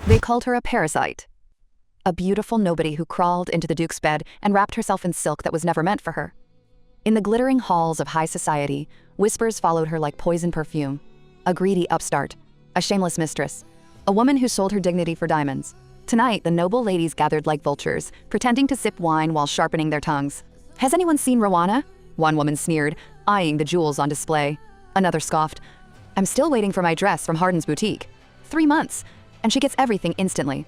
They called her a parasite. A beautiful nobody who crawled into the Duke's bed and wrapped herself in silk that was never meant for her. In the glittering halls of high society, whispers followed her like poison perfume. A greedy upstart, a shameless mistress, a woman who sold her dignity for diamonds. Tonight, the noble ladies gathered like vultures, pretending to sip wine while sharpening their tongues. "Has anyone seen Rowana?" One woman sneered, eyeing the jewels on display. Another scoffed, "I'm still waiting for my dress from Hardin's boutique. 3 months, and she gets everything instantly."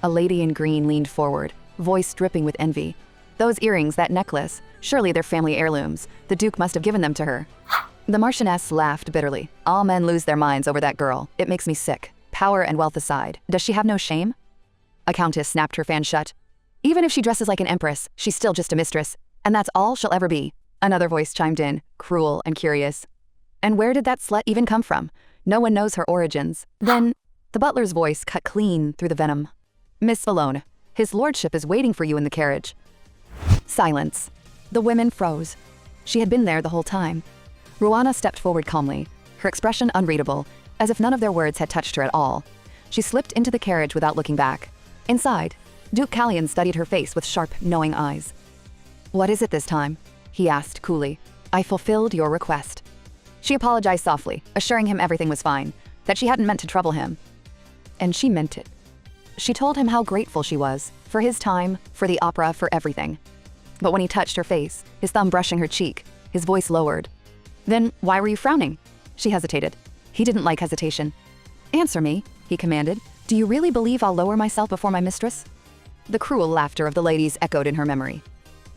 A lady in green leaned forward, voice dripping with envy. "Those earrings, that necklace, surely they're family heirlooms. The Duke must have given them to her." The Marchioness laughed bitterly. "All men lose their minds over that girl. It makes me sick. Power and wealth aside, does she have no shame?" A countess snapped her fan shut. "Even if she dresses like an empress, she's still just a mistress, and that's all she'll ever be." Another voice chimed in, cruel and curious. "And where did that slut even come from? No one knows her origins." Then, the butler's voice cut clean through the venom. "Miss Valone, his lordship is waiting for you in the carriage." Silence. The women froze. She had been there the whole time. Rowana stepped forward calmly, her expression unreadable, as if none of their words had touched her at all. She slipped into the carriage without looking back. Inside, Duke Callion studied her face with sharp, knowing eyes. "What is it this time?" he asked coolly. "I fulfilled your request." She apologized softly, assuring him everything was fine, that she hadn't meant to trouble him. And she meant it. She told him how grateful she was, for his time, for the opera, for everything. But when he touched her face, his thumb brushing her cheek, his voice lowered. "Then why were you frowning?" She hesitated. He didn't like hesitation. "Answer me," he commanded. "Do you really believe I'll lower myself before my mistress?" The cruel laughter of the ladies echoed in her memory.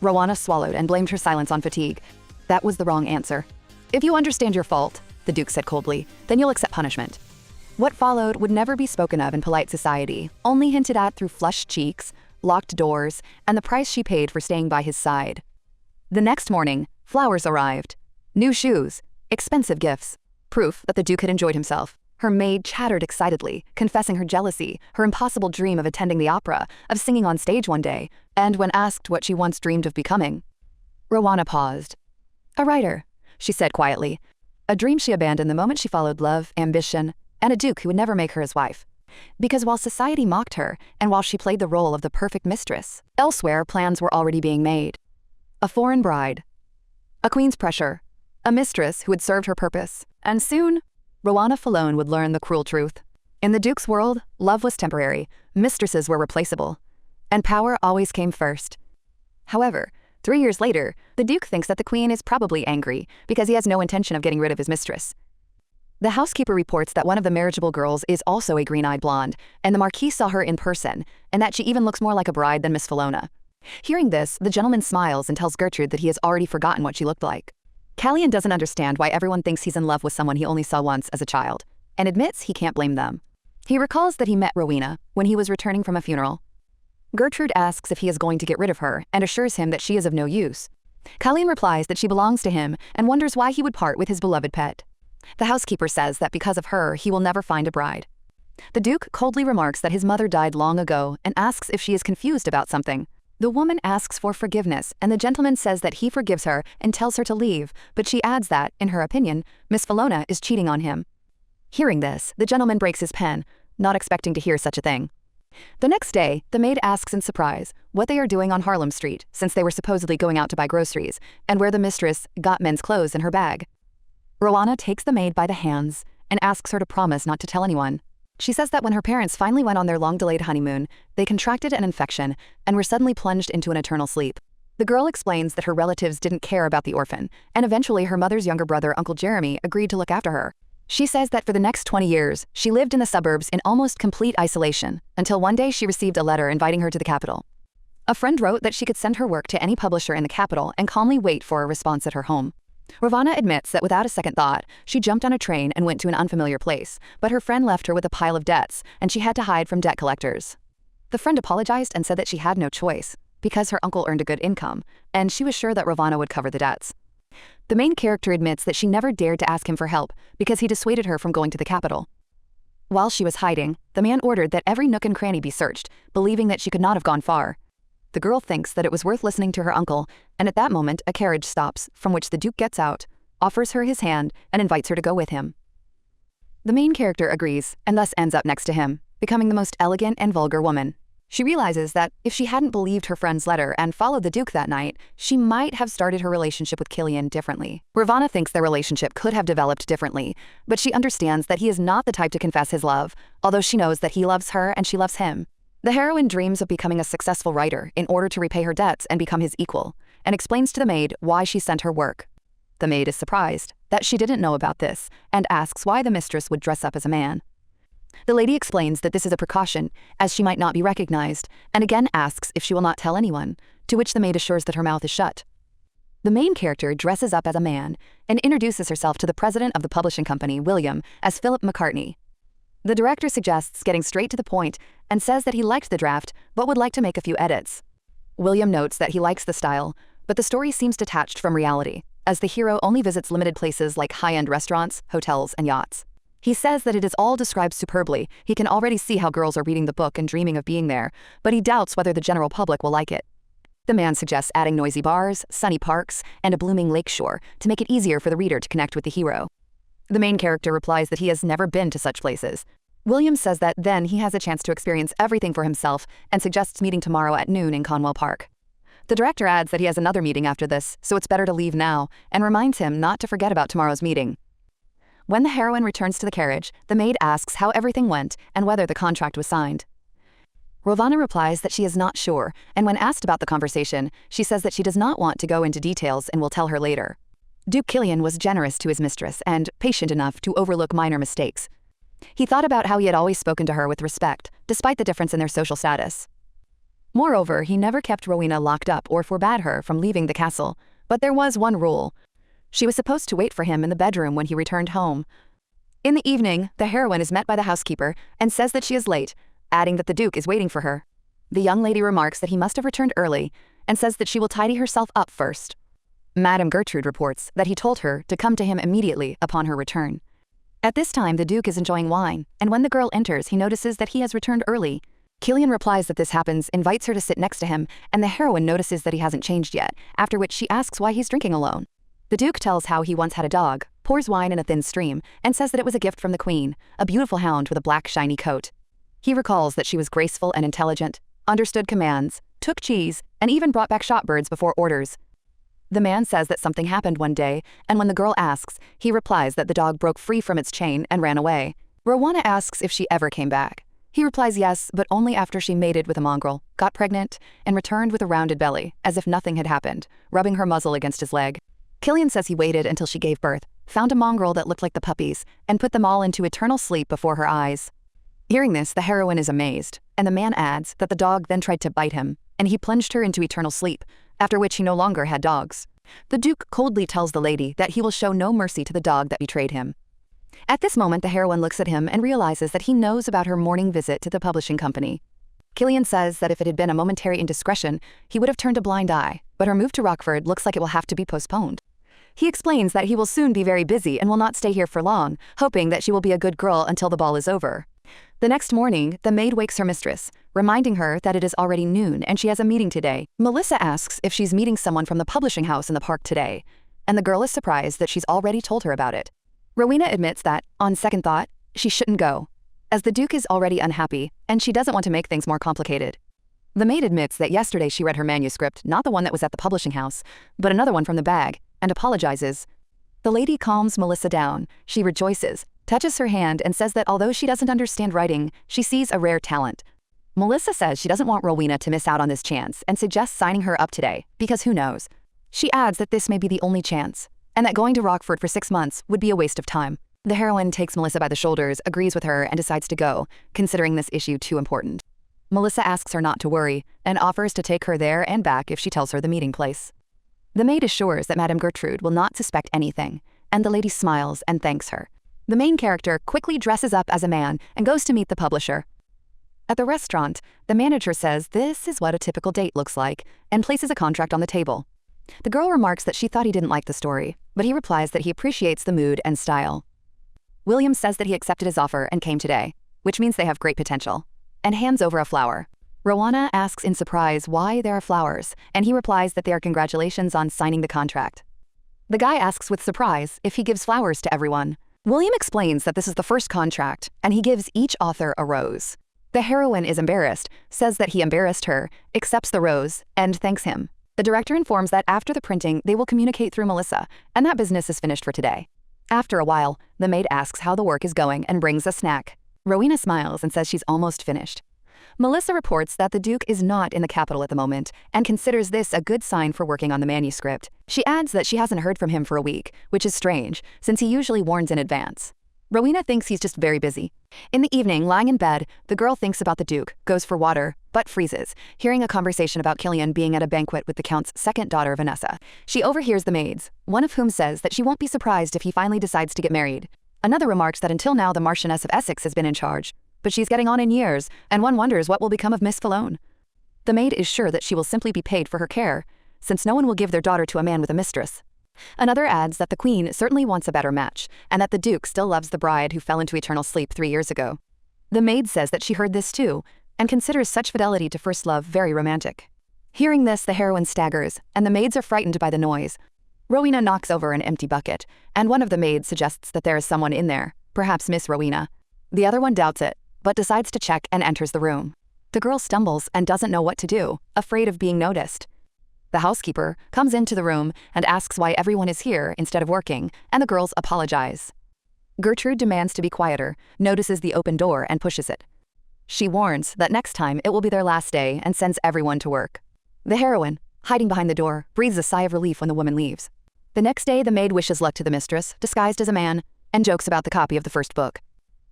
Rowana swallowed and blamed her silence on fatigue. That was the wrong answer. "If you understand your fault," the Duke said coldly, "then you'll accept punishment." What followed would never be spoken of in polite society, only hinted at through flushed cheeks, locked doors, and the price she paid for staying by his side. The next morning, flowers arrived. New shoes, expensive gifts, proof that the Duke had enjoyed himself. Her maid chattered excitedly, confessing her jealousy, her impossible dream of attending the opera, of singing on stage one day, and when asked what she once dreamed of becoming. Rowana paused. "A writer," she said quietly, a dream she abandoned the moment she followed love, ambition, and a Duke who would never make her his wife. Because while society mocked her, and while she played the role of the perfect mistress, elsewhere plans were already being made. A foreign bride, a queen's pressure, a mistress who had served her purpose, and soon, Rowana Falone would learn the cruel truth. In the Duke's world, love was temporary, mistresses were replaceable, and power always came first. However, 3 years later, the Duke thinks that the Queen is probably angry because he has no intention of getting rid of his mistress. The housekeeper reports that one of the marriageable girls is also a green-eyed blonde, and the Marquis saw her in person, and that she even looks more like a bride than Miss Falona. Hearing this, the gentleman smiles and tells Gertrude that he has already forgotten what she looked like. Callion doesn't understand why everyone thinks he's in love with someone he only saw once as a child, and admits he can't blame them. He recalls that he met Rowena when he was returning from a funeral. Gertrude asks if he is going to get rid of her and assures him that she is of no use. Callion replies that she belongs to him and wonders why he would part with his beloved pet. The housekeeper says that because of her, he will never find a bride. The Duke coldly remarks that his mother died long ago and asks if she is confused about something. The woman asks for forgiveness, and the gentleman says that he forgives her and tells her to leave, but she adds that, in her opinion, Miss Falona is cheating on him. Hearing this, the gentleman breaks his pen, not expecting to hear such a thing. The next day, the maid asks in surprise what they are doing on Harlem Street, since they were supposedly going out to buy groceries, and where the mistress got men's clothes in her bag. Rowana takes the maid by the hands and asks her to promise not to tell anyone. She says that when her parents finally went on their long-delayed honeymoon, they contracted an infection and were suddenly plunged into an eternal sleep. The girl explains that her relatives didn't care about the orphan, and eventually her mother's younger brother, Uncle Jeremy, agreed to look after her. She says that for the next 20 years, she lived in the suburbs in almost complete isolation, until one day she received a letter inviting her to the capital. A friend wrote that she could send her work to any publisher in the capital and calmly wait for a response at her home. Rowana admits that without a second thought, she jumped on a train and went to an unfamiliar place, but her friend left her with a pile of debts, and she had to hide from debt collectors. The friend apologized and said that she had no choice, because her uncle earned a good income, and she was sure that Rowana would cover the debts. The main character admits that she never dared to ask him for help because he dissuaded her from going to the capital. While she was hiding, the man ordered that every nook and cranny be searched, believing that she could not have gone far. The girl thinks that it was worth listening to her uncle, and at that moment a carriage stops, from which the Duke gets out, offers her his hand, and invites her to go with him. The main character agrees, and thus ends up next to him. becoming the most elegant and vulgar woman. She realizes that if she hadn't believed her friend's letter and followed the Duke that night, she might have started her relationship with Killian differently. Ravana thinks their relationship could have developed differently, but she understands that he is not the type to confess his love, although she knows that he loves her and she loves him. The heroine dreams of becoming a successful writer in order to repay her debts and become his equal, and explains to the maid why she sent her work. The maid is surprised that she didn't know about this and asks why the mistress would dress up as a man. The lady explains that this is a precaution, as she might not be recognized, and again asks if she will not tell anyone, to which the maid assures that her mouth is shut. The main character dresses up as a man and introduces herself to the president of the publishing company, William, as Philip McCartney. The director suggests getting straight to the point and says that he liked the draft but would like to make a few edits. William notes that he likes the style, but the story seems detached from reality, as the hero only visits limited places like high-end restaurants, hotels, and yachts. He says that it is all described superbly. He can already see how girls are reading the book and dreaming of being there, but he doubts whether the general public will like it. The man suggests adding noisy bars, sunny parks, and a blooming lakeshore to make it easier for the reader to connect with the hero. The main character replies that he has never been to such places. William says that then he has a chance to experience everything for himself and suggests meeting tomorrow at noon in Conwell Park. The director adds that he has another meeting after this, so it's better to leave now, and reminds him not to forget about tomorrow's meeting. When the heroine returns to the carriage, the maid asks how everything went and whether the contract was signed. Ravana replies that she is not sure, and when asked about the conversation, she says that she does not want to go into details and will tell her later. Duke Killian was generous to his mistress and patient enough to overlook minor mistakes. He thought about how he had always spoken to her with respect, despite the difference in their social status. Moreover, he never kept Rowena locked up or forbade her from leaving the castle, but there was one rule. She was supposed to wait for him in the bedroom when he returned home. In the evening, the heroine is met by the housekeeper and says that she is late, adding that the Duke is waiting for her. The young lady remarks that he must have returned early and says that she will tidy herself up first. Madame Gertrude reports that he told her to come to him immediately upon her return. At this time, the Duke is enjoying wine, and when the girl enters, he notices that he has returned early. Killian replies that this happens, invites her to sit next to him, and the heroine notices that he hasn't changed yet, after which she asks why he's drinking alone. The Duke tells how he once had a dog, pours wine in a thin stream, and says that it was a gift from the Queen, a beautiful hound with a black shiny coat. He recalls that she was graceful and intelligent, understood commands, took cheese, and even brought back shot birds before orders. The man says that something happened one day, and when the girl asks, he replies that the dog broke free from its chain and ran away. Rowena asks if she ever came back. He replies yes, but only after she mated with a mongrel, got pregnant, and returned with a rounded belly, as if nothing had happened, rubbing her muzzle against his leg. Killian says he waited until she gave birth, found a mongrel that looked like the puppies, and put them all into eternal sleep before her eyes. Hearing this, the heroine is amazed, and the man adds that the dog then tried to bite him, and he plunged her into eternal sleep, after which he no longer had dogs. The Duke coldly tells the lady that he will show no mercy to the dog that betrayed him. At this moment, the heroine looks at him and realizes that he knows about her morning visit to the publishing company. Killian says that if it had been a momentary indiscretion, he would have turned a blind eye, but her move to Rockford looks like it will have to be postponed. He explains that he will soon be very busy and will not stay here for long, hoping that she will be a good girl until the ball is over. The next morning, the maid wakes her mistress, reminding her that it is already noon and she has a meeting today. Melissa asks if she's meeting someone from the publishing house in the park today, and the girl is surprised that she's already told her about it. Rowena admits that, on second thought, she shouldn't go, as the Duke is already unhappy and she doesn't want to make things more complicated. The maid admits that yesterday she read her manuscript, not the one that was at the publishing house, but another one from the bag, and apologizes. The lady calms Melissa down. She rejoices, touches her hand, and says that although she doesn't understand writing, she sees a rare talent. Melissa says she doesn't want Rowena to miss out on this chance and suggests signing her up today, because who knows. She adds that this may be the only chance, and that going to Rockford for 6 months would be a waste of time. The heroine takes Melissa by the shoulders, agrees with her, and decides to go, considering this issue too important. Melissa asks her not to worry, and offers to take her there and back if she tells her the meeting place. The maid assures that Madame Gertrude will not suspect anything, and the lady smiles and thanks her. The main character quickly dresses up as a man and goes to meet the publisher. At the restaurant, the manager says this is what a typical date looks like, and places a contract on the table. The girl remarks that she thought he didn't like the story, but he replies that he appreciates the mood and style. William says that he accepted his offer and came today, which means they have great potential, and hands over a flower. Rowena asks in surprise why there are flowers, and he replies that they are congratulations on signing the contract. The guy asks with surprise if he gives flowers to everyone. William explains that this is the first contract, and he gives each author a rose. The heroine is embarrassed, says that he embarrassed her, accepts the rose, and thanks him. The director informs that after the printing, they will communicate through Melissa, and that business is finished for today. After a while, the maid asks how the work is going and brings a snack. Rowena smiles and says she's almost finished. Melissa reports that the Duke is not in the capital at the moment and considers this a good sign for working on the manuscript. She adds that she hasn't heard from him for a week, which is strange, since he usually warns in advance. Rowena thinks he's just very busy. In the evening, lying in bed, the girl thinks about the Duke, goes for water, but freezes, hearing a conversation about Killian being at a banquet with the Count's second daughter, Vanessa. She overhears the maids, one of whom says that she won't be surprised if he finally decides to get married. Another remarks that until now the Marchioness of Essex has been in charge, but she's getting on in years, and one wonders what will become of Miss Falone. The maid is sure that she will simply be paid for her care, since no one will give their daughter to a man with a mistress. Another adds that the Queen certainly wants a better match, and that the Duke still loves the bride who fell into eternal sleep 3 years ago. The maid says that she heard this too, and considers such fidelity to first love very romantic. Hearing this, the heroine staggers, and the maids are frightened by the noise. Rowena knocks over an empty bucket, and one of the maids suggests that there is someone in there, perhaps Miss Rowena. The other one doubts it, but decides to check and enters the room. The girl stumbles and doesn't know what to do, afraid of being noticed. The housekeeper comes into the room and asks why everyone is here instead of working, and the girls apologize. Gertrude demands to be quieter, notices the open door and pushes it. She warns that next time it will be their last day and sends everyone to work. The heroine, hiding behind the door, breathes a sigh of relief when the woman leaves. The next day, the maid wishes luck to the mistress, disguised as a man, and jokes about the copy of the first book.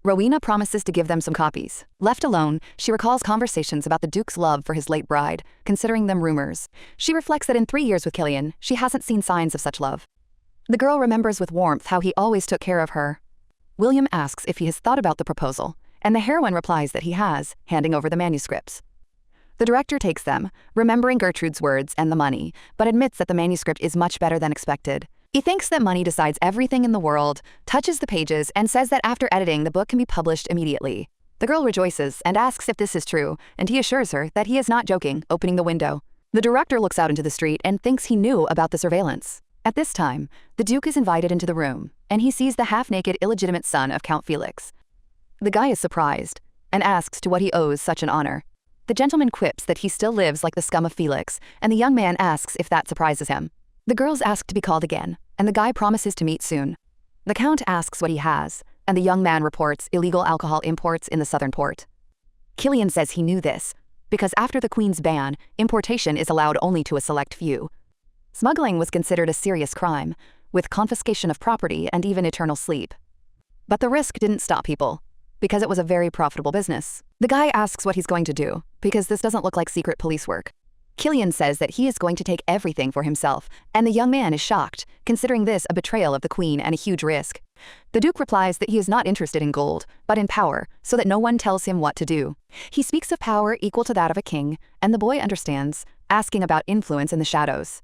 Rowena promises to give them some copies. Left alone, she recalls conversations about the Duke's love for his late bride, considering them rumors. She reflects that in 3 years with Killian, she hasn't seen signs of such love. The girl remembers with warmth how he always took care of her. William asks if he has thought about the proposal, and the heroine replies that he has, handing over the manuscripts. The director takes them, remembering Gertrude's words and the money, but admits that the manuscript is much better than expected. He thinks that money decides everything in the world, touches the pages, and says that after editing, the book can be published immediately. The girl rejoices and asks if this is true, and he assures her that he is not joking, opening the window. The director looks out into the street and thinks he knew about the surveillance. At this time, the Duke is invited into the room, and he sees the half-naked illegitimate son of Count Felix. The guy is surprised, and asks to what he owes such an honor. The gentleman quips that he still lives like the scum of Felix, and the young man asks if that surprises him. The girls ask to be called again, and the guy promises to meet soon. The Count asks what he has, and the young man reports illegal alcohol imports in the southern port. Killian says he knew this, because after the Queen's ban, importation is allowed only to a select few. Smuggling was considered a serious crime, with confiscation of property and even eternal sleep. But the risk didn't stop people, because it was a very profitable business. The guy asks what he's going to do, because this doesn't look like secret police work. Killian says that he is going to take everything for himself, and the young man is shocked, considering this a betrayal of the Queen and a huge risk. The Duke replies that he is not interested in gold, but in power, so that no one tells him what to do. He speaks of power equal to that of a king, and the boy understands, asking about influence in the shadows.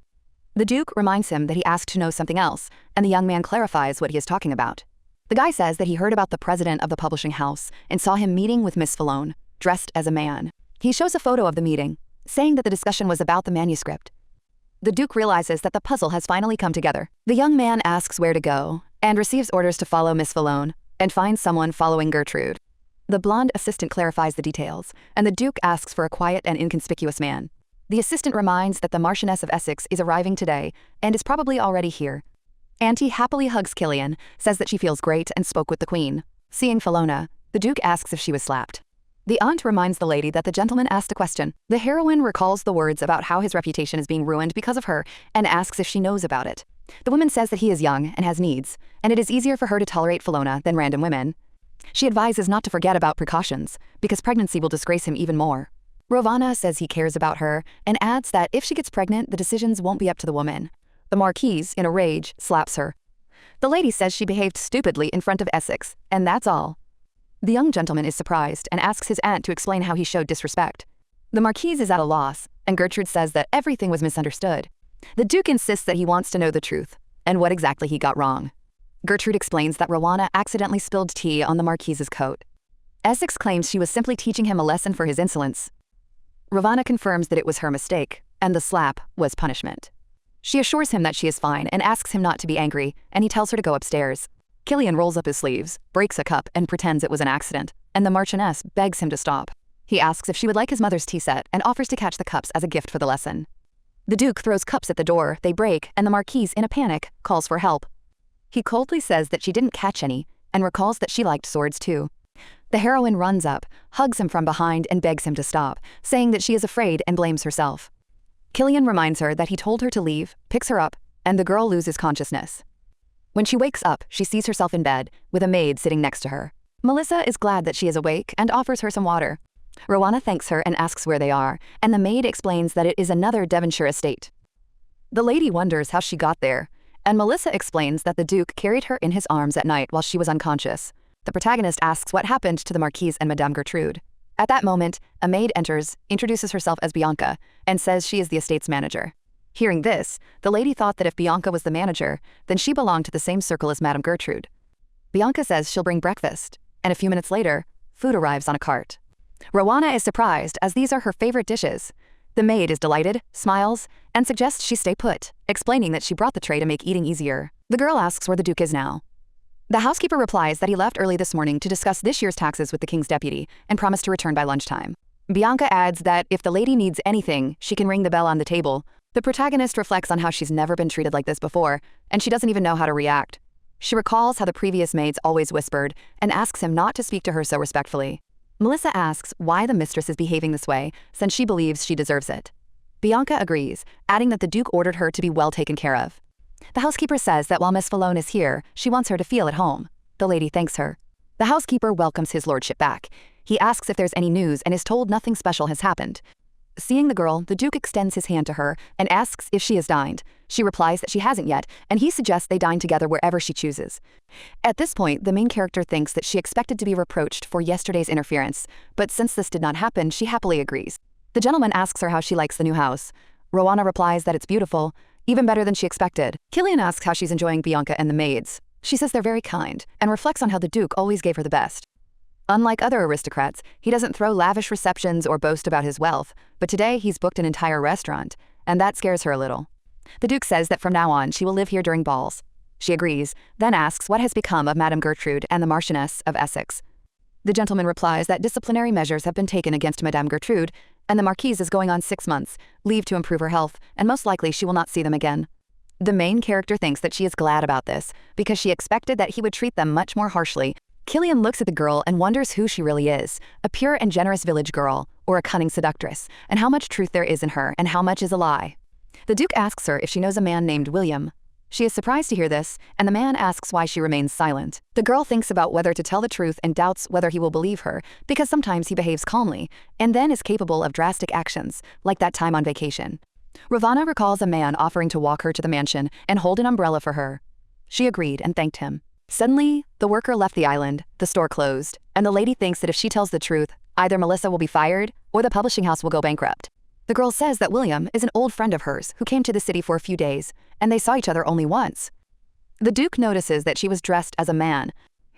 The Duke reminds him that he asked to know something else, and the young man clarifies what he is talking about. The guy says that he heard about the president of the publishing house and saw him meeting with Miss Falone, dressed as a man. He shows a photo of the meeting, saying that the discussion was about the manuscript. The Duke realizes that the puzzle has finally come together. The young man asks where to go, and receives orders to follow Miss Falone, and finds someone following Gertrude. The blonde assistant clarifies the details, and the Duke asks for a quiet and inconspicuous man. The assistant reminds that the Marchioness of Essex is arriving today, and is probably already here. Auntie happily hugs Killian, says that she feels great, and spoke with the Queen. Seeing Falona, the Duke asks if she was slapped. The aunt reminds the lady that the gentleman asked a question. The heroine recalls the words about how his reputation is being ruined because of her, and asks if she knows about it. The woman says that he is young and has needs, and it is easier for her to tolerate Falona than random women. She advises not to forget about precautions, because pregnancy will disgrace him even more. Rovana says he cares about her, and adds that if she gets pregnant, the decisions won't be up to the woman. The Marquise, in a rage, slaps her. The lady says she behaved stupidly in front of Essex, and that's all. The young gentleman is surprised and asks his aunt to explain how he showed disrespect. The Marquise is at a loss, and Gertrude says that everything was misunderstood. The Duke insists that he wants to know the truth, and what exactly he got wrong. Gertrude explains that Rowana accidentally spilled tea on the Marquise's coat. Essex claims she was simply teaching him a lesson for his insolence. Ravana confirms that it was her mistake, and the slap was punishment. She assures him that she is fine and asks him not to be angry, and he tells her to go upstairs. Killian rolls up his sleeves, breaks a cup, and pretends it was an accident, and the Marchioness begs him to stop. He asks if she would like his mother's tea set and offers to catch the cups as a gift for the lesson. The Duke throws cups at the door, they break, and the Marquise, in a panic, calls for help. He coldly says that she didn't catch any and recalls that she liked swords too. The heroine runs up, hugs him from behind and begs him to stop, saying that she is afraid and blames herself. Killian reminds her that he told her to leave, picks her up, and the girl loses consciousness. When she wakes up, she sees herself in bed, with a maid sitting next to her. Melissa is glad that she is awake and offers her some water. Rowana thanks her and asks where they are, and the maid explains that it is another Devonshire estate. The lady wonders how she got there, and Melissa explains that the Duke carried her in his arms at night while she was unconscious. The protagonist asks what happened to the Marquise and Madame Gertrude. At that moment, a maid enters, introduces herself as Bianca, and says she is the estate's manager. Hearing this, the lady thought that if Bianca was the manager, then she belonged to the same circle as Madame Gertrude. Bianca says she'll bring breakfast, and a few minutes later, food arrives on a cart. Rowana is surprised as these are her favorite dishes. The maid is delighted, smiles, and suggests she stay put, explaining that she brought the tray to make eating easier. The girl asks where the Duke is now. The housekeeper replies that he left early this morning to discuss this year's taxes with the king's deputy and promised to return by lunchtime. Bianca adds that if the lady needs anything, she can ring the bell on the table. The protagonist reflects on how she's never been treated like this before, and she doesn't even know how to react. She recalls how the previous maids always whispered and asks him not to speak to her so respectfully. Melissa asks why the mistress is behaving this way, since she believes she deserves it. Bianca agrees, adding that the Duke ordered her to be well taken care of. The housekeeper says that while Miss Falone is here, she wants her to feel at home. The lady thanks her. The housekeeper welcomes his lordship back. He asks if there's any news and is told nothing special has happened. Seeing the girl, the Duke extends his hand to her and asks if she has dined. She replies that she hasn't yet, and he suggests they dine together wherever she chooses. At this point, the main character thinks that she expected to be reproached for yesterday's interference, but since this did not happen, she happily agrees. The gentleman asks her how she likes the new house. Rowana replies that it's beautiful, even better than she expected. Killian asks how she's enjoying Bianca and the maids. She says they're very kind, and reflects on how the Duke always gave her the best. Unlike other aristocrats, he doesn't throw lavish receptions or boast about his wealth, but today he's booked an entire restaurant, and that scares her a little. The Duke says that from now on she will live here during balls. She agrees, then asks what has become of Madame Gertrude and the Marchioness of Essex. The gentleman replies that disciplinary measures have been taken against Madame Gertrude, and the Marquise is going on 6 months, leave to improve her health, and most likely she will not see them again. The main character thinks that she is glad about this, because she expected that he would treat them much more harshly. Killian looks at the girl and wonders who she really is, a pure and generous village girl, or a cunning seductress, and how much truth there is in her and how much is a lie. The Duke asks her if she knows a man named William. She is surprised to hear this, and the man asks why she remains silent. The girl thinks about whether to tell the truth and doubts whether he will believe her, because sometimes he behaves calmly, and then is capable of drastic actions, like that time on vacation. Ravana recalls a man offering to walk her to the mansion and hold an umbrella for her. She agreed and thanked him. Suddenly, the worker left the island, the store closed, and the lady thinks that if she tells the truth, either Melissa will be fired or the publishing house will go bankrupt. The girl says that William is an old friend of hers who came to the city for a few days, and they saw each other only once. The Duke notices that she was dressed as a man.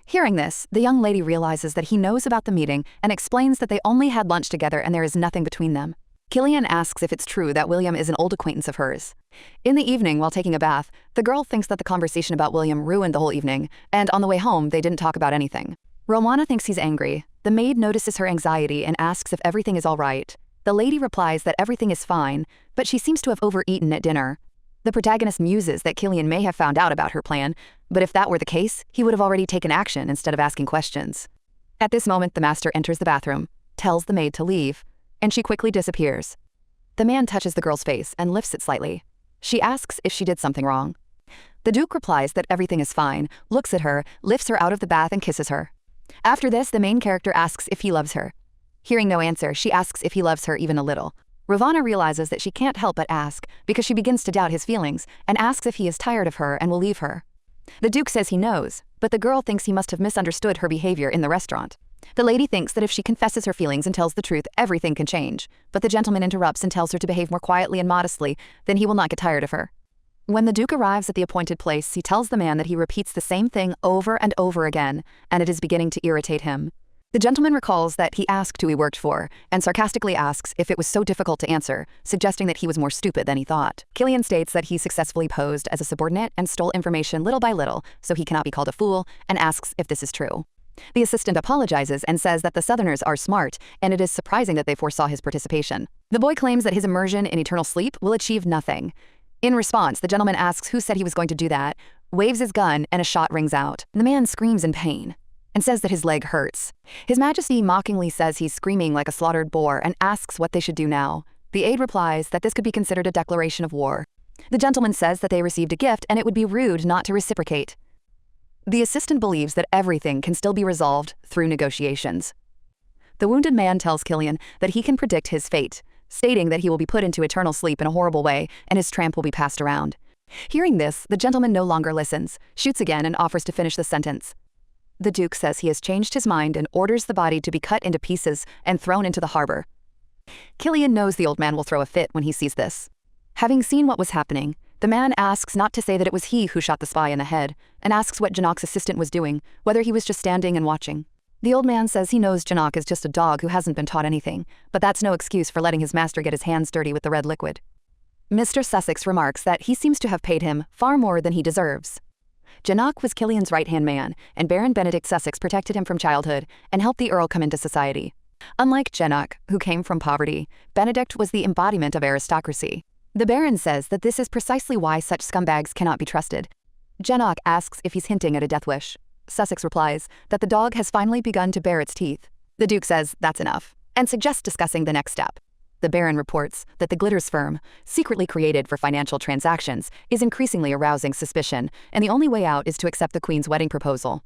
Hearing this, the young lady realizes that he knows about the meeting and explains that they only had lunch together and there is nothing between them. Killian asks if it's true that William is an old acquaintance of hers. In the evening, while taking a bath, the girl thinks that the conversation about William ruined the whole evening, and on the way home, they didn't talk about anything. Rowana thinks he's angry. The maid notices her anxiety and asks if everything is all right. The lady replies that everything is fine, but she seems to have overeaten at dinner. The protagonist muses that Killian may have found out about her plan, but if that were the case, he would have already taken action instead of asking questions. At this moment, the master enters the bathroom, tells the maid to leave, and she quickly disappears. The man touches the girl's face and lifts it slightly. She asks if she did something wrong. The Duke replies that everything is fine, looks at her, lifts her out of the bath and kisses her. After this, the main character asks if he loves her. Hearing no answer, she asks if he loves her even a little. Ravana realizes that she can't help but ask because she begins to doubt his feelings and asks if he is tired of her and will leave her. The Duke says he knows, but the girl thinks he must have misunderstood her behavior in the restaurant. The lady thinks that if she confesses her feelings and tells the truth, everything can change, but the gentleman interrupts and tells her to behave more quietly and modestly, then he will not get tired of her. When the Duke arrives at the appointed place, he tells the man that he repeats the same thing over and over again, and it is beginning to irritate him. The gentleman recalls that he asked who he worked for, and sarcastically asks if it was so difficult to answer, suggesting that he was more stupid than he thought. Killian states that he successfully posed as a subordinate and stole information little by little, so he cannot be called a fool, and asks if this is true. The assistant apologizes and says that the Southerners are smart, and it is surprising that they foresaw his participation. The boy claims that his immersion in eternal sleep will achieve nothing. In response, the gentleman asks who said he was going to do that, waves his gun, and a shot rings out. The man screams in pain and says that his leg hurts. His Majesty mockingly says he's screaming like a slaughtered boar and asks what they should do now. The aide replies that this could be considered a declaration of war. The gentleman says that they received a gift and it would be rude not to reciprocate. The assistant believes that everything can still be resolved through negotiations. The wounded man tells Killian that he can predict his fate, stating that he will be put into eternal sleep in a horrible way and his tramp will be passed around. Hearing this, the gentleman no longer listens, shoots again and offers to finish the sentence. The Duke says he has changed his mind and orders the body to be cut into pieces and thrown into the harbor. Killian knows the old man will throw a fit when he sees this. Having seen what was happening, the man asks not to say that it was he who shot the spy in the head, and asks what Janok's assistant was doing, whether he was just standing and watching. The old man says he knows Janok is just a dog who hasn't been taught anything, but that's no excuse for letting his master get his hands dirty with the red liquid. Mr. Sussex remarks that he seems to have paid him far more than he deserves. Janok was Killian's right-hand man, and Baron Benedict Sussex protected him from childhood and helped the Earl come into society. Unlike Janok, who came from poverty, Benedict was the embodiment of aristocracy. The Baron says that this is precisely why such scumbags cannot be trusted. Janok asks if he's hinting at a death wish. Sussex replies that the dog has finally begun to bare its teeth. The Duke says that's enough, and suggests discussing the next step. The Baron reports that the Glitters firm, secretly created for financial transactions, is increasingly arousing suspicion, and the only way out is to accept the Queen's wedding proposal.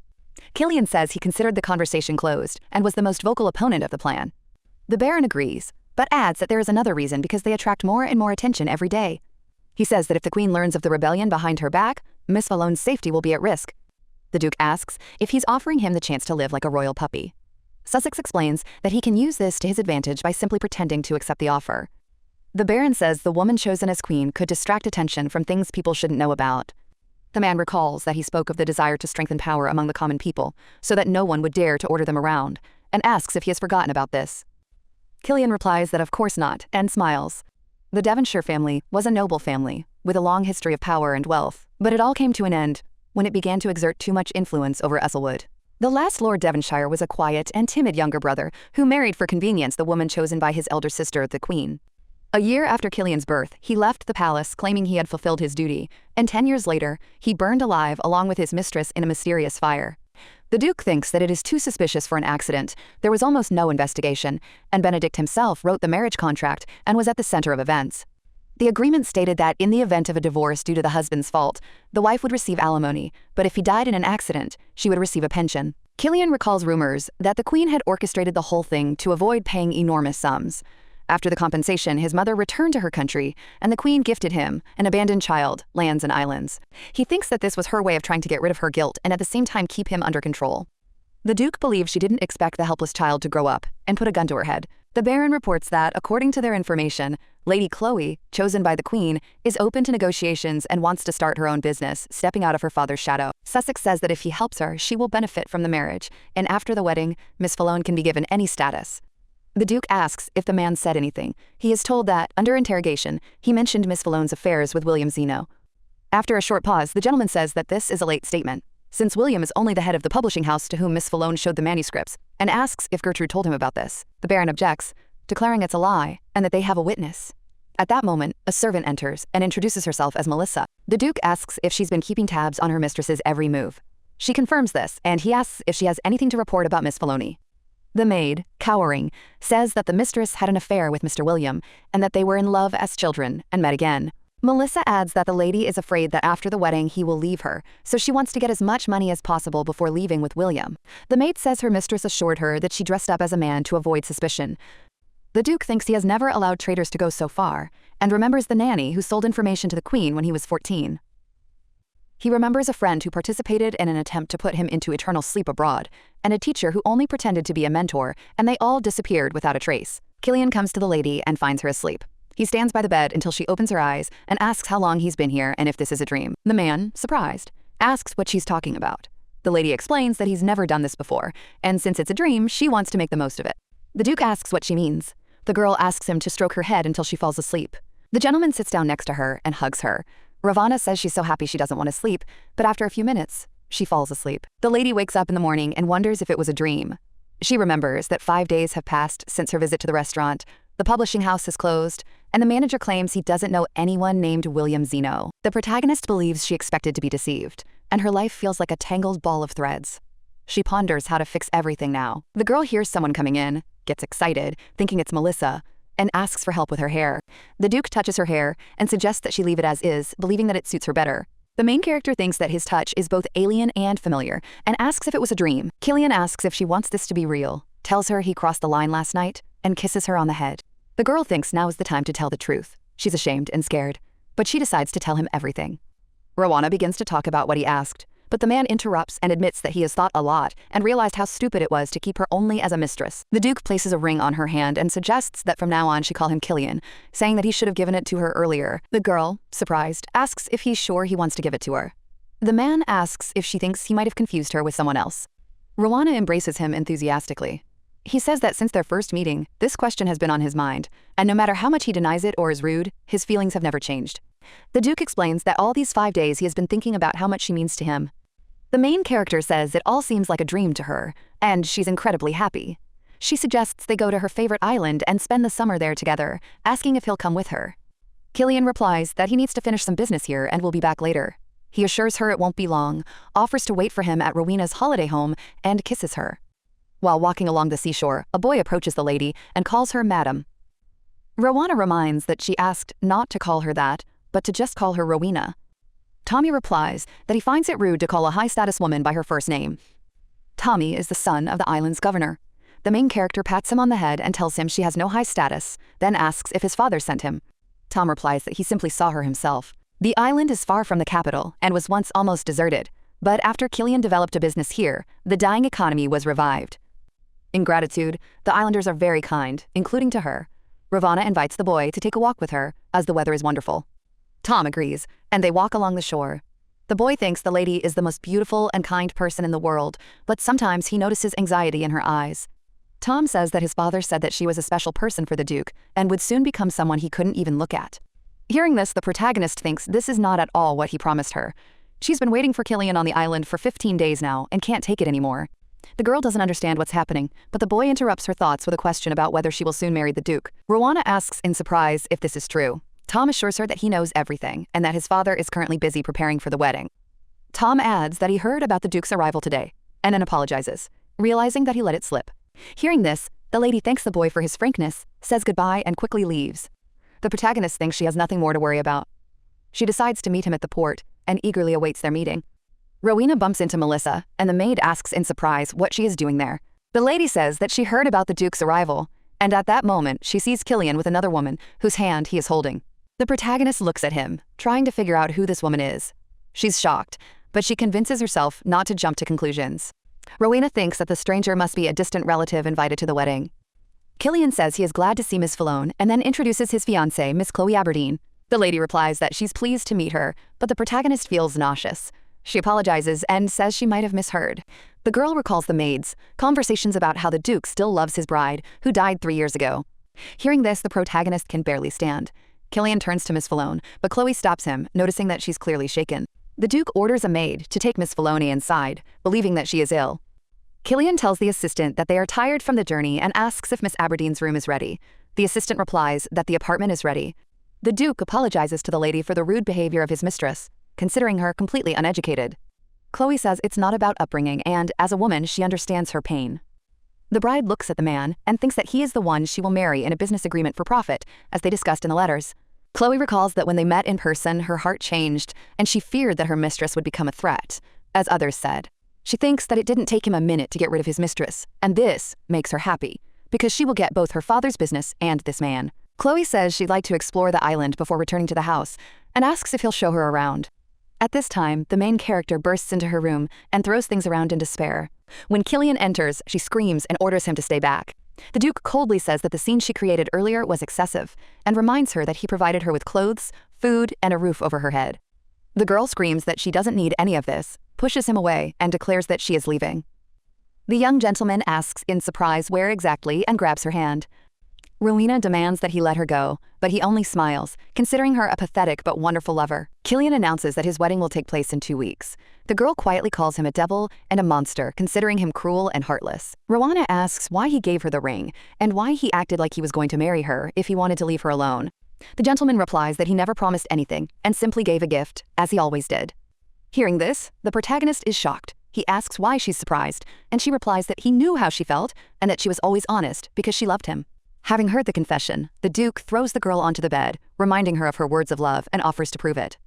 Killian says he considered the conversation closed and was the most vocal opponent of the plan. The Baron agrees, but adds that there is another reason because they attract more and more attention every day. He says that if the Queen learns of the rebellion behind her back, Miss Valone's safety will be at risk. The Duke asks if he's offering him the chance to live like a royal puppy. Sussex explains that he can use this to his advantage by simply pretending to accept the offer. The Baron says the woman chosen as queen could distract attention from things people shouldn't know about. The man recalls that he spoke of the desire to strengthen power among the common people, so that no one would dare to order them around, and asks if he has forgotten about this. Killian replies that of course not, and smiles. The Devonshire family was a noble family, with a long history of power and wealth, but it all came to an end when it began to exert too much influence over Esselwood. The last Lord Devonshire was a quiet and timid younger brother who married for convenience the woman chosen by his elder sister, the Queen. A year after Killian's birth, he left the palace claiming he had fulfilled his duty, and 10 years later, he burned alive along with his mistress in a mysterious fire. The Duke thinks that it is too suspicious for an accident. There was almost no investigation, and Benedict himself wrote the marriage contract and was at the center of events. The agreement stated that in the event of a divorce due to the husband's fault, the wife would receive alimony, but if he died in an accident, she would receive a pension. Killian recalls rumors that the Queen had orchestrated the whole thing to avoid paying enormous sums. After the compensation, his mother returned to her country, and the Queen gifted him an abandoned child, lands and islands. He thinks that this was her way of trying to get rid of her guilt and at the same time keep him under control. The Duke believes she didn't expect the helpless child to grow up and put a gun to her head. The Baron reports that, according to their information, Lady Chloe, chosen by the Queen, is open to negotiations and wants to start her own business, stepping out of her father's shadow. Sussex says that if he helps her, she will benefit from the marriage, and after the wedding, Miss Valone can be given any status. The Duke asks if the man said anything. He is told that, under interrogation, he mentioned Miss Valone's affairs with William Zeno. After a short pause, the gentleman says that this is a late statement, since William is only the head of the publishing house to whom Miss Valone showed the manuscripts, and asks if Gertrude told him about this. The Baron objects, declaring it's a lie, and that they have a witness. At that moment, a servant enters and introduces herself as Melissa. The Duke asks if she's been keeping tabs on her mistress's every move. She confirms this, and he asks if she has anything to report about Miss Valone. The maid, cowering, says that the mistress had an affair with Mr. William, and that they were in love as children and met again. Melissa adds that the lady is afraid that after the wedding he will leave her, so she wants to get as much money as possible before leaving with William. The maid says her mistress assured her that she dressed up as a man to avoid suspicion. The Duke thinks he has never allowed traitors to go so far, and remembers the nanny who sold information to the Queen when he was 14. He remembers a friend who participated in an attempt to put him into eternal sleep abroad, and a teacher who only pretended to be a mentor, and they all disappeared without a trace. Killian comes to the lady and finds her asleep. He stands by the bed until she opens her eyes and asks how long he's been here and if this is a dream. The man, surprised, asks what she's talking about. The lady explains that he's never done this before, and since it's a dream, she wants to make the most of it. The Duke asks what she means. The girl asks him to stroke her head until she falls asleep. The gentleman sits down next to her and hugs her. Ravana says she's so happy she doesn't want to sleep, but after a few minutes, She falls asleep. The lady wakes up in the morning and wonders if it was a dream. She remembers that 5 days have passed since her visit to the restaurant. The publishing house is closed, and the manager claims he doesn't know anyone named William Zeno. The protagonist believes she expected to be deceived, and her life feels like a tangled ball of threads. She ponders how to fix everything now. The girl hears someone coming in, gets excited, thinking it's Melissa, and asks for help with her hair. The Duke touches her hair and suggests that she leave it as is, believing that it suits her better. The main character thinks that his touch is both alien and familiar, and asks if it was a dream. Killian asks if she wants this to be real, tells her he crossed the line last night, and kisses her on the head. The girl thinks now is the time to tell the truth. She's ashamed and scared, but she decides to tell him everything. Rowana begins to talk about what he asked, but the man interrupts and admits that he has thought a lot and realized how stupid it was to keep her only as a mistress. The Duke places a ring on her hand and suggests that from now on she call him Killian, saying that he should have given it to her earlier. The girl, surprised, asks if he's sure he wants to give it to her. The man asks if she thinks he might have confused her with someone else. Rowana embraces him enthusiastically. He says that since their first meeting, this question has been on his mind, and no matter how much he denies it or is rude, his feelings have never changed. The Duke explains that all these 5 days he has been thinking about how much she means to him. The main character says it all seems like a dream to her, and she's incredibly happy. She suggests they go to her favorite island and spend the summer there together, asking if he'll come with her. Killian replies that he needs to finish some business here and will be back later. He assures her it won't be long, offers to wait for him at Rowena's holiday home, and kisses her. While walking along the seashore, a boy approaches the lady and calls her Madam. Rowana reminds that she asked not to call her that, but to just call her Rowena. Tommy replies that he finds it rude to call a high-status woman by her first name. Tommy is the son of the island's governor. The main character pats him on the head and tells him she has no high status, then asks if his father sent him. Tom replies that he simply saw her himself. The island is far from the capital and was once almost deserted, but after Killian developed a business here, the dying economy was revived. In gratitude, the islanders are very kind, including to her. Ravana invites the boy to take a walk with her, as the weather is wonderful. Tom agrees, and they walk along the shore. The boy thinks the lady is the most beautiful and kind person in the world, but sometimes he notices anxiety in her eyes. Tom says that his father said that she was a special person for the Duke and would soon become someone he couldn't even look at. Hearing this, the protagonist thinks this is not at all what he promised her. She's been waiting for Killian on the island for 15 days now and can't take it anymore. The girl doesn't understand what's happening, but the boy interrupts her thoughts with a question about whether she will soon marry the Duke. Rowana asks in surprise if this is true. Tom assures her that he knows everything and that his father is currently busy preparing for the wedding. Tom adds that he heard about the Duke's arrival today and then apologizes, realizing that he let it slip. Hearing this, the lady thanks the boy for his frankness, says goodbye, and quickly leaves. The protagonist thinks she has nothing more to worry about. She decides to meet him at the port and eagerly awaits their meeting. Rowena bumps into Melissa, and the maid asks in surprise what she is doing there. The lady says that she heard about the Duke's arrival, and at that moment she sees Killian with another woman whose hand he is holding. The protagonist looks at him, trying to figure out who this woman is. She's shocked, but she convinces herself not to jump to conclusions. Rowena thinks that the stranger must be a distant relative invited to the wedding. Killian says he is glad to see Miss Falone and then introduces his fiancée, Miss Chloe Aberdeen. The lady replies that she's pleased to meet her, but the protagonist feels nauseous. She apologizes and says she might have misheard. The girl recalls the maids, conversations about how the Duke still loves his bride, who died 3 years ago. Hearing this, the protagonist can barely stand. Killian turns to Miss Falone, but Chloe stops him, noticing that she's clearly shaken. The Duke orders a maid to take Miss Falone inside, believing that she is ill. Killian tells the assistant that they are tired from the journey and asks if Miss Aberdeen's room is ready. The assistant replies that the apartment is ready. The Duke apologizes to the lady for the rude behavior of his mistress, considering her completely uneducated. Chloe says it's not about upbringing and, as a woman, she understands her pain. The bride looks at the man and thinks that he is the one she will marry in a business agreement for profit, as they discussed in the letters. Chloe recalls that when they met in person, her heart changed, and she feared that her mistress would become a threat, as others said. She thinks that it didn't take him a minute to get rid of his mistress, and this makes her happy, because she will get both her father's business and this man. Chloe says she'd like to explore the island before returning to the house, and asks if he'll show her around. At this time, the main character bursts into her room and throws things around in despair. When Killian enters, she screams and orders him to stay back. The Duke coldly says that the scene she created earlier was excessive, and reminds her that he provided her with clothes, food, and a roof over her head. The girl screams that she doesn't need any of this, pushes him away, and declares that she is leaving. The young gentleman asks in surprise where exactly and grabs her hand. Rowena demands that he let her go, but he only smiles, considering her a pathetic but wonderful lover. Killian announces that his wedding will take place in 2 weeks. The girl quietly calls him a devil and a monster, considering him cruel and heartless. Rowena asks why he gave her the ring, and why he acted like he was going to marry her if he wanted to leave her alone. The gentleman replies that he never promised anything, and simply gave a gift, as he always did. Hearing this, the protagonist is shocked. He asks why she's surprised, and she replies that he knew how she felt, and that she was always honest because she loved him. Having heard the confession, the Duke throws the girl onto the bed, reminding her of her words of love and offers to prove it.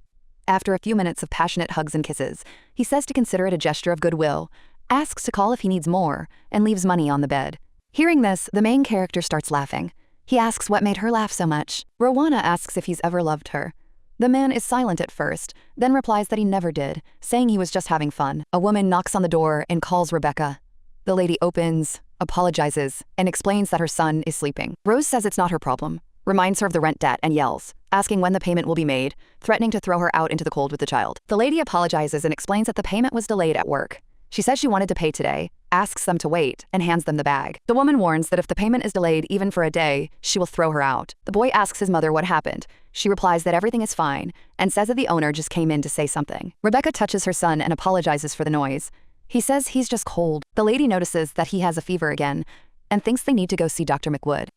After a few minutes of passionate hugs and kisses, he says to consider it a gesture of goodwill, asks to call if he needs more, and leaves money on the bed. Hearing this, the main character starts laughing. He asks what made her laugh so much. Rowena asks if he's ever loved her. The man is silent at first, then replies that he never did, saying he was just having fun. A woman knocks on the door and calls Rebecca. The lady opens, apologizes, and explains that her son is sleeping. Rose says it's not her problem, reminds her of the rent debt, and yells, asking when the payment will be made, threatening to throw her out into the cold with the child. The lady apologizes and explains that the payment was delayed at work. She says she wanted to pay today, asks them to wait, and hands them the bag. The woman warns that if the payment is delayed even for a day, she will throw her out. The boy asks his mother what happened. She replies that everything is fine, and says that the owner just came in to say something. Rebecca touches her son and apologizes for the noise. He says he's just cold. The lady notices that he has a fever again, and thinks they need to go see Dr. McWood.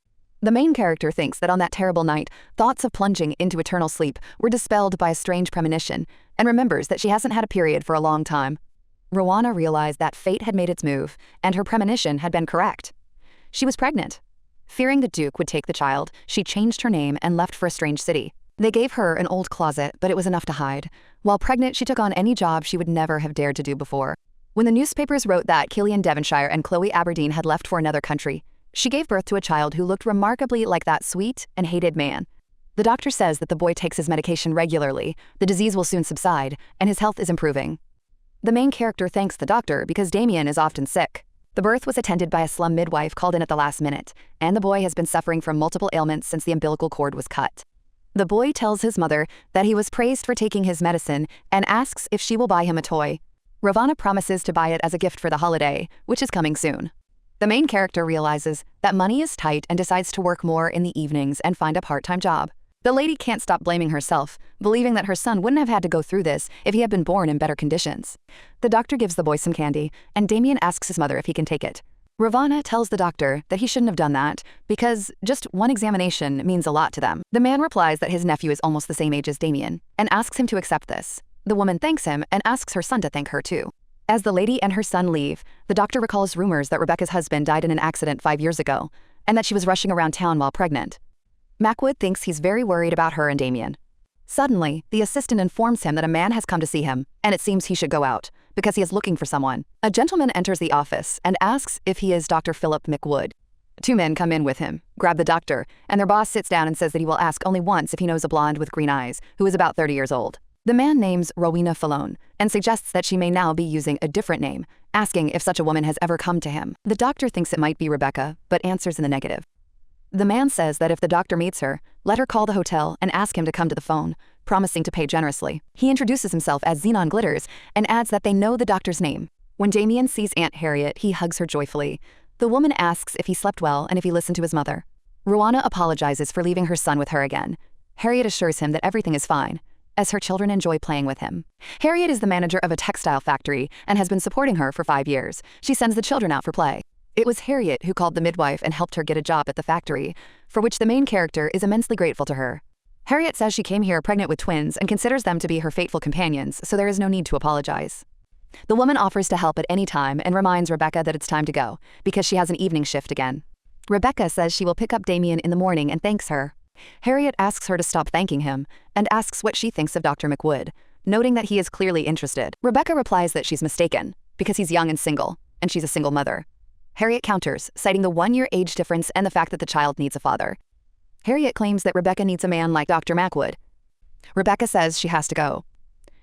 The main character thinks that on that terrible night, thoughts of plunging into eternal sleep were dispelled by a strange premonition, and remembers that she hasn't had a period for a long time. Rowena realized that fate had made its move, and her premonition had been correct. She was pregnant. Fearing the Duke would take the child, she changed her name and left for a strange city. They gave her an old closet, but it was enough to hide. While pregnant, she took on any job she would never have dared to do before. When the newspapers wrote that Killian Devonshire and Chloe Aberdeen had left for another country, she gave birth to a child who looked remarkably like that sweet and hated man. The doctor says that the boy takes his medication regularly, the disease will soon subside, and his health is improving. The main character thanks the doctor because Damien is often sick. The birth was attended by a slum midwife called in at the last minute, and the boy has been suffering from multiple ailments since the umbilical cord was cut. The boy tells his mother that he was praised for taking his medicine and asks if she will buy him a toy. Ravana promises to buy it as a gift for the holiday, which is coming soon. The main character realizes that money is tight and decides to work more in the evenings and find a part-time job. The lady can't stop blaming herself, believing that her son wouldn't have had to go through this if he had been born in better conditions. The doctor gives the boy some candy, and Damien asks his mother if he can take it. Ravana tells the doctor that he shouldn't have done that because just one examination means a lot to them. The man replies that his nephew is almost the same age as Damien and asks him to accept this. The woman thanks him and asks her son to thank her too. As the lady and her son leave, the doctor recalls rumors that Rebecca's husband died in an accident 5 years ago and that she was rushing around town while pregnant. Macwood thinks he's very worried about her and Damien. Suddenly, the assistant informs him that a man has come to see him, and it seems he should go out, because he is looking for someone. A gentleman enters the office and asks if he is Dr. Philip McWood. 2 men come in with him, grab the doctor, and their boss sits down and says that he will ask only once if he knows a blonde with green eyes, who is about 30 years old. The man names Rowena Falone, and suggests that she may now be using a different name, asking if such a woman has ever come to him. The doctor thinks it might be Rebecca, but answers in the negative. The man says that if the doctor meets her, let her call the hotel and ask him to come to the phone, promising to pay generously. He introduces himself as Xenon Glitters and adds that they know the doctor's name. When Damien sees Aunt Harriet, he hugs her joyfully. The woman asks if he slept well and if he listened to his mother. Rowena apologizes for leaving her son with her again. Harriet assures him that everything is fine, as her children enjoy playing with him. Harriet is the manager of a textile factory and has been supporting her for 5 years. She sends the children out for play. It was Harriet who called the midwife and helped her get a job at the factory, for which the main character is immensely grateful to her. Harriet says she came here pregnant with twins and considers them to be her fateful companions, so there is no need to apologize. The woman offers to help at any time and reminds Rebecca that it's time to go, because she has an evening shift again. Rebecca says she will pick up Damien in the morning and thanks her. Harriet asks her to stop thanking him and asks what she thinks of Dr. McWood, noting that he is clearly interested. Rebecca replies that she's mistaken, because he's young and single, and she's a single mother. Harriet counters, citing the 1-year age difference and the fact that the child needs a father. Harriet claims that Rebecca needs a man like Dr. Macwood. Rebecca says she has to go.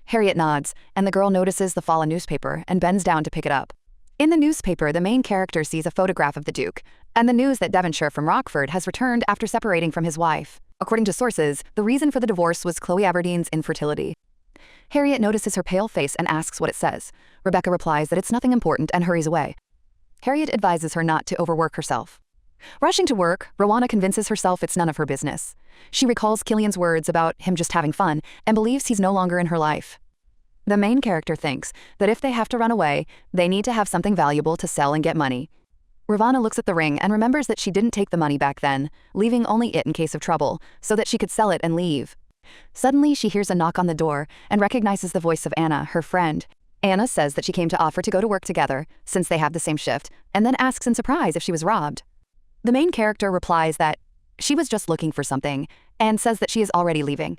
Harriet nods, and the girl notices the fallen newspaper and bends down to pick it up. In the newspaper, the main character sees a photograph of the Duke, and the news that Devonshire from Rockford has returned after separating from his wife. According to sources, the reason for the divorce was Chloe Aberdeen's infertility. Harriet notices her pale face and asks what it says. Rebecca replies that it's nothing important and hurries away. Harriet advises her not to overwork herself. Rushing to work, Rowana convinces herself it's none of her business. She recalls Killian's words about him just having fun and believes he's no longer in her life. The main character thinks that if they have to run away, they need to have something valuable to sell and get money. Ravana looks at the ring and remembers that she didn't take the money back then, leaving only it in case of trouble, so that she could sell it and leave. Suddenly, she hears a knock on the door and recognizes the voice of Anna, her friend. Anna says that she came to offer to go to work together, since they have the same shift, and then asks in surprise if she was robbed. The main character replies that she was just looking for something, and says that she is already leaving.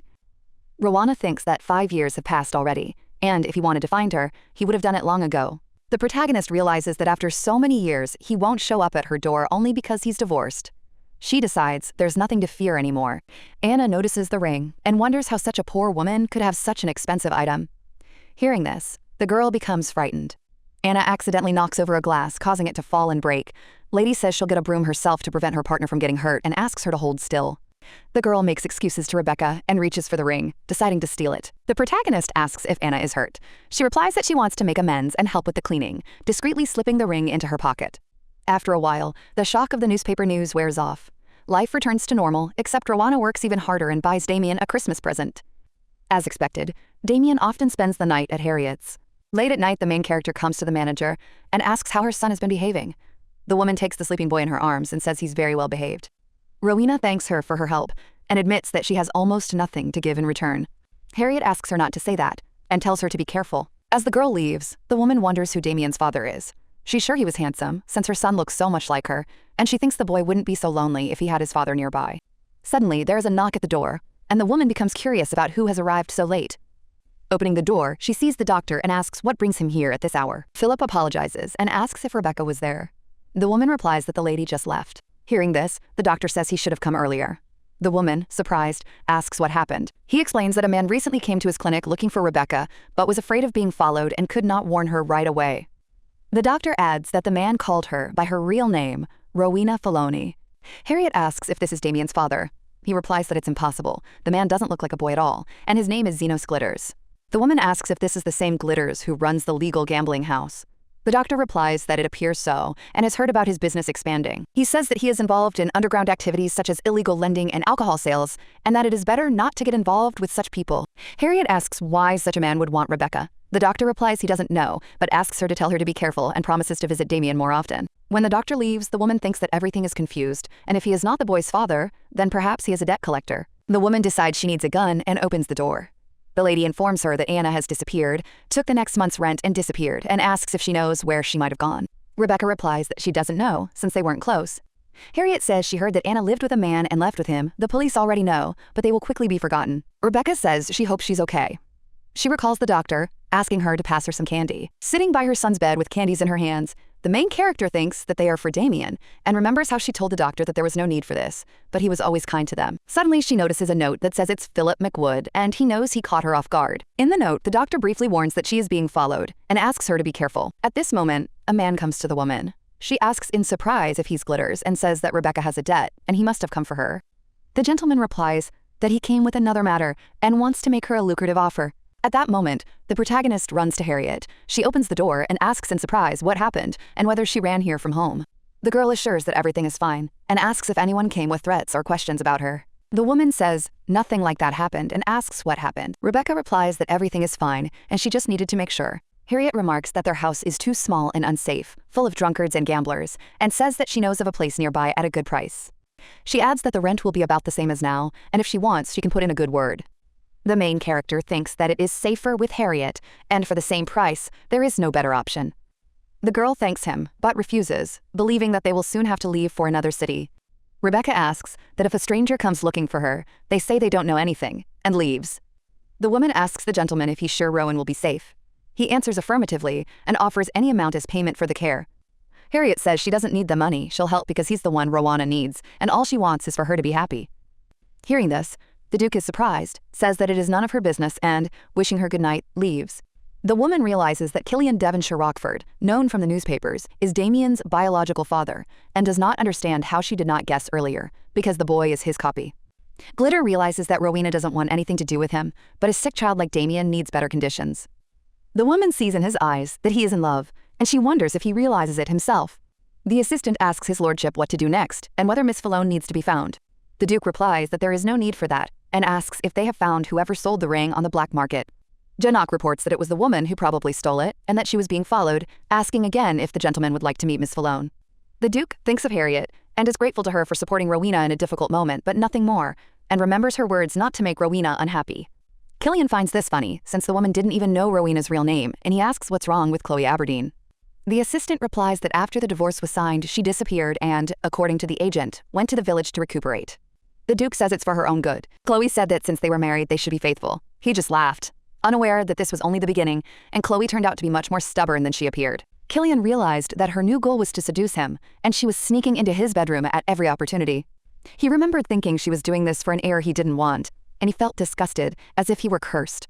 Rowana thinks that 5 years have passed already, and if he wanted to find her, he would have done it long ago. The protagonist realizes that after so many years, he won't show up at her door only because he's divorced. She decides there's nothing to fear anymore. Anna notices the ring and wonders how such a poor woman could have such an expensive item. Hearing this, the girl becomes frightened. Anna accidentally knocks over a glass, causing it to fall and break. Lady says she'll get a broom herself to prevent her partner from getting hurt and asks her to hold still. The girl makes excuses to Rebecca and reaches for the ring, deciding to steal it. The protagonist asks if Anna is hurt. She replies that she wants to make amends and help with the cleaning, discreetly slipping the ring into her pocket. After a while, the shock of the newspaper news wears off. Life returns to normal, except Rowana works even harder and buys Damien a Christmas present. As expected, Damien often spends the night at Harriet's. Late at night, the main character comes to the manager and asks how her son has been behaving. The woman takes the sleeping boy in her arms and says he's very well behaved. Rowena thanks her for her help and admits that she has almost nothing to give in return. Harriet asks her not to say that and tells her to be careful. As the girl leaves, the woman wonders who Damien's father is. She's sure he was handsome, since her son looks so much like her, and she thinks the boy wouldn't be so lonely if he had his father nearby. Suddenly, there is a knock at the door, and the woman becomes curious about who has arrived so late. Opening the door, she sees the doctor and asks what brings him here at this hour. Philip apologizes and asks if Rebecca was there. The woman replies that the lady just left. Hearing this, the doctor says he should have come earlier. The woman, surprised, asks what happened. He explains that a man recently came to his clinic looking for Rebecca, but was afraid of being followed and could not warn her right away. The doctor adds that the man called her by her real name, Rowena Filoni. Harriet asks if this is Damien's father. He replies that it's impossible. The man doesn't look like a boy at all, and his name is Zenos Glitters. The woman asks if this is the same Glitters who runs the legal gambling house. The doctor replies that it appears so, and has heard about his business expanding. He says that he is involved in underground activities such as illegal lending and alcohol sales, and that it is better not to get involved with such people. Harriet asks why such a man would want Rebecca. The doctor replies he doesn't know, but asks her to tell her to be careful and promises to visit Damien more often. When the doctor leaves, the woman thinks that everything is confused, and if he is not the boy's father, then perhaps he is a debt collector. The woman decides she needs a gun and opens the door. The lady informs her that Anna has disappeared, took the next month's rent and disappeared, and asks if she knows where she might have gone. Rebecca replies that she doesn't know, since they weren't close. Harriet says she heard that Anna lived with a man and left with him. The police already know, but they will quickly be forgotten. Rebecca says she hopes she's okay. She recalls the doctor, asking her to pass her some candy. Sitting by her son's bed with candies in her hands, the main character thinks that they are for Damien, and remembers how she told the doctor that there was no need for this, but he was always kind to them. Suddenly, she notices a note that says it's Philip McWood, and he knows he caught her off guard. In the note, the doctor briefly warns that she is being followed, and asks her to be careful. At this moment, a man comes to the woman. She asks in surprise if he's Glitters, and says that Rebecca has a debt, and he must have come for her. The gentleman replies that he came with another matter, and wants to make her a lucrative offer. At that moment, the protagonist runs to Harriet. She opens the door and asks in surprise what happened and whether she ran here from home. The girl assures that everything is fine and asks if anyone came with threats or questions about her. The woman says nothing like that happened and asks what happened. Rebecca replies that everything is fine and she just needed to make sure. Harriet remarks that their house is too small and unsafe, full of drunkards and gamblers, and says that she knows of a place nearby at a good price. She adds that the rent will be about the same as now, and if she wants, she can put in a good word. The main character thinks that it is safer with Harriet, and for the same price, there is no better option. The girl thanks him, but refuses, believing that they will soon have to leave for another city. Rebecca asks that if a stranger comes looking for her, they say they don't know anything, and leaves. The woman asks the gentleman if he's sure Rowan will be safe. He answers affirmatively and offers any amount as payment for the care. Harriet says she doesn't need the money, she'll help because he's the one Rowana needs, and all she wants is for her to be happy. Hearing this, the Duke is surprised, says that it is none of her business, and, wishing her good night, leaves. The woman realizes that Killian Devonshire Rockford, known from the newspapers, is Damien's biological father, and does not understand how she did not guess earlier, because the boy is his copy. Glitter realizes that Rowena doesn't want anything to do with him, but a sick child like Damien needs better conditions. The woman sees in his eyes that he is in love, and she wonders if he realizes it himself. The assistant asks his lordship what to do next and whether Miss Falone needs to be found. The Duke replies that there is no need for that and asks if they have found whoever sold the ring on the black market. Janok reports that it was the woman who probably stole it and that she was being followed, asking again if the gentleman would like to meet Miss Falone. The Duke thinks of Harriet and is grateful to her for supporting Rowena in a difficult moment, but nothing more, and remembers her words not to make Rowena unhappy. Killian finds this funny, since the woman didn't even know Rowena's real name, and he asks what's wrong with Chloe Aberdeen. The assistant replies that after the divorce was signed, she disappeared and, according to the agent, went to the village to recuperate. The Duke says it's for her own good. Chloe said that since they were married, they should be faithful. He just laughed, unaware that this was only the beginning, and Chloe turned out to be much more stubborn than she appeared. Killian realized that her new goal was to seduce him, and she was sneaking into his bedroom at every opportunity. He remembered thinking she was doing this for an heir he didn't want, and he felt disgusted, as if he were cursed.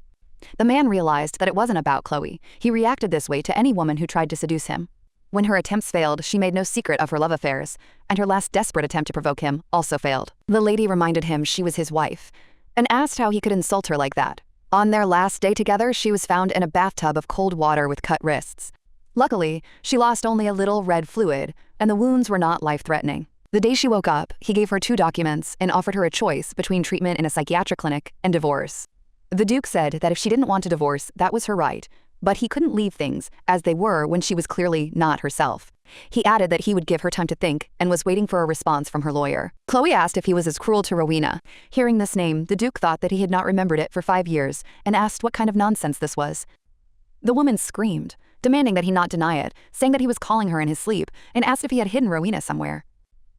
The man realized that it wasn't about Chloe. He reacted this way to any woman who tried to seduce him. When her attempts failed, she made no secret of her love affairs, and her last desperate attempt to provoke him also failed. The lady reminded him she was his wife, and asked how he could insult her like that. On their last day together, she was found in a bathtub of cold water with cut wrists. Luckily, she lost only a little red fluid, and the wounds were not life-threatening. The day she woke up, he gave her 2 documents and offered her a choice between treatment in a psychiatric clinic and divorce. The Duke said that if she didn't want a divorce, that was her right, but he couldn't leave things as they were when she was clearly not herself. He added that he would give her time to think and was waiting for a response from her lawyer. Chloe asked if he was as cruel to Rowena. Hearing this name, the Duke thought that he had not remembered it for 5 years and asked what kind of nonsense this was. The woman screamed, demanding that he not deny it, saying that he was calling her in his sleep, and asked if he had hidden Rowena somewhere.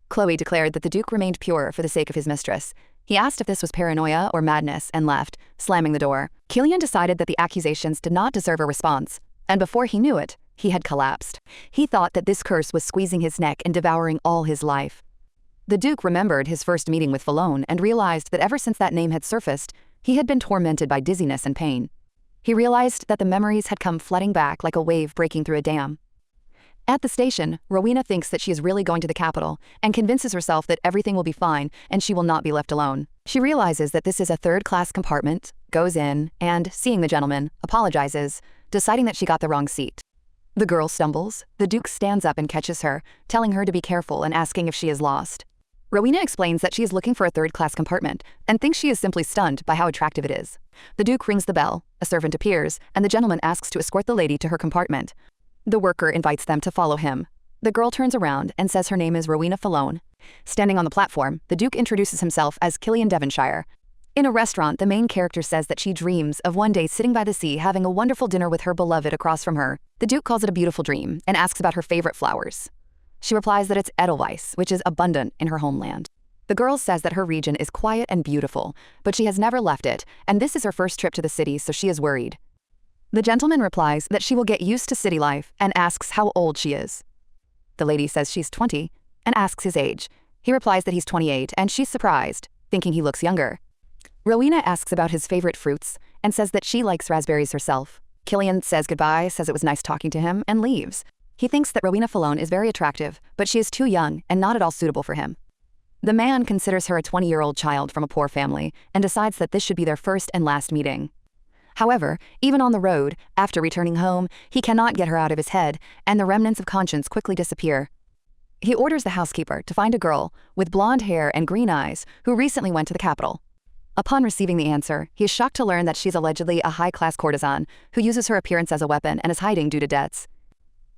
Chloe declared that the Duke remained pure for the sake of his mistress. He asked if this was paranoia or madness and left, slamming the door. Killian decided that the accusations did not deserve a response, and before he knew it, he had collapsed. He thought that this curse was squeezing his neck and devouring all his life. The Duke remembered his first meeting with Falone and realized that ever since that name had surfaced, he had been tormented by dizziness and pain. He realized that the memories had come flooding back like a wave breaking through a dam. At the station, Rowena thinks that she is really going to the capital and convinces herself that everything will be fine and she will not be left alone. She realizes that this is a third-class compartment, goes in, and, seeing the gentleman, apologizes, deciding that she got the wrong seat. The girl stumbles. The Duke stands up and catches her, telling her to be careful and asking if she is lost. Rowena explains that she is looking for a third-class compartment and thinks she is simply stunned by how attractive it is. The Duke rings the bell, a servant appears, and the gentleman asks to escort the lady to her compartment. The worker invites them to follow him. The girl turns around and says her name is Rowena Falone. Standing on the platform, the Duke introduces himself as Killian Devonshire. In a restaurant, the main character says that she dreams of one day sitting by the sea having a wonderful dinner with her beloved across from her. The Duke calls it a beautiful dream and asks about her favorite flowers. She replies that it's Edelweiss, which is abundant in her homeland. The girl says that her region is quiet and beautiful, but she has never left it, and this is her first trip to the city, so she is worried. The gentleman replies that she will get used to city life and asks how old she is. The lady says she's 20 and asks his age. He replies that he's 28 and she's surprised, thinking he looks younger. Rowena asks about his favorite fruits and says that she likes raspberries herself. Killian says goodbye, says it was nice talking to him, and leaves. He thinks that Rowena Falone is very attractive, but she is too young and not at all suitable for him. The man considers her a 20-year-old child from a poor family and decides that this should be their first and last meeting. However, even on the road, after returning home, he cannot get her out of his head, and the remnants of conscience quickly disappear. He orders the housekeeper to find a girl with blonde hair and green eyes who recently went to the capital. Upon receiving the answer, he is shocked to learn that she's allegedly a high-class courtesan who uses her appearance as a weapon and is hiding due to debts.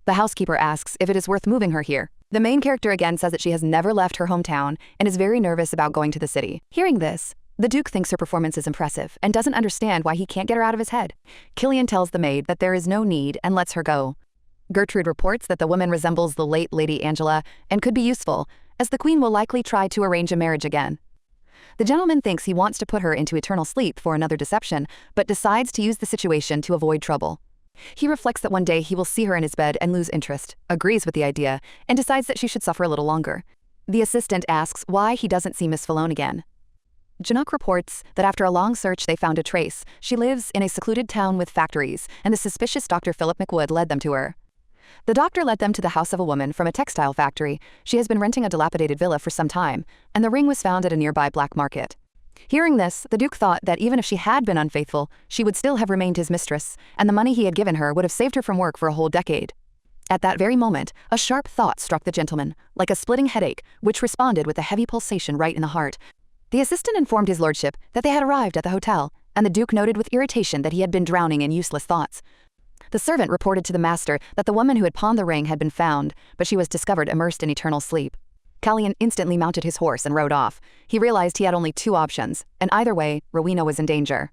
The housekeeper asks if it is worth moving her here. The main character again says that she has never left her hometown and is very nervous about going to the city. Hearing this, the Duke thinks her performance is impressive and doesn't understand why he can't get her out of his head. Killian tells the maid that there is no need and lets her go. Gertrude reports that the woman resembles the late Lady Angela and could be useful, as the queen will likely try to arrange a marriage again. The gentleman thinks he wants to put her into eternal sleep for another deception, but decides to use the situation to avoid trouble. He reflects that one day he will see her in his bed and lose interest, agrees with the idea, and decides that she should suffer a little longer. The assistant asks why he doesn't see Miss Falone again. Janok reports that after a long search they found a trace. She lives in a secluded town with factories, and the suspicious Dr. Philip McWood led them to her. The doctor led them to the house of a woman from a textile factory. She has been renting a dilapidated villa for some time, and the ring was found at a nearby black market. Hearing this, the Duke thought that even if she had been unfaithful, she would still have remained his mistress, and the money he had given her would have saved her from work for a whole decade. At that very moment, a sharp thought struck the gentleman, like a splitting headache, which responded with a heavy pulsation right in the heart. The assistant informed his lordship that they had arrived at the hotel, and the Duke noted with irritation that he had been drowning in useless thoughts. The servant reported to the master that the woman who had pawned the ring had been found, but she was discovered immersed in eternal sleep. Kaguya instantly mounted his horse and rode off. He realized he had only two options, and either way, Rowena was in danger.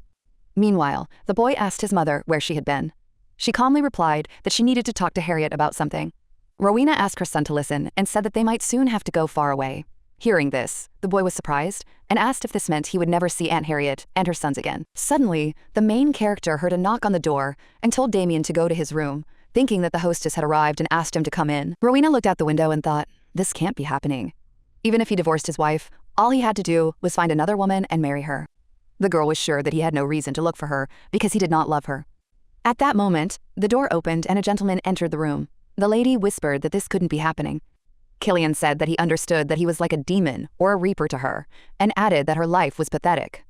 Meanwhile, the boy asked his mother where she had been. She calmly replied that she needed to talk to Harriet about something. Rowena asked her son to listen and said that they might soon have to go far away. Hearing this, the boy was surprised and asked if this meant he would never see Aunt Harriet and her sons again. Suddenly, the main character heard a knock on the door and told Damien to go to his room, thinking that the hostess had arrived and asked him to come in. Rowena looked out the window and thought, this can't be happening. Even if he divorced his wife, all he had to do was find another woman and marry her. The girl was sure that he had no reason to look for her because he did not love her. At that moment, the door opened and a gentleman entered the room. The lady whispered that this couldn't be happening. Killian said that he understood that he was like a demon or a reaper to her, and added that her life was pathetic.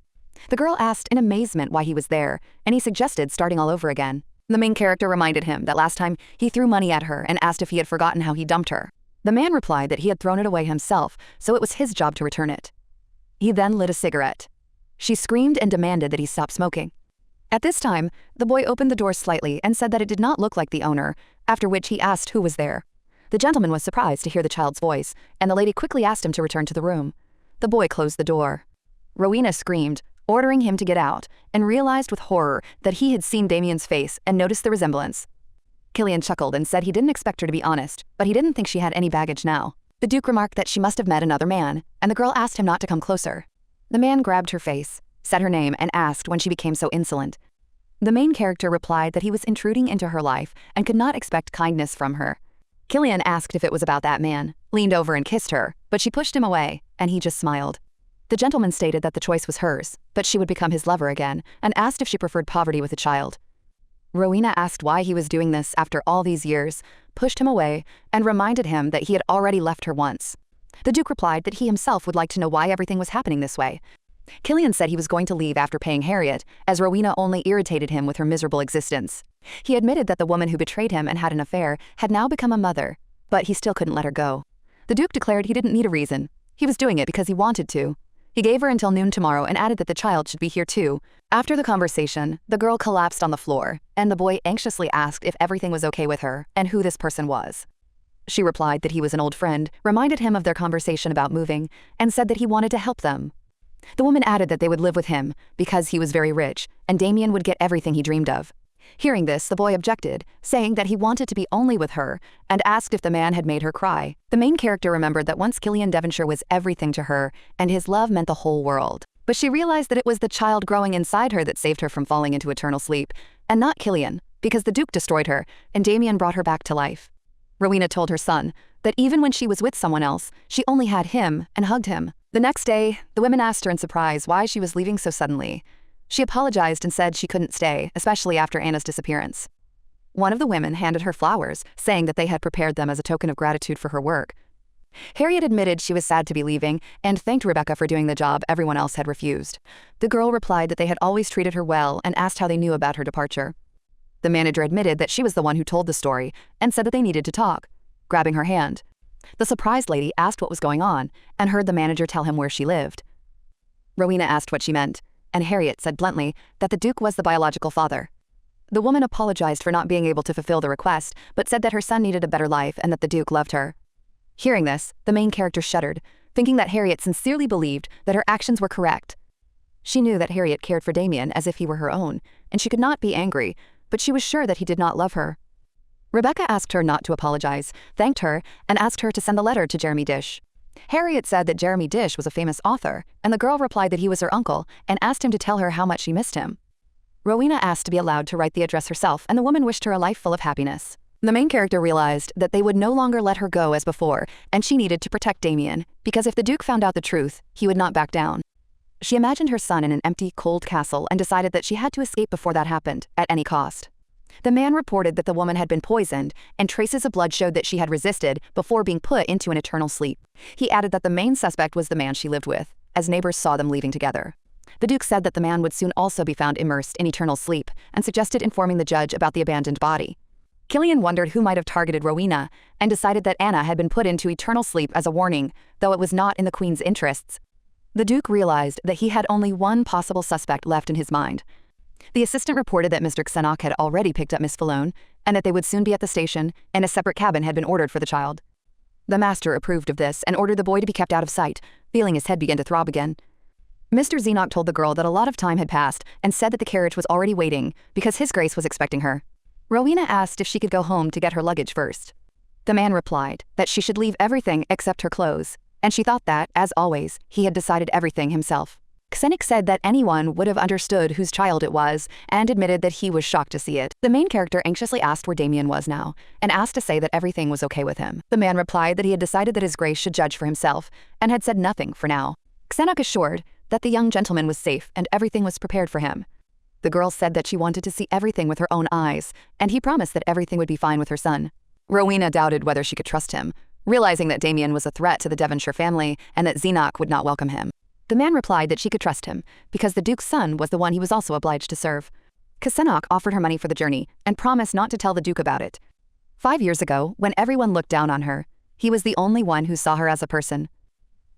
The girl asked in amazement why he was there, and he suggested starting all over again. The main character reminded him that last time he threw money at her and asked if he had forgotten how he dumped her. The man replied that he had thrown it away himself, so it was his job to return it. He then lit a cigarette. She screamed and demanded that he stop smoking. At this time, the boy opened the door slightly and said that it did not look like the owner, after which he asked who was there. The gentleman was surprised to hear the child's voice, and the lady quickly asked him to return to the room. The boy closed the door. Rowena screamed, ordering him to get out, and realized with horror that he had seen Damien's face and noticed the resemblance. Killian chuckled and said he didn't expect her to be honest, but he didn't think she had any baggage now. The Duke remarked that she must have met another man, and the girl asked him not to come closer. The man grabbed her face, said her name, and asked when she became so insolent. The main character replied that he was intruding into her life and could not expect kindness from her. Killian asked if it was about that man, leaned over and kissed her, but she pushed him away, and he just smiled. The gentleman stated that the choice was hers, but she would become his lover again, and asked if she preferred poverty with a child. Rowena asked why he was doing this after all these years, pushed him away, and reminded him that he had already left her once. The Duke replied that he himself would like to know why everything was happening this way. Killian said he was going to leave after paying Harriet, as Rowena only irritated him with her miserable existence. He admitted that the woman who betrayed him and had an affair had now become a mother, but he still couldn't let her go. The Duke declared he didn't need a reason. He was doing it because he wanted to. He gave her until noon tomorrow and added that the child should be here too. After the conversation, the girl collapsed on the floor, and the boy anxiously asked if everything was okay with her and who this person was. She replied that he was an old friend, reminded him of their conversation about moving, and said that he wanted to help them. The woman added that they would live with him because he was very rich, and Damien would get everything he dreamed of. Hearing this, the boy objected, saying that he wanted to be only with her, and asked if the man had made her cry. The main character remembered that once Killian Devonshire was everything to her, and his love meant the whole world. But she realized that it was the child growing inside her that saved her from falling into eternal sleep, and not Killian, because the Duke destroyed her, and Damien brought her back to life. Rowena told her son that even when she was with someone else, she only had him and hugged him. The next day, the women asked her in surprise why she was leaving so suddenly. She apologized and said she couldn't stay, especially after Anna's disappearance. One of the women handed her flowers, saying that they had prepared them as a token of gratitude for her work. Harriet admitted she was sad to be leaving and thanked Rebecca for doing the job everyone else had refused. The girl replied that they had always treated her well and asked how they knew about her departure. The manager admitted that she was the one who told the story and said that they needed to talk, grabbing her hand. The surprised lady asked what was going on and heard the manager tell him where she lived. Rowena asked what she meant, and Harriet said bluntly that the Duke was the biological father. The woman apologized for not being able to fulfill the request, but said that her son needed a better life and that the Duke loved her. Hearing this, the main character shuddered, thinking that Harriet sincerely believed that her actions were correct. She knew that Harriet cared for Damien as if he were her own, and she could not be angry, but she was sure that he did not love her. Rebecca asked her not to apologize, thanked her, and asked her to send the letter to Jeremy Dish. Harriet said that Jeremy Dish was a famous author, and the girl replied that he was her uncle and asked him to tell her how much she missed him. Rowena asked to be allowed to write the address herself, and the woman wished her a life full of happiness. The main character realized that they would no longer let her go as before, and she needed to protect Damien, because if the Duke found out the truth, he would not back down. She imagined her son in an empty, cold castle and decided that she had to escape before that happened, at any cost. The man reported that the woman had been poisoned, and traces of blood showed that she had resisted before being put into an eternal sleep. He added that the main suspect was the man she lived with, as neighbors saw them leaving together. The Duke said that the man would soon also be found immersed in eternal sleep, and suggested informing the judge about the abandoned body. Killian wondered who might have targeted Rowena and decided that Anna had been put into eternal sleep as a warning, though it was not in the Queen's interests. The Duke realized that he had only one possible suspect left in his mind. The assistant reported that Mr. Xenok had already picked up Miss Falone and that they would soon be at the station, and a separate cabin had been ordered for the child. The master approved of this and ordered the boy to be kept out of sight, feeling his head begin to throb again. Mr. Xenok told the girl that a lot of time had passed and said that the carriage was already waiting because His Grace was expecting her. Rowena asked if she could go home to get her luggage first. The man replied that she should leave everything except her clothes, and she thought that, as always, he had decided everything himself. Xenok said that anyone would have understood whose child it was and admitted that he was shocked to see it. The main character anxiously asked where Damien was now and asked to say that everything was okay with him. The man replied that he had decided that His Grace should judge for himself and had said nothing for now. Xenok assured that the young gentleman was safe and everything was prepared for him. The girl said that she wanted to see everything with her own eyes, and he promised that everything would be fine with her son. Rowena doubted whether she could trust him, realizing that Damien was a threat to the Devonshire family and that Xenok would not welcome him. The man replied that she could trust him because the Duke's son was the one he was also obliged to serve. Xenok offered her money for the journey and promised not to tell the Duke about it. 5 years ago, when everyone looked down on her, he was the only one who saw her as a person.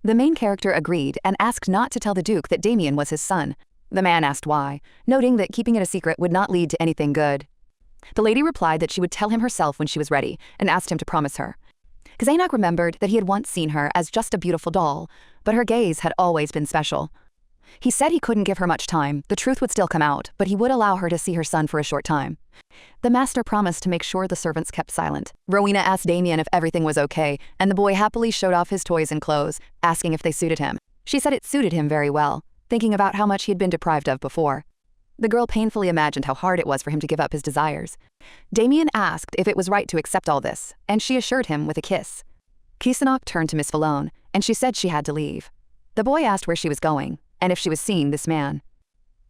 The main character agreed and asked not to tell the Duke that Damien was his son. The man asked why, noting that keeping it a secret would not lead to anything good. The lady replied that she would tell him herself when she was ready and asked him to promise her. Xenok remembered that he had once seen her as just a beautiful doll, but her gaze had always been special. He said he couldn't give her much time, the truth would still come out, but he would allow her to see her son for a short time. The master promised to make sure the servants kept silent. Rowena asked Damien if everything was okay, and the boy happily showed off his toys and clothes, asking if they suited him. She said it suited him very well, thinking about how much he had been deprived of before. The girl painfully imagined how hard it was for him to give up his desires. Damien asked if it was right to accept all this, and she assured him with a kiss. Xenok turned to Miss Falone, and she said she had to leave. The boy asked where she was going, and if she was seeing this man.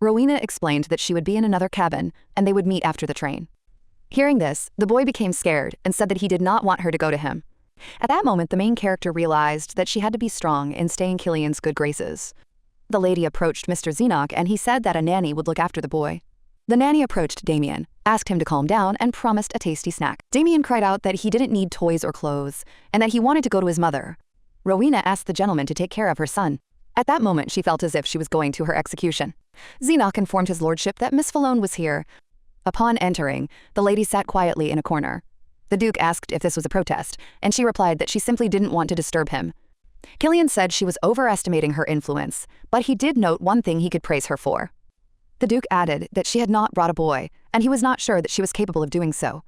Rowena explained that she would be in another cabin, and they would meet after the train. Hearing this, the boy became scared and said that he did not want her to go to him. At that moment, the main character realized that she had to be strong in staying Killian's good graces. The lady approached Mr. Xenok, and he said that a nanny would look after the boy. The nanny approached Damien, asked him to calm down, and promised a tasty snack. Damien cried out that he didn't need toys or clothes, and that he wanted to go to his mother. Rowena asked the gentleman to take care of her son. At that moment, she felt as if she was going to her execution. Xenok informed his lordship that Miss Falone was here. Upon entering, the lady sat quietly in a corner. The Duke asked if this was a protest, and she replied that she simply didn't want to disturb him. Killian said she was overestimating her influence, but he did note one thing he could praise her for. The Duke added that she had not brought a boy, and he was not sure that she was capable of doing so.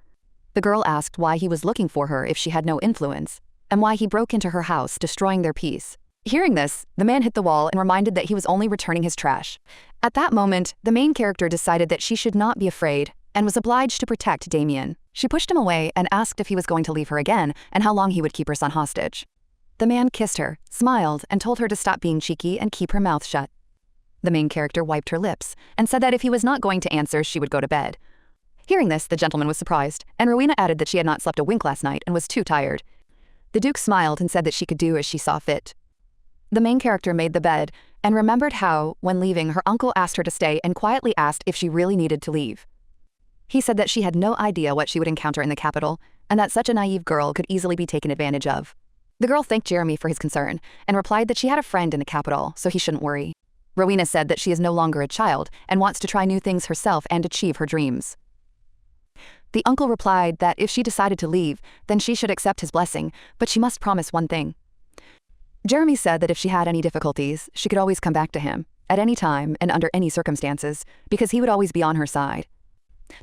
The girl asked why he was looking for her if she had no influence, and why he broke into her house, destroying their peace. Hearing this, the man hit the wall and reminded that he was only returning his trash. At that moment, the main character decided that she should not be afraid and was obliged to protect Damien. She pushed him away and asked if he was going to leave her again and how long he would keep her son hostage. The man kissed her, smiled, and told her to stop being cheeky and keep her mouth shut. The main character wiped her lips and said that if he was not going to answer, she would go to bed. Hearing this, the gentleman was surprised, and Rowena added that she had not slept a wink last night and was too tired. The Duke smiled and said that she could do as she saw fit. The main character made the bed and remembered how, when leaving, her uncle asked her to stay and quietly asked if she really needed to leave. He said that she had no idea what she would encounter in the capital, and that such a naive girl could easily be taken advantage of. The girl thanked Jeremy for his concern and replied that she had a friend in the capital, so he shouldn't worry. Rowena said that she is no longer a child and wants to try new things herself and achieve her dreams. The uncle replied that if she decided to leave, then she should accept his blessing, but she must promise one thing. Jeremy said that if she had any difficulties, she could always come back to him, at any time and under any circumstances, because he would always be on her side.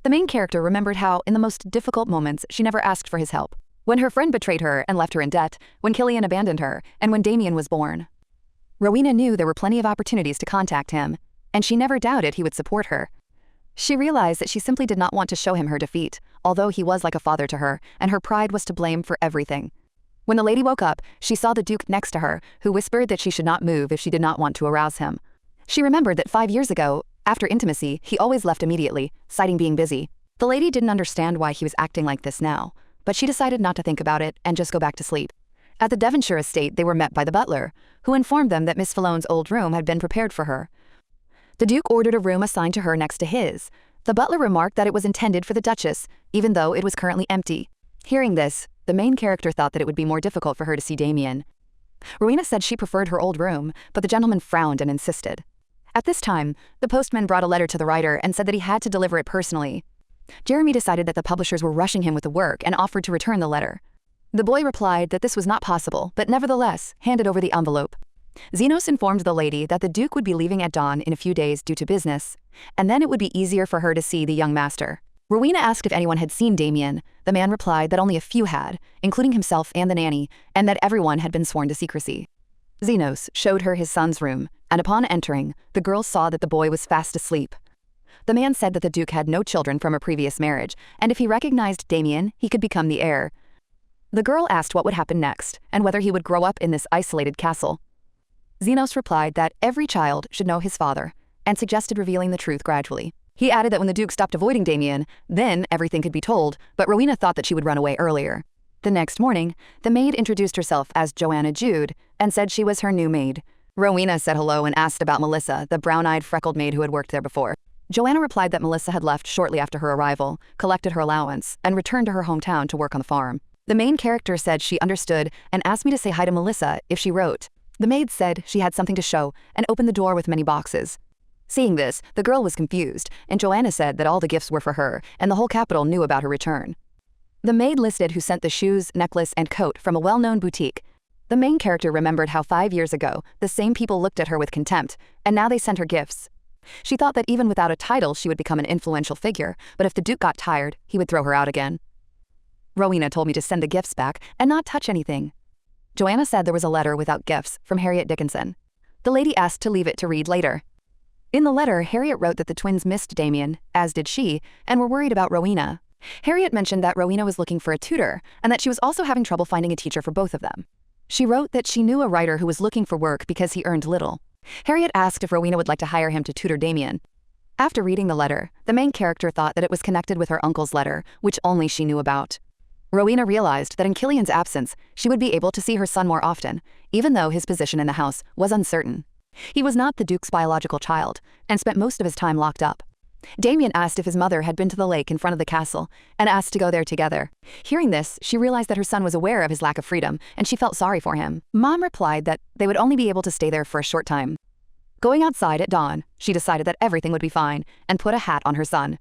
The main character remembered how, in the most difficult moments, she never asked for his help. When her friend betrayed her and left her in debt, when Killian abandoned her, and when Damien was born. Rowena knew there were plenty of opportunities to contact him, and she never doubted he would support her. She realized that she simply did not want to show him her defeat, although he was like a father to her, and her pride was to blame for everything. When the lady woke up, she saw the Duke next to her, who whispered that she should not move if she did not want to arouse him. She remembered that 5 years ago, after intimacy, he always left immediately, citing being busy. The lady didn't understand why he was acting like this now, but she decided not to think about it and just go back to sleep. At the Devonshire estate, they were met by the butler, who informed them that Miss Falone's old room had been prepared for her. The Duke ordered a room assigned to her next to his. The butler remarked that it was intended for the Duchess, even though it was currently empty. Hearing this, the main character thought that it would be more difficult for her to see Damien. Rowena said she preferred her old room, but the gentleman frowned and insisted. At this time, the postman brought a letter to the writer and said that he had to deliver it personally. Jeremy decided that the publishers were rushing him with the work and offered to return the letter. The boy replied that this was not possible, but nevertheless handed over the envelope. Zenos informed the lady that the Duke would be leaving at dawn in a few days due to business, and then it would be easier for her to see the young master. Rowena asked if anyone had seen Damien. The man replied that only a few had, including himself and the nanny, and that everyone had been sworn to secrecy. Zenos showed her his son's room, and upon entering, the girl saw that the boy was fast asleep. The man said that the Duke had no children from a previous marriage, and if he recognized Damien, he could become the heir. The girl asked what would happen next, and whether he would grow up in this isolated castle. Zenos replied that every child should know his father, and suggested revealing the truth gradually. He added that when the Duke stopped avoiding Damien, then everything could be told, but Rowena thought that she would run away earlier. The next morning, the maid introduced herself as Joanna Jude, and said she was her new maid. Rowena said hello and asked about Melissa, the brown-eyed, freckled maid who had worked there before. Joanna replied that Melissa had left shortly after her arrival, collected her allowance, and returned to her hometown to work on the farm. The main character said she understood and asked me to say hi to Melissa if she wrote. The maid said she had something to show and opened the door with many boxes. Seeing this, the girl was confused, and Joanna said that all the gifts were for her, and the whole capital knew about her return. The maid listed who sent the shoes, necklace, and coat from a well-known boutique. The main character remembered how 5 years ago, the same people looked at her with contempt, and now they sent her gifts. She thought that even without a title she would become an influential figure, but if the Duke got tired, he would throw her out again. Rowena told me to send the gifts back and not touch anything. Joanna said there was a letter without gifts from Harriet Dickinson. The lady asked to leave it to read later. In the letter, Harriet wrote that the twins missed Damien, as did she, and were worried about Rowena. Harriet mentioned that Rowena was looking for a tutor, and that she was also having trouble finding a teacher for both of them. She wrote that she knew a writer who was looking for work because he earned little. Harriet asked if Rowena would like to hire him to tutor Damien. After reading the letter, the main character thought that it was connected with her uncle's letter, which only she knew about. Rowena realized that in Killian's absence, she would be able to see her son more often, even though his position in the house was uncertain. He was not the Duke's biological child, and spent most of his time locked up. Damien asked if his mother had been to the lake in front of the castle, and asked to go there together. Hearing this, she realized that her son was aware of his lack of freedom, and she felt sorry for him. Mom replied that they would only be able to stay there for a short time. Going outside at dawn, she decided that everything would be fine, and put a hat on her son.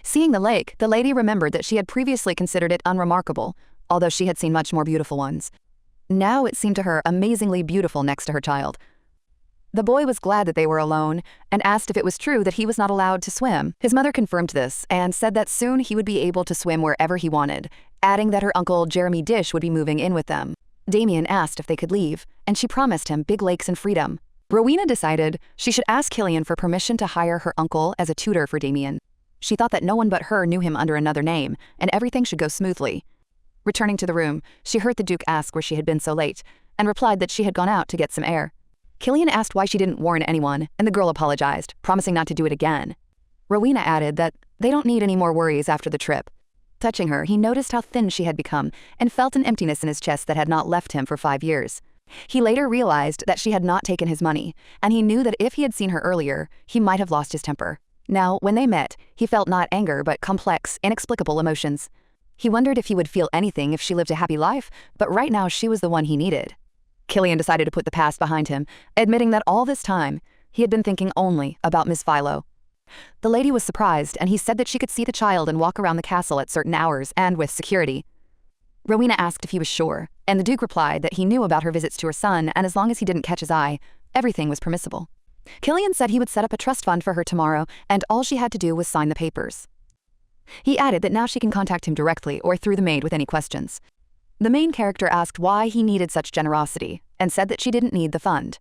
Seeing the lake, the lady remembered that she had previously considered it unremarkable, although she had seen much more beautiful ones. Now it seemed to her amazingly beautiful next to her child. The boy was glad that they were alone, and asked if it was true that he was not allowed to swim. His mother confirmed this, and said that soon he would be able to swim wherever he wanted, adding that her uncle Jeremy Dish would be moving in with them. Damien asked if they could leave, and she promised him big lakes and freedom. Rowena decided she should ask Killian for permission to hire her uncle as a tutor for Damien. She thought that no one but her knew him under another name, and everything should go smoothly. Returning to the room, she heard the Duke ask where she had been so late, and replied that she had gone out to get some air. Killian asked why she didn't warn anyone, and the girl apologized, promising not to do it again. Rowena added that they don't need any more worries after the trip. Touching her, he noticed how thin she had become, and felt an emptiness in his chest that had not left him for 5 years. He later realized that she had not taken his money, and he knew that if he had seen her earlier, he might have lost his temper. Now, when they met, he felt not anger but complex, inexplicable emotions. He wondered if he would feel anything if she lived a happy life, but right now she was the one he needed. Killian decided to put the past behind him, admitting that all this time, he had been thinking only about Miss Philo. The lady was surprised, and he said that she could see the child and walk around the castle at certain hours and with security. Rowena asked if he was sure, and the Duke replied that he knew about her visits to her son, and as long as he didn't catch his eye, everything was permissible. Killian said he would set up a trust fund for her tomorrow, and all she had to do was sign the papers. He added that now she can contact him directly or through the maid with any questions. The main character asked why he needed such generosity, and said that she didn't need the fund.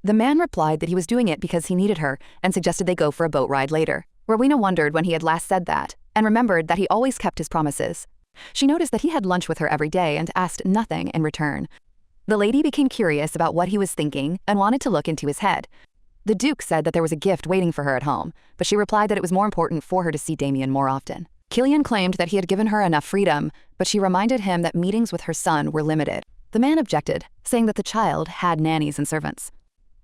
The man replied that he was doing it because he needed her, and suggested they go for a boat ride later. Rowena wondered when he had last said that, and remembered that he always kept his promises. She noticed that he had lunch with her every day and asked nothing in return. The lady became curious about what he was thinking and wanted to look into his head. The Duke said that there was a gift waiting for her at home, but she replied that it was more important for her to see Damien more often. Killian claimed that he had given her enough freedom, but she reminded him that meetings with her son were limited. The man objected, saying that the child had nannies and servants.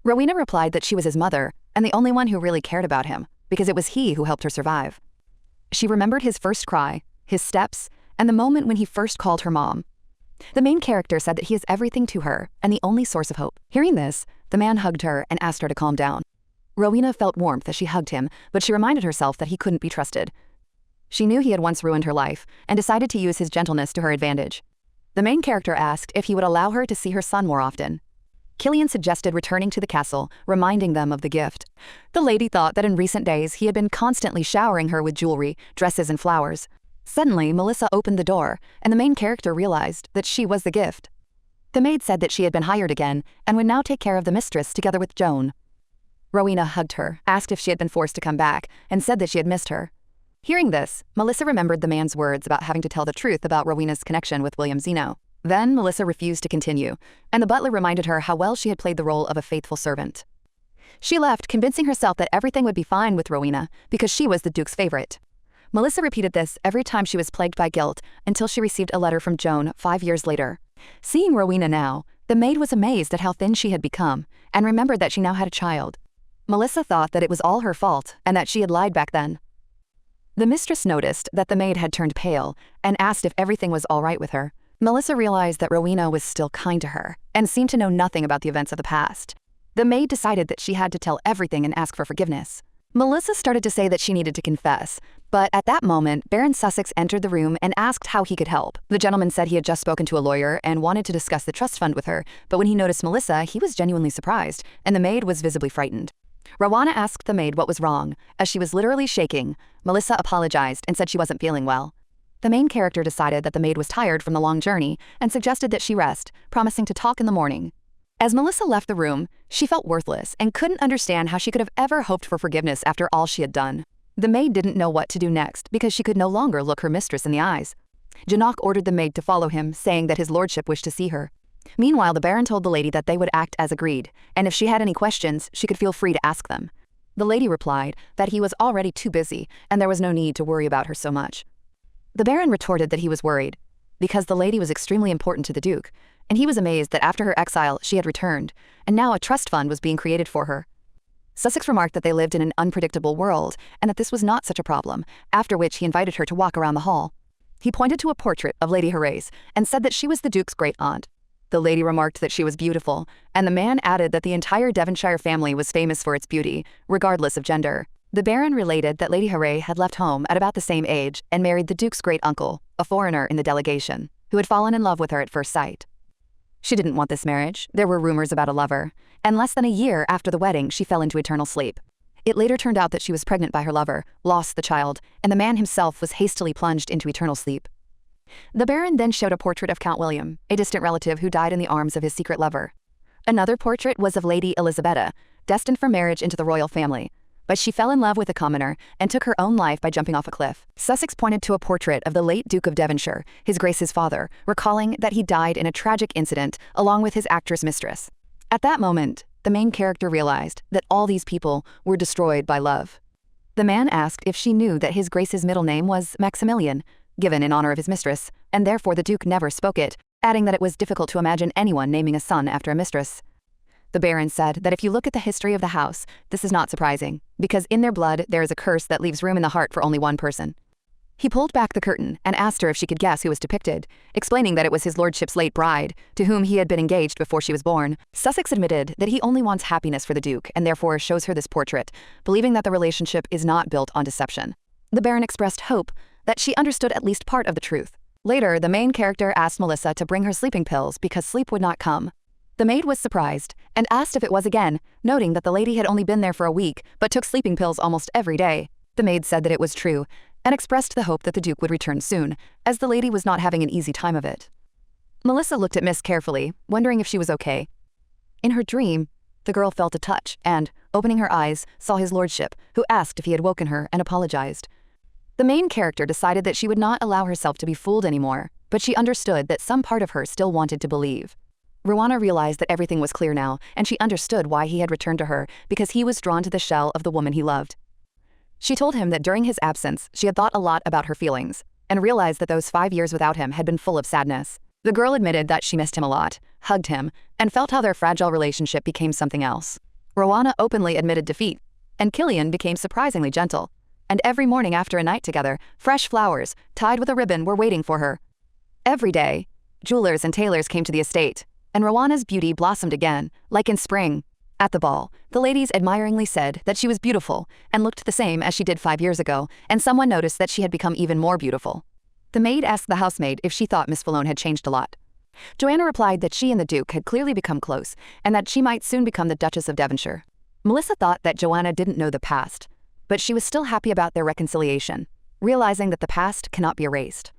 Rowena replied that she was his mother, and the only one who really cared about him. because it was he who helped her survive. She remembered his first cry, his steps, and the moment when he first called her mom. The main character said that he is everything to her and the only source of hope. Hearing this, the man hugged her and asked her to calm down. Rowena felt warmth as she hugged him, but she reminded herself that he couldn't be trusted. She knew he had once ruined her life and decided to use his gentleness to her advantage. The main character asked if he would allow her to see her son more often. Killian suggested returning to the castle, reminding them of the gift. The lady thought that in recent days he had been constantly showering her with jewelry, dresses, and flowers. Suddenly, Melissa opened the door, and the main character realized that she was the gift. The maid said that she had been hired again and would now take care of the mistress together with Joan. Rowena hugged her, asked if she had been forced to come back, and said that she had missed her. Hearing this, Melissa remembered the man's words about having to tell the truth about Rowena's connection with William Zeno. Then Melissa refused to continue, and the butler reminded her how well she had played the role of a faithful servant. She left, convincing herself that everything would be fine with Rowena because she was the Duke's favorite. Melissa repeated this every time she was plagued by guilt until she received a letter from Joan 5 years later. Seeing Rowena now, the maid was amazed at how thin she had become and remembered that she now had a child. Melissa thought that it was all her fault and that she had lied back then. The mistress noticed that the maid had turned pale and asked if everything was all right with her. Melissa realized that Rowena was still kind to her and seemed to know nothing about the events of the past. The maid decided that she had to tell everything and ask for forgiveness. Melissa started to say that she needed to confess, but at that moment, Baron Sussex entered the room and asked how he could help. The gentleman said he had just spoken to a lawyer and wanted to discuss the trust fund with her, but when he noticed Melissa, he was genuinely surprised, and the maid was visibly frightened. Rowena asked the maid what was wrong, as she was literally shaking. Melissa apologized and said she wasn't feeling well. The main character decided that the maid was tired from the long journey and suggested that she rest, promising to talk in the morning. As Melissa left the room, she felt worthless and couldn't understand how she could have ever hoped for forgiveness after all she had done. The maid didn't know what to do next because she could no longer look her mistress in the eyes. Janok ordered the maid to follow him, saying that his lordship wished to see her. Meanwhile, the Baron told the lady that they would act as agreed, and if she had any questions, she could feel free to ask them. The lady replied that he was already too busy and there was no need to worry about her so much. The Baron retorted that he was worried, because the lady was extremely important to the Duke, and he was amazed that after her exile she had returned, and now a trust fund was being created for her. Sussex remarked that they lived in an unpredictable world, and that this was not such a problem, after which he invited her to walk around the hall. He pointed to a portrait of Lady Herreys and said that she was the Duke's great-aunt. The lady remarked that she was beautiful, and the man added that the entire Devonshire family was famous for its beauty, regardless of gender. The Baron related that Lady Herrey had left home at about the same age and married the Duke's great-uncle, a foreigner in the delegation, who had fallen in love with her at first sight. She didn't want this marriage. There were rumors about a lover, and less than a year after the wedding, she fell into eternal sleep. It later turned out that she was pregnant by her lover, lost the child, and the man himself was hastily plunged into eternal sleep. The Baron then showed a portrait of Count William, a distant relative who died in the arms of his secret lover. Another portrait was of Lady Elizabetta, destined for marriage into the royal family, but she fell in love with a commoner and took her own life by jumping off a cliff. Sussex pointed to a portrait of the late Duke of Devonshire, His Grace's father, recalling that he died in a tragic incident along with his actress Mistress. At that moment, the main character realized that all these people were destroyed by love. The man asked if she knew that His Grace's middle name was Maximilian, given in honor of his mistress, and therefore the Duke never spoke it, adding that it was difficult to imagine anyone naming a son after a mistress. The Baron said that if you look at the history of the house, this is not surprising, because in their blood there is a curse that leaves room in the heart for only one person. He pulled back the curtain and asked her if she could guess who was depicted, explaining that it was his lordship's late bride, to whom he had been engaged before she was born. Sussex admitted that he only wants happiness for the Duke and therefore shows her this portrait, believing that the relationship is not built on deception. The Baron expressed hope that she understood at least part of the truth. Later, the main character asked Melissa to bring her sleeping pills because sleep would not come. The maid was surprised and asked if it was again, noting that the lady had only been there for a week but took sleeping pills almost every day. The maid said that it was true and expressed the hope that the Duke would return soon, as the lady was not having an easy time of it. Melissa looked at Miss carefully, wondering if she was okay. In her dream, the girl felt a touch and, opening her eyes, saw his lordship, who asked if he had woken her and apologized. The main character decided that she would not allow herself to be fooled anymore, but she understood that some part of her still wanted to believe. Rowena realized that everything was clear now, and she understood why he had returned to her, because he was drawn to the shell of the woman he loved. She told him that during his absence, she had thought a lot about her feelings, and realized that those 5 years without him had been full of sadness. The girl admitted that she missed him a lot, hugged him, and felt how their fragile relationship became something else. Rowena openly admitted defeat, and Killian became surprisingly gentle. And every morning after a night together, fresh flowers, tied with a ribbon, were waiting for her. Every day, jewelers and tailors came to the estate, and Rowanna's beauty blossomed again, like in spring. At the ball, the ladies admiringly said that she was beautiful and looked the same as she did 5 years ago, and someone noticed that she had become even more beautiful. The maid asked the housemaid if she thought Miss Falone had changed a lot. Joanna replied that she and the Duke had clearly become close, and that she might soon become the Duchess of Devonshire. Melissa thought that Joanna didn't know the past, but she was still happy about their reconciliation, realizing that the past cannot be erased.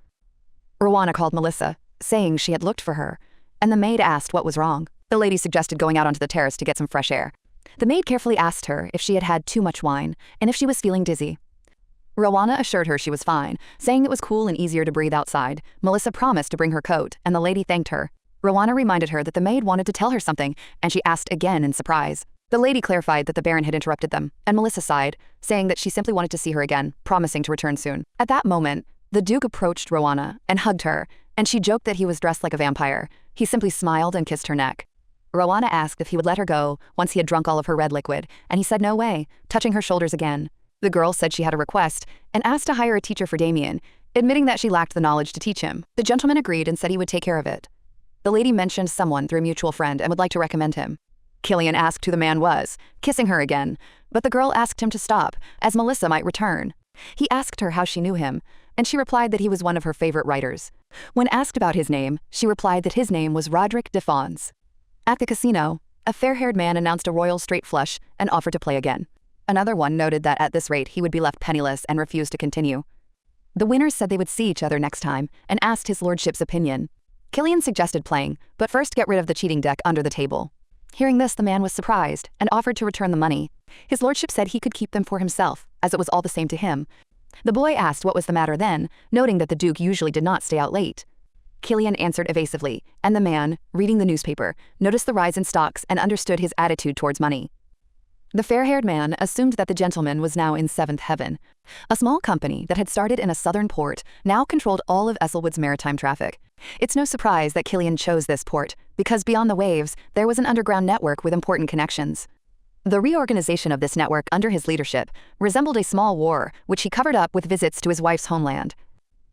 Rowanna called Melissa, saying she had looked for her, and the maid asked what was wrong. The lady suggested going out onto the terrace to get some fresh air. The maid carefully asked her if she had had too much wine and if she was feeling dizzy. Rowanna assured her she was fine, saying it was cool and easier to breathe outside. Melissa promised to bring her coat, and the lady thanked her. Rowanna reminded her that the maid wanted to tell her something, and she asked again in surprise. The lady clarified that the Baron had interrupted them, and Melissa sighed, saying that she simply wanted to see her again, promising to return soon. At that moment, the Duke approached Rowanna and hugged her, and she joked that he was dressed like a vampire. He simply smiled and kissed her neck. Rowanna asked if he would let her go once he had drunk all of her red liquid, and he said no way, touching her shoulders again. The girl said she had a request and asked to hire a teacher for Damien, admitting that she lacked the knowledge to teach him. The gentleman agreed and said he would take care of it. The lady mentioned someone through a mutual friend and would like to recommend him. Killian asked who the man was, kissing her again, but the girl asked him to stop, as Melissa might return. He asked her how she knew him, and she replied that he was one of her favorite writers. When asked about his name, she replied that his name was Roderick de Fons. At the casino, a fair-haired man announced a royal straight flush and offered to play again. Another one noted that at this rate he would be left penniless and refused to continue. The winners said they would see each other next time and asked his lordship's opinion. Killian suggested playing, but first get rid of the cheating deck under the table. Hearing this, the man was surprised and offered to return the money. His lordship said he could keep them for himself, as it was all the same to him. The boy asked what was the matter then, noting that the Duke usually did not stay out late. Killian answered evasively, and the man, reading the newspaper, noticed the rise in stocks and understood his attitude towards money. The fair-haired man assumed that the gentleman was now in seventh heaven. A small company that had started in a southern port now controlled all of Esselwood's maritime traffic. It's no surprise that Killian chose this port, because beyond the waves, there was an underground network with important connections. The reorganization of this network under his leadership resembled a small war, which he covered up with visits to his wife's homeland.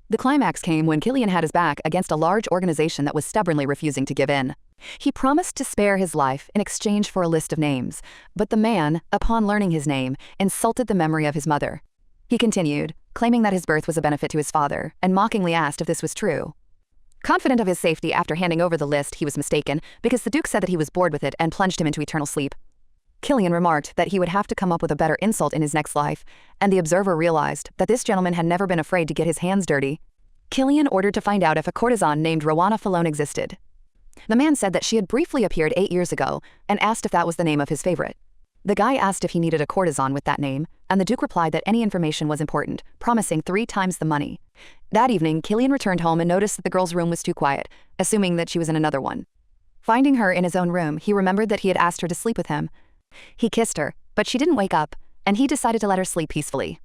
The climax came when Killian had his back against a large organization that was stubbornly refusing to give in. He promised to spare his life in exchange for a list of names, but the man, upon learning his name, insulted the memory of his mother. He continued, claiming that his birth was a benefit to his father, and mockingly asked if this was true. Confident of his safety after handing over the list, he was mistaken, because the Duke said that he was bored with it and plunged him into eternal sleep. Killian remarked that he would have to come up with a better insult in his next life, and the observer realized that this gentleman had never been afraid to get his hands dirty. Killian ordered to find out if a courtesan named Rowanna Falone existed. The man said that she had briefly appeared 8 years ago and asked if that was the name of his favorite. The guy asked if he needed a courtesan with that name, and the Duke replied that any information was important, promising 3 times the money. That evening, Killian returned home and noticed that the girl's room was too quiet, assuming that she was in another one. Finding her in his own room, he remembered that he had asked her to sleep with him. He kissed her, but she didn't wake up, and he decided to let her sleep peacefully.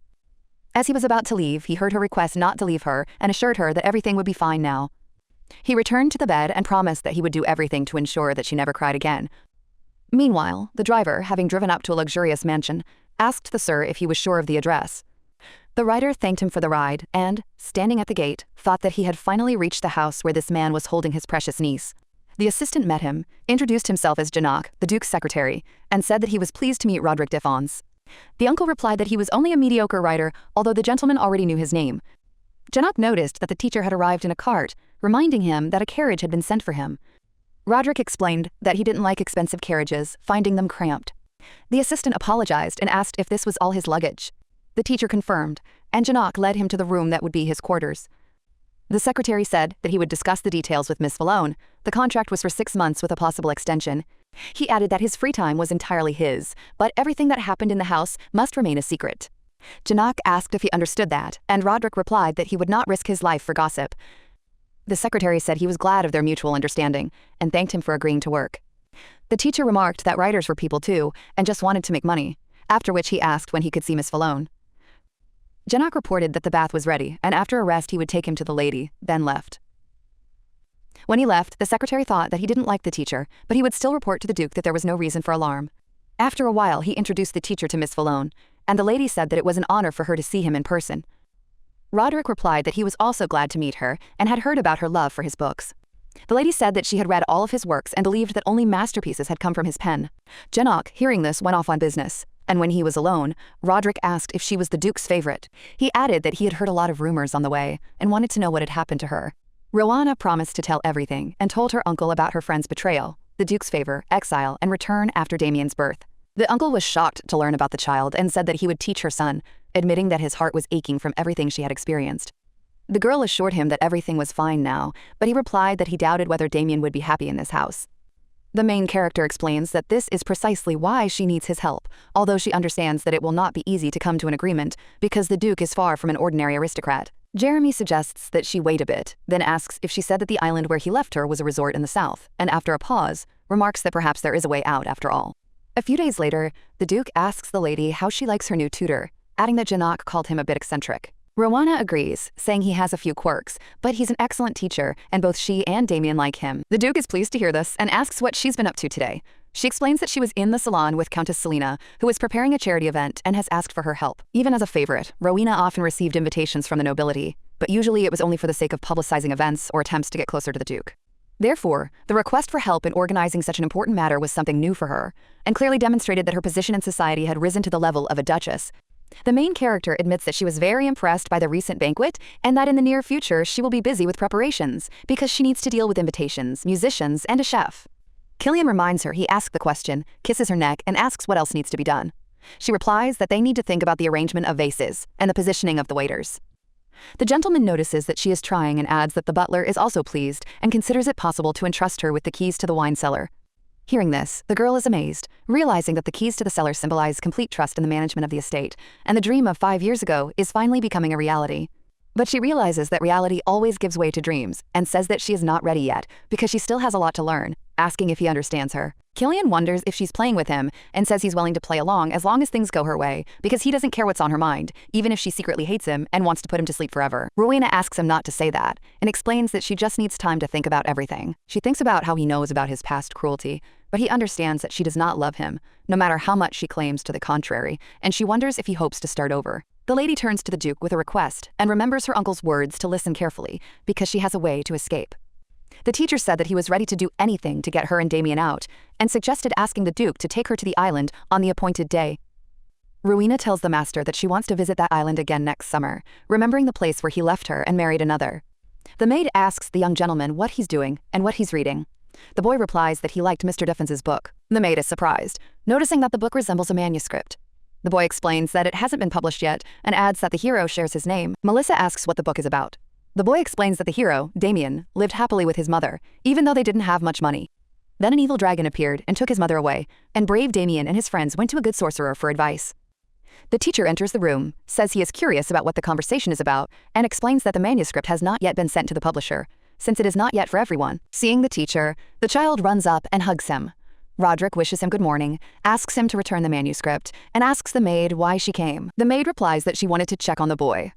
As he was about to leave, he heard her request not to leave her and assured her that everything would be fine now. He returned to the bed and promised that he would do everything to ensure that she never cried again. Meanwhile, the driver, having driven up to a luxurious mansion, asked the sir if he was sure of the address. The rider thanked him for the ride and, standing at the gate, thought that he had finally reached the house where this man was holding his precious niece. The assistant met him, introduced himself as Janoc, the Duke's secretary, and said that he was pleased to meet Roderick de Fons. The uncle replied that he was only a mediocre writer, although the gentleman already knew his name. Janoc noticed that the teacher had arrived in a cart, reminding him that a carriage had been sent for him. Roderick explained that he didn't like expensive carriages, finding them cramped. The assistant apologized and asked if this was all his luggage. The teacher confirmed, and Janoc led him to the room that would be his quarters. The secretary said that he would discuss the details with Miss Falone. The contract was for 6 months with a possible extension. He added that his free time was entirely his, but everything that happened in the house must remain a secret. Janoc asked if he understood that, and Roderick replied that he would not risk his life for gossip. The secretary said he was glad of their mutual understanding, and thanked him for agreeing to work. The teacher remarked that writers were people too, and just wanted to make money, after which he asked when he could see Miss Falone. Janoc reported that the bath was ready, and after a rest he would take him to the lady, then left. When he left, the secretary thought that he didn't like the teacher, but he would still report to the Duke that there was no reason for alarm. After a while, he introduced the teacher to Miss Valone, and the lady said that it was an honor for her to see him in person. Roderick replied that he was also glad to meet her and had heard about her love for his books. The lady said that she had read all of his works and believed that only masterpieces had come from his pen. Janoc, hearing this, went off on business, and when he was alone, Roderick asked if she was the Duke's favorite. He added that he had heard a lot of rumors on the way and wanted to know what had happened to her. Rowana promised to tell everything and told her uncle about her friend's betrayal, the Duke's favor, exile, and return after Damien's birth. The uncle was shocked to learn about the child and said that he would teach her son, admitting that his heart was aching from everything she had experienced. The girl assured him that everything was fine now, but he replied that he doubted whether Damien would be happy in this house. The main character explains that this is precisely why she needs his help, although she understands that it will not be easy to come to an agreement because the Duke is far from an ordinary aristocrat. Jeremy suggests that she wait a bit, then asks if she said that the island where he left her was a resort in the south, and after a pause, remarks that perhaps there is a way out after all. A few days later, the Duke asks the lady how she likes her new tutor, adding that Janoc called him a bit eccentric. Rowana agrees, saying he has a few quirks, but he's an excellent teacher, and both she and Damien like him. The Duke is pleased to hear this and asks what she's been up to today. She explains that she was in the salon with Countess Selina, who is preparing a charity event and has asked for her help. Even as a favorite, Rowena often received invitations from the nobility, but usually it was only for the sake of publicizing events or attempts to get closer to the Duke. Therefore, the request for help in organizing such an important matter was something new for her, and clearly demonstrated that her position in society had risen to the level of a duchess. The main character admits that she was very impressed by the recent banquet and that in the near future she will be busy with preparations because she needs to deal with invitations, musicians, and a chef. Killian reminds her he asked the question, kisses her neck, and asks what else needs to be done. She replies that they need to think about the arrangement of vases and the positioning of the waiters. The gentleman notices that she is trying and adds that the butler is also pleased and considers it possible to entrust her with the keys to the wine cellar. Hearing this, the girl is amazed, realizing that the keys to the cellar symbolize complete trust in the management of the estate, and the dream of 5 years ago is finally becoming a reality. But she realizes that reality always gives way to dreams, and says that she is not ready yet, because she still has a lot to learn, asking if he understands her. Killian wonders if she's playing with him, and says he's willing to play along as long as things go her way, because he doesn't care what's on her mind, even if she secretly hates him and wants to put him to sleep forever. Rowena asks him not to say that, and explains that she just needs time to think about everything. She thinks about how he knows about his past cruelty, but he understands that she does not love him, no matter how much she claims to the contrary, and she wonders if he hopes to start over. The lady turns to the Duke with a request and remembers her uncle's words to listen carefully, because she has a way to escape. The teacher said that he was ready to do anything to get her and Damien out, and suggested asking the Duke to take her to the island on the appointed day. Rowena tells the master that she wants to visit that island again next summer, remembering the place where he left her and married another. The maid asks the young gentleman what he's doing and what he's reading. The boy replies that he liked Mr. Defens's book. The maid is surprised, noticing that the book resembles a manuscript. The boy explains that it hasn't been published yet and adds that the hero shares his name. Melissa asks what the book is about. The boy explains that the hero, Damien, lived happily with his mother, even though they didn't have much money. Then an evil dragon appeared and took his mother away, and brave Damien and his friends went to a good sorcerer for advice. The teacher enters the room, says he is curious about what the conversation is about, and explains that the manuscript has not yet been sent to the publisher, since it is not yet for everyone. Seeing the teacher, the child runs up and hugs him. Roderick wishes him good morning, asks him to return the manuscript, and asks the maid why she came. The maid replies that she wanted to check on the boy.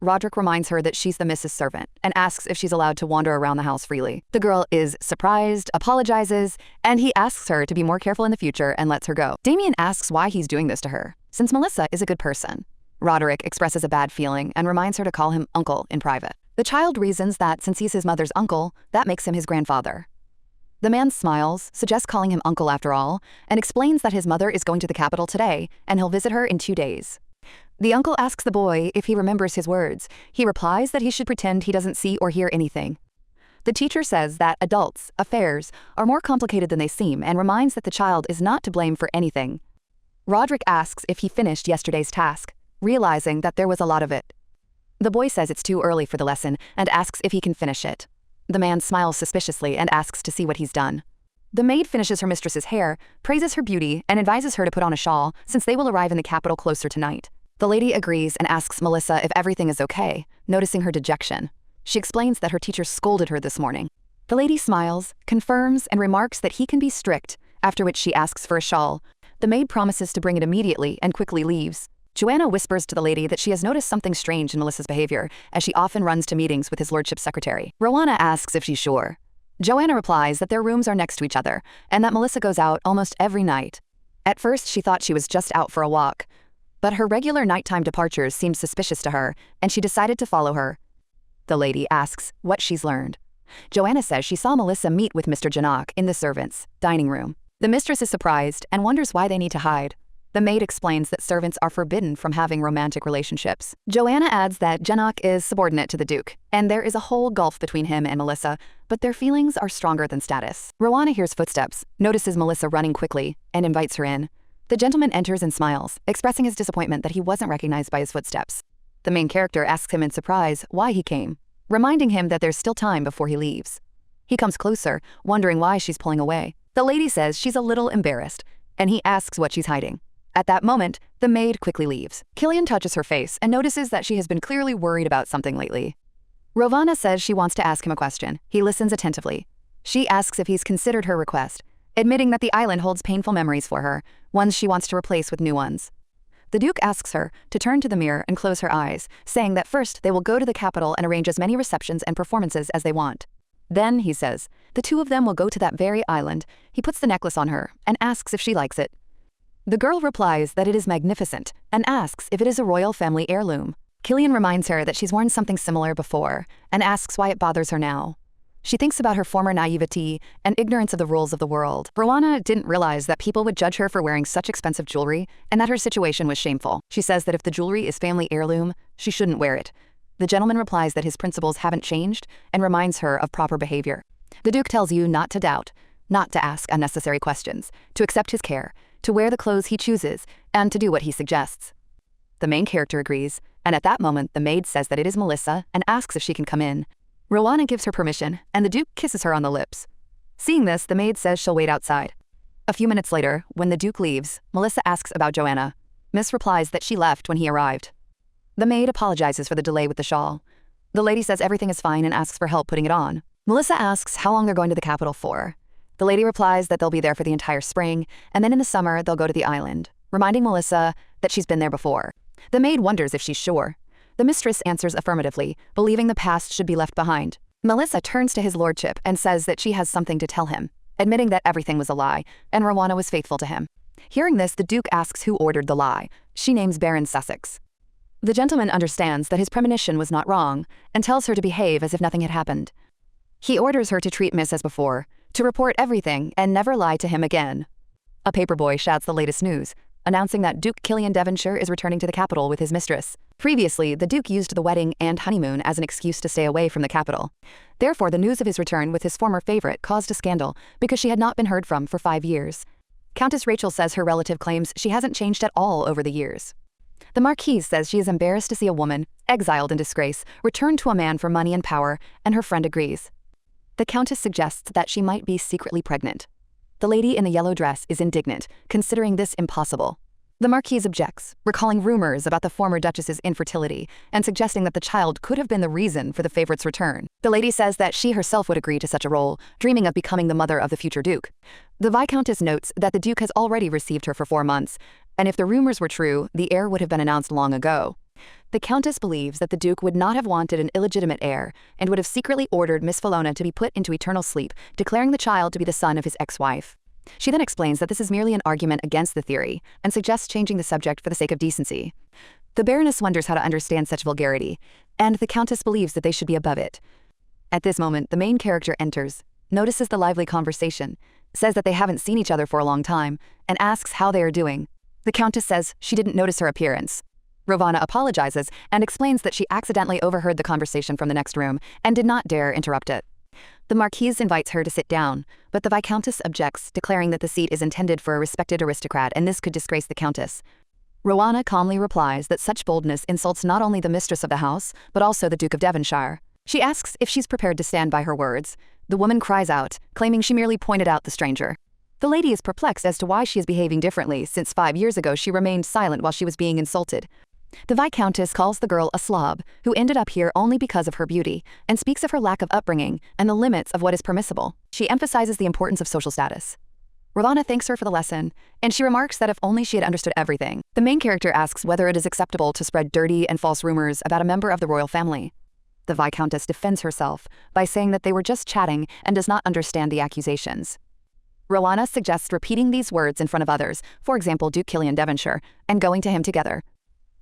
Roderick reminds her that she's the Mrs. Servant and asks if she's allowed to wander around the house freely. The girl is surprised, apologizes, and he asks her to be more careful in the future and lets her go. Damien asks why he's doing this to her, since Melissa is a good person. Roderick expresses a bad feeling and reminds her to call him uncle in private. The child reasons that since he's his mother's uncle, that makes him his grandfather. The man smiles, suggests calling him uncle after all, and explains that his mother is going to the capital today and he'll visit her in 2 days. The uncle asks the boy if he remembers his words. He replies that he should pretend he doesn't see or hear anything. The teacher says that adults' affairs are more complicated than they seem and reminds that the child is not to blame for anything. Roderick asks if he finished yesterday's task, realizing that there was a lot of it. The boy says it's too early for the lesson and asks if he can finish it. The man smiles suspiciously and asks to see what he's done. The maid finishes her mistress's hair, praises her beauty, and advises her to put on a shawl since they will arrive in the capital closer tonight. The lady agrees and asks Melissa if everything is okay, noticing her dejection. She explains that her teacher scolded her this morning. The lady smiles, confirms, and remarks that he can be strict, after which she asks for a shawl. The maid promises to bring it immediately and quickly leaves. Joanna whispers to the lady that she has noticed something strange in Melissa's behavior, as she often runs to meetings with his lordship's secretary. Rowana asks if she's sure. Joanna replies that their rooms are next to each other, and that Melissa goes out almost every night. At first, she thought she was just out for a walk, but her regular nighttime departures seemed suspicious to her, and she decided to follow her. The lady asks what she's learned. Joanna says she saw Melissa meet with Mr. Janok in the servants' dining room. The mistress is surprised and wonders why they need to hide. The maid explains that servants are forbidden from having romantic relationships. Joanna adds that Janok is subordinate to the Duke, and there is a whole gulf between him and Melissa, but their feelings are stronger than status. Rowana hears footsteps, notices Melissa running quickly, and invites her in. The gentleman enters and smiles, expressing his disappointment that he wasn't recognized by his footsteps. The main character asks him in surprise why he came, reminding him that there's still time before he leaves. He comes closer, wondering why she's pulling away. The lady says she's a little embarrassed, and he asks what she's hiding. At that moment, the maid quickly leaves. Killian touches her face and notices that she has been clearly worried about something lately. Rovana says she wants to ask him a question. He listens attentively. She asks if he's considered her request, admitting that the island holds painful memories for her, ones she wants to replace with new ones. The Duke asks her to turn to the mirror and close her eyes, saying that first they will go to the capital and arrange as many receptions and performances as they want. Then, he says, the two of them will go to that very island. He puts the necklace on her and asks if she likes it. The girl replies that it is magnificent and asks if it is a royal family heirloom. Killian reminds her that she's worn something similar before and asks why it bothers her now. She thinks about her former naivety and ignorance of the rules of the world. Rowana didn't realize that people would judge her for wearing such expensive jewelry and that her situation was shameful. She says that if the jewelry is family heirloom, she shouldn't wear it. The gentleman replies that his principles haven't changed and reminds her of proper behavior. The Duke tells you not to doubt, not to ask unnecessary questions, to accept his care, to wear the clothes he chooses, and to do what he suggests. The main character agrees, and at that moment the maid says that it is Melissa and asks if she can come in. Rowana gives her permission, and the Duke kisses her on the lips. Seeing this, the maid says she'll wait outside. A few minutes later, when the Duke leaves, Melissa asks about Joanna. Miss replies that she left when he arrived. The maid apologizes for the delay with the shawl. The lady says everything is fine and asks for help putting it on. Melissa asks how long they're going to the capital for. The lady replies that they'll be there for the entire spring, and then in the summer they'll go to the island, reminding Melissa that she's been there before. The maid wonders if she's sure. The mistress answers affirmatively, believing the past should be left behind. Melissa turns to his lordship and says that she has something to tell him, admitting that everything was a lie, and Rowana was faithful to him. Hearing this, the Duke asks who ordered the lie. She names Baron Sussex. The gentleman understands that his premonition was not wrong, and tells her to behave as if nothing had happened. He orders her to treat Miss as before, to report everything and never lie to him again. A paperboy shouts the latest news, announcing that Duke Killian Devonshire is returning to the capital with his mistress. Previously, the Duke used the wedding and honeymoon as an excuse to stay away from the capital. Therefore, the news of his return with his former favorite caused a scandal because she had not been heard from for 5 years. Countess Rachel says her relative claims she hasn't changed at all over the years. The Marquise says she is embarrassed to see a woman, exiled in disgrace, return to a man for money and power, and her friend agrees. The Countess suggests that she might be secretly pregnant. The lady in the yellow dress is indignant, considering this impossible. The Marquise objects, recalling rumors about the former Duchess's infertility and suggesting that the child could have been the reason for the favorite's return. The lady says that she herself would agree to such a role, dreaming of becoming the mother of the future Duke. The Viscountess notes that the Duke has already received her for 4 months, and if the rumors were true, the heir would have been announced long ago. The Countess believes that the Duke would not have wanted an illegitimate heir and would have secretly ordered Miss Felona to be put into eternal sleep, declaring the child to be the son of his ex-wife. She then explains that this is merely an argument against the theory and suggests changing the subject for the sake of decency. The Baroness wonders how to understand such vulgarity, and the Countess believes that they should be above it. At this moment, the main character enters, notices the lively conversation, says that they haven't seen each other for a long time, and asks how they are doing. The Countess says she didn't notice her appearance. Rovana apologizes and explains that she accidentally overheard the conversation from the next room and did not dare interrupt it. The Marquise invites her to sit down, but the Viscountess objects, declaring that the seat is intended for a respected aristocrat and this could disgrace the Countess. Rowana calmly replies that such boldness insults not only the mistress of the house, but also the Duke of Devonshire. She asks if she's prepared to stand by her words. The woman cries out, claiming she merely pointed out the stranger. The lady is perplexed as to why she is behaving differently, since 5 years ago she remained silent while she was being insulted. The Viscountess calls the girl a slob, who ended up here only because of her beauty, and speaks of her lack of upbringing and the limits of what is permissible. She emphasizes the importance of social status. Ravana thanks her for the lesson, and she remarks that if only she had understood everything. The main character asks whether it is acceptable to spread dirty and false rumors about a member of the royal family. The Viscountess defends herself by saying that they were just chatting and does not understand the accusations. Rowana suggests repeating these words in front of others, for example Duke Killian Devonshire, and going to him together.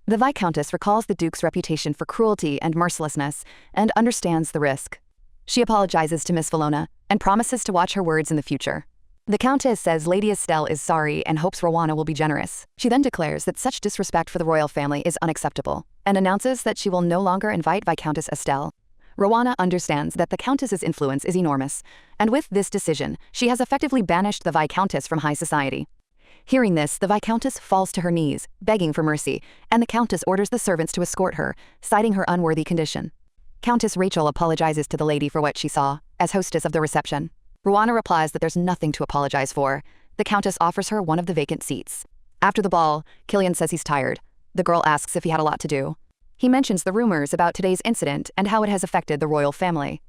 The Viscountess recalls the Duke's reputation for cruelty and mercilessness, and understands the risk. She apologizes to Miss Valona, and promises to watch her words in the future. The Countess says Lady Estelle is sorry and hopes Rowana will be generous. She then declares that such disrespect for the royal family is unacceptable, and announces that she will no longer invite Viscountess Estelle. Rowana understands that the Countess's influence is enormous, and with this decision, she has effectively banished the Viscountess from high society. Hearing this, the Viscountess falls to her knees, begging for mercy, and the Countess orders the servants to escort her, citing her unworthy condition. Countess Rachel apologizes to the lady for what she saw, as hostess of the reception. Rowana replies that there's nothing to apologize for. The Countess offers her one of the vacant seats. After the ball, Killian says he's tired. The girl asks if he had a lot to do. He mentions the rumors about today's incident and how it has affected the royal family.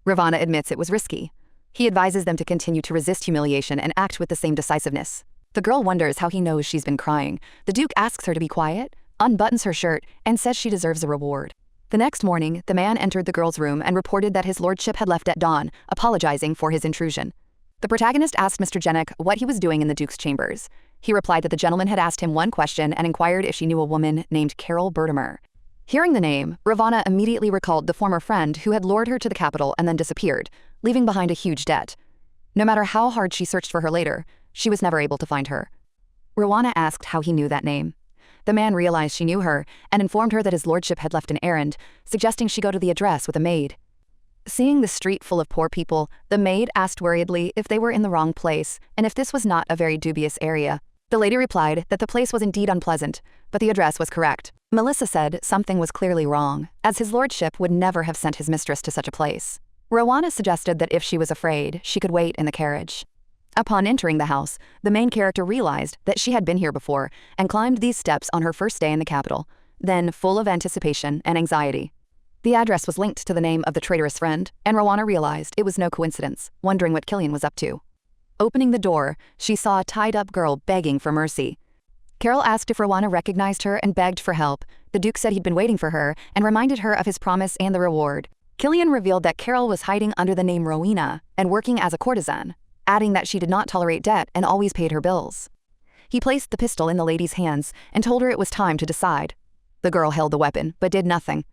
Ravana admits it was risky. He advises them to continue to resist humiliation and act with the same decisiveness. The girl wonders how he knows she's been crying. The Duke asks her to be quiet, unbuttons her shirt, and says she deserves a reward. The next morning, the man entered the girl's room and reported that his lordship had left at dawn, apologizing for his intrusion. The protagonist asked Mr. Jennick what he was doing in the Duke's chambers. He replied that the gentleman had asked him one question and inquired if she knew a woman named Carol Bertimer. Hearing the name, Ravana immediately recalled the former friend who had lured her to the capital and then disappeared, leaving behind a huge debt. No matter how hard she searched for her later, she was never able to find her. Rowana asked how he knew that name. The man realized she knew her and informed her that his lordship had left an errand, suggesting she go to the address with a maid. Seeing the street full of poor people, the maid asked worriedly if they were in the wrong place and if this was not a very dubious area. The lady replied that the place was indeed unpleasant, but the address was correct. Melissa said something was clearly wrong, as his lordship would never have sent his mistress to such a place. Rowana suggested that if she was afraid, she could wait in the carriage. Upon entering the house, the main character realized that she had been here before and climbed these steps on her first day in the capital, then full of anticipation and anxiety. The address was linked to the name of the traitorous friend, and Rowana realized it was no coincidence, wondering what Killian was up to. Opening the door, she saw a tied-up girl begging for mercy. Carol asked if Rowana recognized her and begged for help. The Duke said he'd been waiting for her and reminded her of his promise and the reward. Killian revealed that Carol was hiding under the name Rowena and working as a courtesan, adding that she did not tolerate debt and always paid her bills. He placed the pistol in the lady's hands and told her it was time to decide. The girl held the weapon, but did nothing.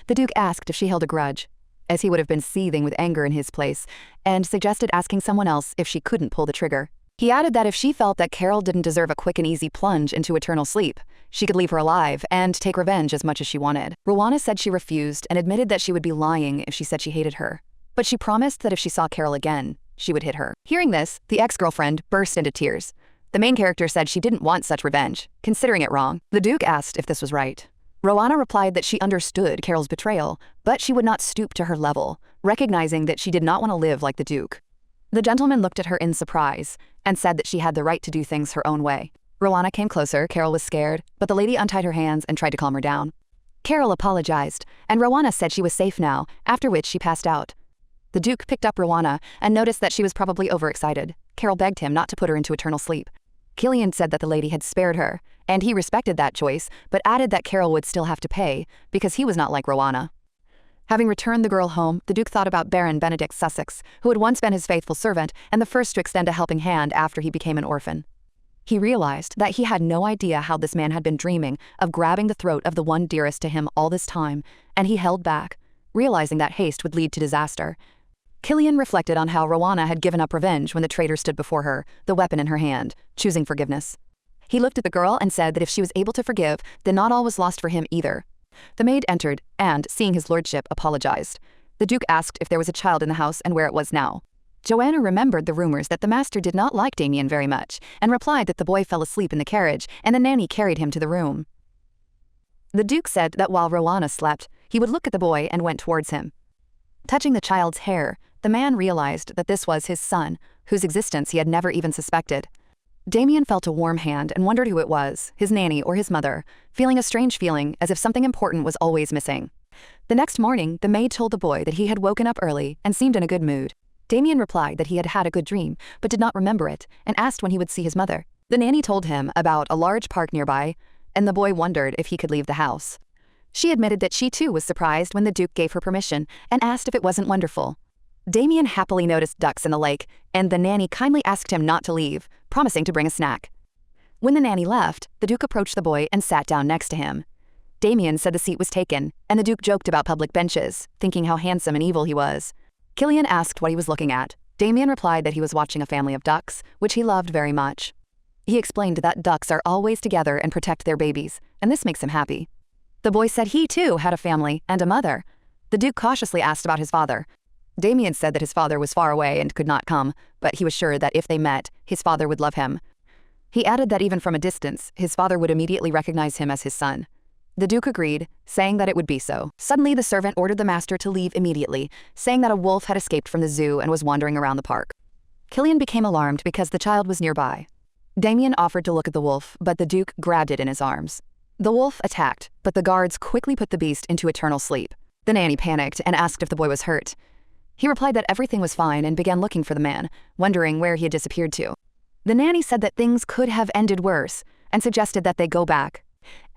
The Duke asked if she held a grudge, as he would have been seething with anger in his place, and suggested asking someone else if she couldn't pull the trigger. He added that if she felt that Carol didn't deserve a quick and easy plunge into eternal sleep, she could leave her alive and take revenge as much as she wanted. Rowana said she refused and admitted that she would be lying if she said she hated her. But she promised that if she saw Carol again, she would hit her. Hearing this, the ex-girlfriend burst into tears. The main character said she didn't want such revenge, considering it wrong. The Duke asked if this was right. Rowana replied that she understood Carol's betrayal, but she would not stoop to her level, recognizing that she did not want to live like the Duke. The gentleman looked at her in surprise and said that she had the right to do things her own way. Rowana came closer. Carol was scared, but the lady untied her hands and tried to calm her down. Carol apologized, and Rowana said she was safe now, after which she passed out. The Duke picked up Rowana and noticed that she was probably overexcited. Carol begged him not to put her into eternal sleep. Killian said that the lady had spared her, and he respected that choice, but added that Carol would still have to pay, because he was not like Rowana. Having returned the girl home, the Duke thought about Baron Benedict Sussex, who had once been his faithful servant and the first to extend a helping hand after he became an orphan. He realized that he had no idea how this man had been dreaming of grabbing the throat of the one dearest to him all this time, and he held back, realizing that haste would lead to disaster. Killian reflected on how Rowana had given up revenge when the traitor stood before her, the weapon in her hand, choosing forgiveness. He looked at the girl and said that if she was able to forgive, then not all was lost for him either. The maid entered and, seeing his lordship, apologized. The Duke asked if there was a child in the house and where it was now. Joanna remembered the rumors that the master did not like Damien very much and replied that the boy fell asleep in the carriage and the nanny carried him to the room. The Duke said that while Rowana slept, he would look at the boy and went towards him. Touching the child's hair, the man realized that this was his son, whose existence he had never even suspected. Damien felt a warm hand and wondered who it was, his nanny or his mother, feeling a strange feeling as if something important was always missing. The next morning, the maid told the boy that he had woken up early and seemed in a good mood. Damien replied that he had had a good dream, but did not remember it, and asked when he would see his mother. The nanny told him about a large park nearby, and the boy wondered if he could leave the house. She admitted that she too was surprised when the Duke gave her permission and asked if it wasn't wonderful. Damien happily noticed ducks in the lake, and the nanny kindly asked him not to leave, promising to bring a snack. When the nanny left, the Duke approached the boy and sat down next to him. Damien said the seat was taken, and the Duke joked about public benches, thinking how handsome and evil he was. Killian asked what he was looking at. Damien replied that he was watching a family of ducks, which he loved very much. He explained that ducks are always together and protect their babies, and this makes him happy. The boy said he too had a family and a mother. The Duke cautiously asked about his father. Damien said that his father was far away and could not come, but he was sure that if they met, his father would love him. He added that even from a distance, his father would immediately recognize him as his son. The Duke agreed, saying that it would be so. Suddenly, the servant ordered the master to leave immediately, saying that a wolf had escaped from the zoo and was wandering around the park. Killian became alarmed because the child was nearby. Damien offered to look at the wolf, but the Duke grabbed it in his arms. The wolf attacked, but the guards quickly put the beast into eternal sleep. The nanny panicked and asked if the boy was hurt. He replied that everything was fine and began looking for the man, wondering where he had disappeared to. The nanny said that things could have ended worse and suggested that they go back.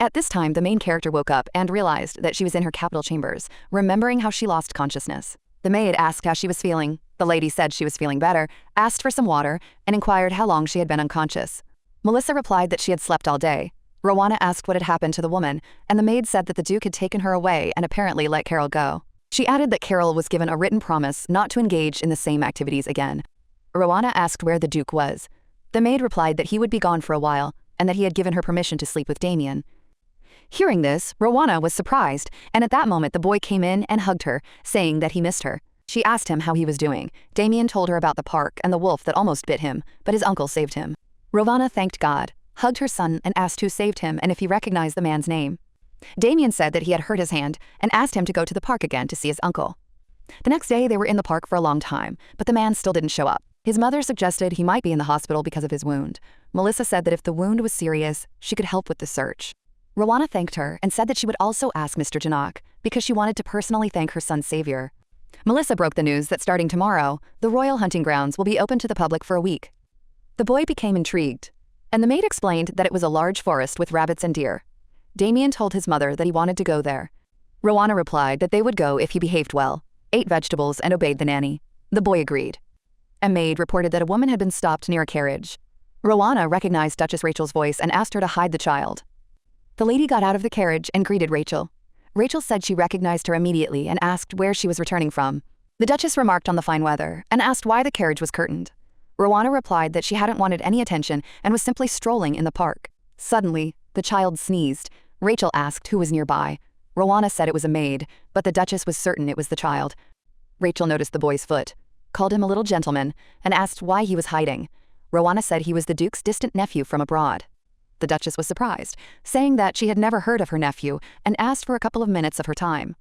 At this time, the main character woke up and realized that she was in her capital chambers, remembering how she lost consciousness. The maid asked how she was feeling. The lady said she was feeling better, asked for some water, and inquired how long she had been unconscious. Melissa replied that she had slept all day. Rowana asked what had happened to the woman, and the maid said that the Duke had taken her away and apparently let Carol go. She added that Carol was given a written promise not to engage in the same activities again. Rowana asked where the Duke was. The maid replied that he would be gone for a while, and that he had given her permission to sleep with Damien. Hearing this, Rowana was surprised, and at that moment the boy came in and hugged her, saying that he missed her. She asked him how he was doing. Damien told her about the park and the wolf that almost bit him, but his uncle saved him. Rowana thanked God, hugged her son, and asked who saved him and if he recognized the man's name. Damien said that he had hurt his hand and asked him to go to the park again to see his uncle. The next day they were in the park for a long time, but the man still didn't show up. His mother suggested he might be in the hospital because of his wound. Melissa said that if the wound was serious, she could help with the search. Rowana thanked her and said that she would also ask Mr. Janak because she wanted to personally thank her son's savior. Melissa broke the news that starting tomorrow, the royal hunting grounds will be open to the public for a week. The boy became intrigued, and the maid explained that it was a large forest with rabbits and deer. Damien told his mother that he wanted to go there. Rowana replied that they would go if he behaved well, ate vegetables, and obeyed the nanny. The boy agreed. A maid reported that a woman had been stopped near a carriage. Rowana recognized Duchess Rachel's voice and asked her to hide the child. The lady got out of the carriage and greeted Rachel. Rachel said she recognized her immediately and asked where she was returning from. The Duchess remarked on the fine weather and asked why the carriage was curtained. Rowana replied that she hadn't wanted any attention and was simply strolling in the park. Suddenly, the child sneezed. Rachel asked who was nearby. Rowana said it was a maid, but the Duchess was certain it was the child. Rachel noticed the boy's foot, called him a little gentleman, and asked why he was hiding. Rowana said he was the Duke's distant nephew from abroad. The Duchess was surprised, saying that she had never heard of her nephew and asked for a couple of minutes of her time.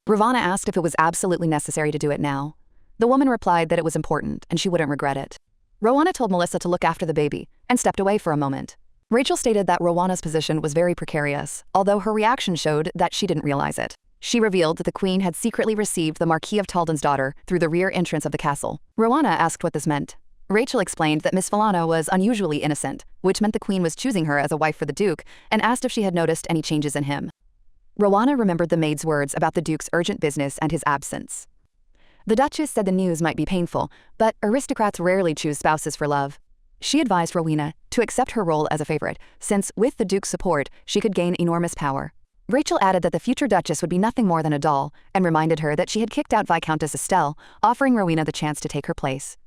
Rowana asked if it was absolutely necessary to do it now. The woman replied that it was important and she wouldn't regret it. Rowana told Melissa to look after the baby and stepped away for a moment. Rachel stated that Rowana's position was very precarious, although her reaction showed that she didn't realize it. She revealed that the queen had secretly received the Marquis of Talden's daughter through the rear entrance of the castle. Rowana asked what this meant. Rachel explained that Miss Villano was unusually innocent, which meant the queen was choosing her as a wife for the Duke, and asked if she had noticed any changes in him. Rowana remembered the maid's words about the Duke's urgent business and his absence. The Duchess said the news might be painful, but aristocrats rarely choose spouses for love. She advised Rowena to accept her role as a favorite, since with the Duke's support, she could gain enormous power. Rachel added that the future Duchess would be nothing more than a doll, and reminded her that she had kicked out Viscountess Estelle, offering Rowena the chance to take her place.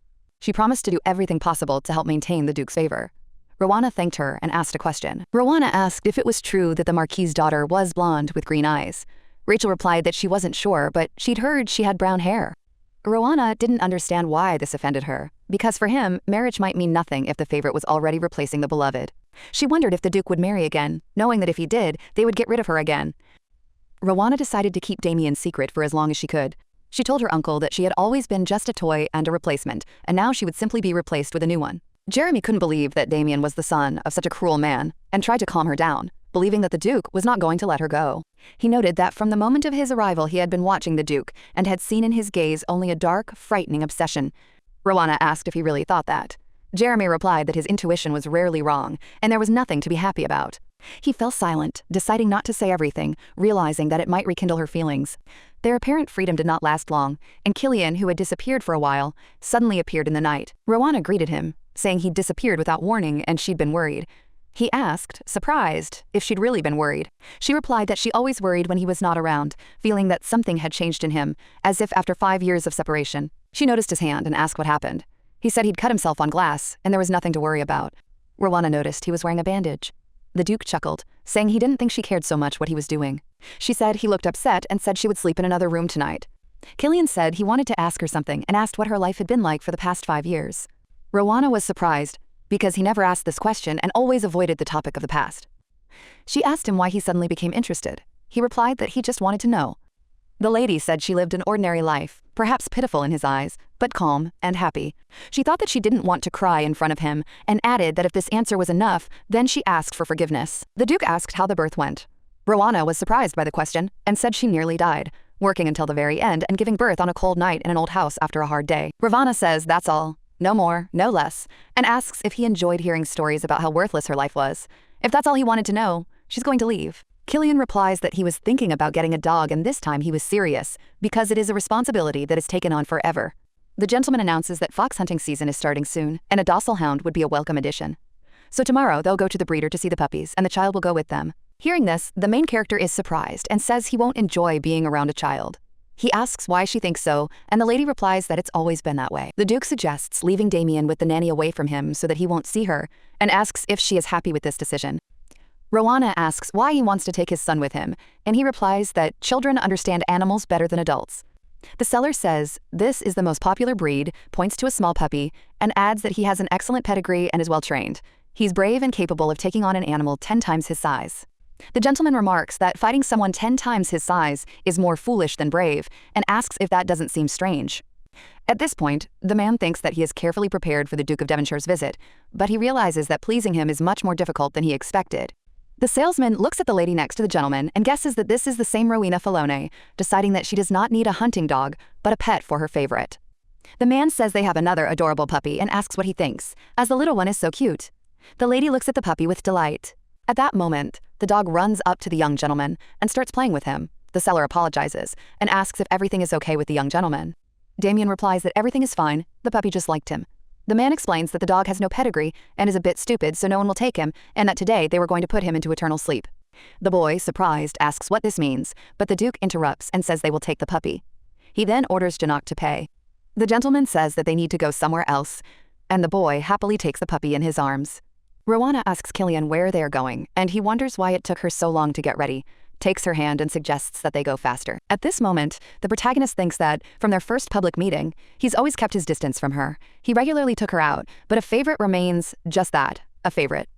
She promised to do everything possible to help maintain the Duke's favor. Rowana thanked her and asked a question. Rowana asked if it was true that the Marquis's daughter was blonde with green eyes. Rachel replied that she wasn't sure, but she'd heard she had brown hair. Rowana didn't understand why this offended her, because for him, marriage might mean nothing if the favorite was already replacing the beloved. She wondered if the Duke would marry again, knowing that if he did, they would get rid of her again. Rowana decided to keep Damien's secret for as long as she could. She told her uncle that she had always been just a toy and a replacement, and now she would simply be replaced with a new one. Jeremy couldn't believe that Damien was the son of such a cruel man, and tried to calm her down, believing that the Duke was not going to let her go. He noted that from the moment of his arrival he had been watching the Duke, and had seen in his gaze only a dark, frightening obsession. Rowana asked if he really thought that. Jeremy replied that his intuition was rarely wrong, and there was nothing to be happy about. He fell silent, deciding not to say everything, realizing that it might rekindle her feelings. Their apparent freedom did not last long, and Killian, who had disappeared for a while, suddenly appeared in the night. Rowana greeted him, saying he'd disappeared without warning and she'd been worried. He asked, surprised, if she'd really been worried. She replied that she always worried when he was not around, feeling that something had changed in him, as if after 5 years of separation. She noticed his hand and asked what happened. He said he'd cut himself on glass, and there was nothing to worry about. Rowana noticed he was wearing a bandage. The Duke chuckled, saying he didn't think she cared so much what he was doing. She said he looked upset and said she would sleep in another room tonight. Killian said he wanted to ask her something and asked what her life had been like for the past 5 years. Rowana was surprised, because he never asked this question and always avoided the topic of the past. She asked him why he suddenly became interested. He replied that he just wanted to know. The lady said she lived an ordinary life, perhaps pitiful in his eyes, but calm and happy. She thought that she didn't want to cry in front of him, and added that if this answer was enough, then she asked for forgiveness. The Duke asked how the birth went. Rowana was surprised by the question and said she nearly died, working until the very end and giving birth on a cold night in an old house after a hard day. Rowana says that's all. No more, no less, and asks if he enjoyed hearing stories about how worthless her life was. If that's all he wanted to know, she's going to leave. Killian replies that he was thinking about getting a dog, and this time he was serious, because it is a responsibility that is taken on forever. The gentleman announces that fox hunting season is starting soon, and a docile hound would be a welcome addition. So tomorrow they'll go to the breeder to see the puppies, and the child will go with them. Hearing this, the main character is surprised and says he won't enjoy being around a child. He asks why she thinks so, and the lady replies that it's always been that way. The Duke suggests leaving Damien with the nanny away from him so that he won't see her, and asks if she is happy with this decision. Rowana asks why he wants to take his son with him, and he replies that children understand animals better than adults. The seller says this is the most popular breed, points to a small puppy, and adds that he has an excellent pedigree and is well trained. He's brave and capable of taking on an animal 10 times his size. The gentleman remarks that fighting someone 10 times his size is more foolish than brave, and asks if that doesn't seem strange. At this point, the man thinks that he is carefully prepared for the Duke of Devonshire's visit, but he realizes that pleasing him is much more difficult than he expected. The salesman looks at the lady next to the gentleman and guesses that this is the same Rowena Filone, deciding that she does not need a hunting dog, but a pet for her favorite. The man says they have another adorable puppy and asks what he thinks, as the little one is so cute. The lady looks at the puppy with delight. At that moment, the dog runs up to the young gentleman and starts playing with him. The seller apologizes and asks if everything is okay with the young gentleman. Damien replies that everything is fine, the puppy just liked him. The man explains that the dog has no pedigree and is a bit stupid, so no one will take him, and that today they were going to put him into eternal sleep. The boy, surprised, asks what this means, but the Duke interrupts and says they will take the puppy. He then orders Janak to pay. The gentleman says that they need to go somewhere else, and the boy happily takes the puppy in his arms. Rowana asks Killian where they are going, and he wonders why it took her so long to get ready, takes her hand and suggests that they go faster. At this moment, the protagonist thinks that, from their first public meeting, he's always kept his distance from her. He regularly took her out, but a favorite remains just that, a favorite.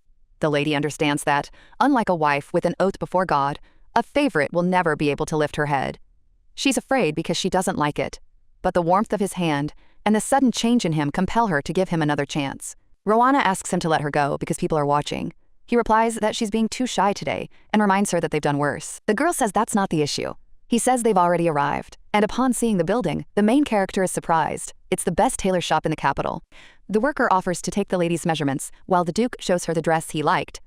The lady understands that, unlike a wife with an oath before God, a favorite will never be able to lift her head. She's afraid because she doesn't like it, but the warmth of his hand and the sudden change in him compel her to give him another chance. Rowana asks him to let her go because people are watching. He replies that she's being too shy today and reminds her that they've done worse. The girl says that's not the issue. He says they've already arrived, and upon seeing the building, the main character is surprised. It's the best tailor shop in the capital. The worker offers to take the lady's measurements, while the Duke shows her the dress he liked.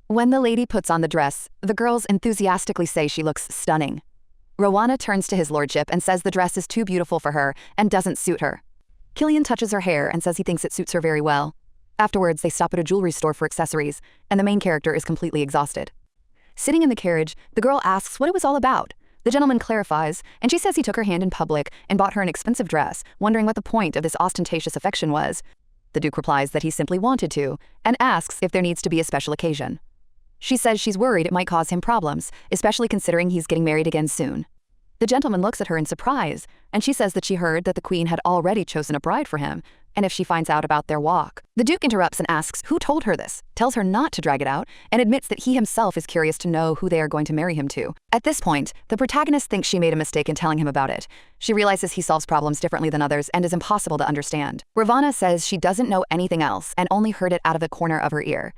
When the lady puts on the dress, the girls enthusiastically say she looks stunning. Rowana turns to his lordship and says the dress is too beautiful for her and doesn't suit her. Killian touches her hair and says he thinks it suits her very well. Afterwards, they stop at a jewelry store for accessories, and the main character is completely exhausted. Sitting in the carriage, the girl asks what it was all about. The gentleman clarifies, and she says he took her hand in public and bought her an expensive dress, wondering what the point of this ostentatious affection was. The Duke replies that he simply wanted to, and asks if there needs to be a special occasion. She says she's worried it might cause him problems, especially considering he's getting married again soon. The gentleman looks at her in surprise, and she says that she heard that the queen had already chosen a bride for him, and if she finds out about their walk. The Duke interrupts and asks who told her this, tells her not to drag it out, and admits that he himself is curious to know who they are going to marry him to. At this point, the protagonist thinks she made a mistake in telling him about it. She realizes he solves problems differently than others and is impossible to understand. Ravana says she doesn't know anything else and only heard it out of the corner of her ear.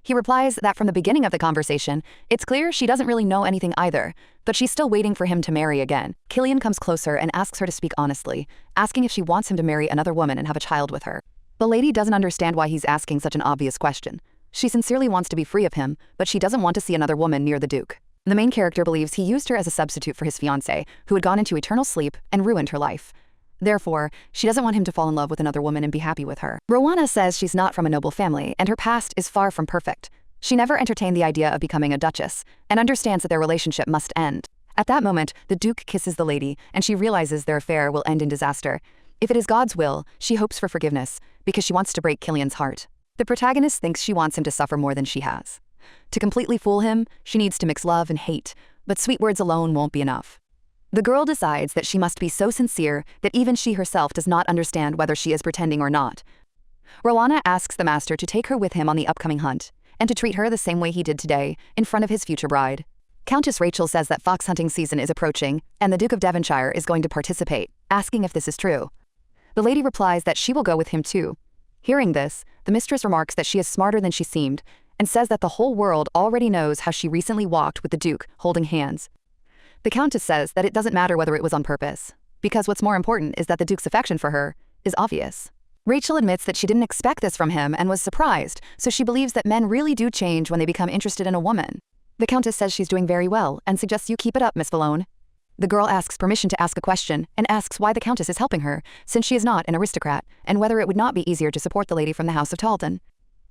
He replies that from the beginning of the conversation, it's clear she doesn't really know anything either, but she's still waiting for him to marry again. Killian comes closer and asks her to speak honestly, asking if she wants him to marry another woman and have a child with her. The lady doesn't understand why he's asking such an obvious question. She sincerely wants to be free of him, but she doesn't want to see another woman near the Duke. The main character believes he used her as a substitute for his fiancée, who had gone into eternal sleep and ruined her life. Therefore, she doesn't want him to fall in love with another woman and be happy with her. Rowana says she's not from a noble family, and her past is far from perfect. She never entertained the idea of becoming a duchess, and understands that their relationship must end. At that moment, the Duke kisses the lady, and she realizes their affair will end in disaster. If it is God's will, she hopes for forgiveness, because she wants to break Killian's heart. The protagonist thinks she wants him to suffer more than she has. To completely fool him, she needs to mix love and hate, but sweet words alone won't be enough. The girl decides that she must be so sincere that even she herself does not understand whether she is pretending or not. Rowana asks the master to take her with him on the upcoming hunt, and to treat her the same way he did today, in front of his future bride. Countess Rachel says that fox hunting season is approaching, and the Duke of Devonshire is going to participate, asking if this is true. The lady replies that she will go with him too. Hearing this, the mistress remarks that she is smarter than she seemed, and says that the whole world already knows how she recently walked with the Duke, holding hands. The Countess says that it doesn't matter whether it was on purpose, because what's more important is that the Duke's affection for her is obvious. Rachel admits that she didn't expect this from him and was surprised, so she believes that men really do change when they become interested in a woman. The Countess says she's doing very well and suggests you keep it up, Miss Valone. The girl asks permission to ask a question and asks why the Countess is helping her, since she is not an aristocrat, and whether it would not be easier to support the lady from the House of Talden.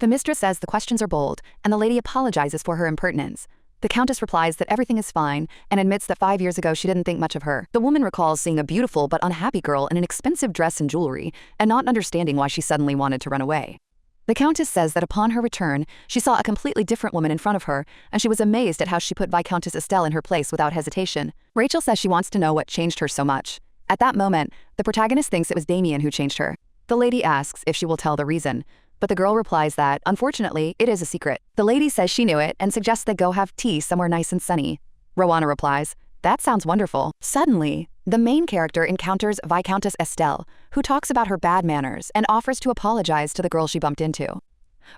The mistress says the questions are bold, and the lady apologizes for her impertinence. The Countess replies that everything is fine and admits that 5 years ago she didn't think much of her. The woman recalls seeing a beautiful but unhappy girl in an expensive dress and jewelry, and not understanding why she suddenly wanted to run away. The Countess says that upon her return, she saw a completely different woman in front of her, and she was amazed at how she put Viscountess Estelle in her place without hesitation. Rachel says she wants to know what changed her so much. At that moment, the protagonist thinks it was Damien who changed her. The lady asks if she will tell the reason, but the girl replies that, unfortunately, it is a secret. The lady says she knew it and suggests they go have tea somewhere nice and sunny. Rowana replies, that sounds wonderful. Suddenly, the main character encounters Viscountess Estelle, who talks about her bad manners and offers to apologize to the girl she bumped into.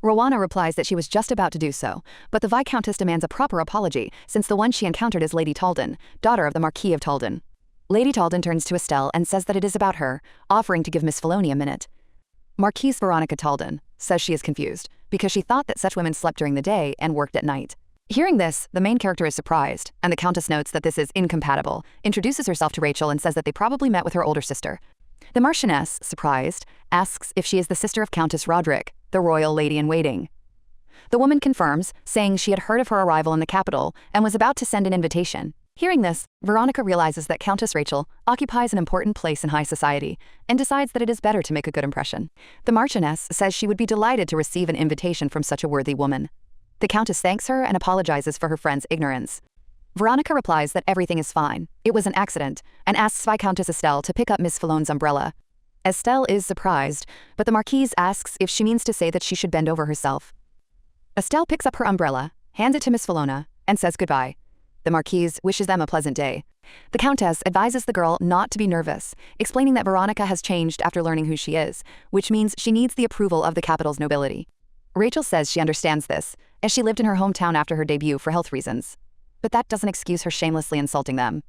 Rowana replies that she was just about to do so, but the Viscountess demands a proper apology, since the one she encountered is Lady Talden, daughter of the Marquis of Talden. Lady Talden turns to Estelle and says that it is about her, offering to give Miss Filoni a minute. Marquise Veronica Talden says she is confused, because she thought that such women slept during the day and worked at night. Hearing this, the main character is surprised, and the Countess notes that this is incompatible, introduces herself to Rachel and says that they probably met with her older sister. The Marchioness, surprised, asks if she is the sister of Countess Roderick, the royal lady-in-waiting. The woman confirms, saying she had heard of her arrival in the capital and was about to send an invitation. Hearing this, Veronica realizes that Countess Rachel occupies an important place in high society and decides that it is better to make a good impression. The Marchioness says she would be delighted to receive an invitation from such a worthy woman. The Countess thanks her and apologizes for her friend's ignorance. Veronica replies that everything is fine, it was an accident, and asks Viscountess Estelle to pick up Miss Falone's umbrella. Estelle is surprised, but the Marquise asks if she means to say that she should bend over herself. Estelle picks up her umbrella, hands it to Miss Falona, and says goodbye. The Marquise wishes them a pleasant day. The Countess advises the girl not to be nervous, explaining that Veronica has changed after learning who she is, which means she needs the approval of the capital's nobility. Rachel says she understands this, as she lived in her hometown after her debut for health reasons. But that doesn't excuse her shamelessly insulting them.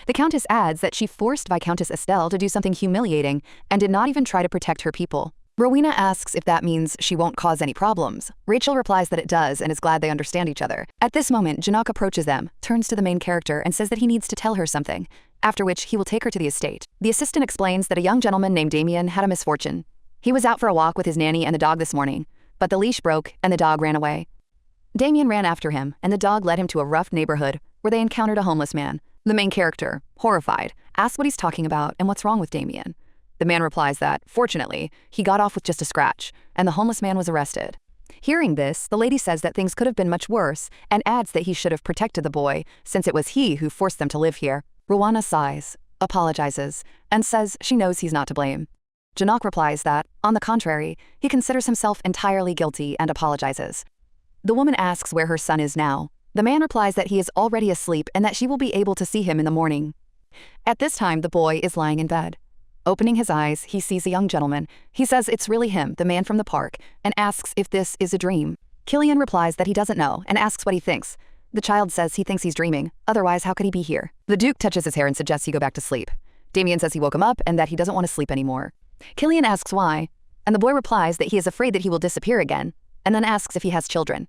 The Countess adds that she forced Viscountess Estelle to do something humiliating and did not even try to protect her people. Rowena asks if that means she won't cause any problems. Rachel replies that it does and is glad they understand each other. At this moment, Janok approaches them, turns to the main character and says that he needs to tell her something, after which he will take her to the estate. The assistant explains that a young gentleman named Damien had a misfortune. He was out for a walk with his nanny and the dog this morning, but the leash broke and the dog ran away. Damien ran after him, and the dog led him to a rough neighborhood where they encountered a homeless man. The main character, horrified, asks what he's talking about and what's wrong with Damien. The man replies that, fortunately, he got off with just a scratch, and the homeless man was arrested. Hearing this, the lady says that things could have been much worse, and adds that he should have protected the boy, since it was he who forced them to live here. Rowana sighs, apologizes, and says she knows he's not to blame. Janok replies that, on the contrary, he considers himself entirely guilty and apologizes. The woman asks where her son is now. The man replies that he is already asleep and that she will be able to see him in the morning. At this time, the boy is lying in bed. Opening his eyes, he sees a young gentleman. He says it's really him, the man from the park, and asks if this is a dream. Killian replies that he doesn't know and asks what he thinks. The child says he thinks he's dreaming, otherwise how could he be here? The Duke touches his hair and suggests he go back to sleep. Damien says he woke him up and that he doesn't want to sleep anymore. Killian asks why. and the boy replies that he is afraid that he will disappear again, and then asks if he has children.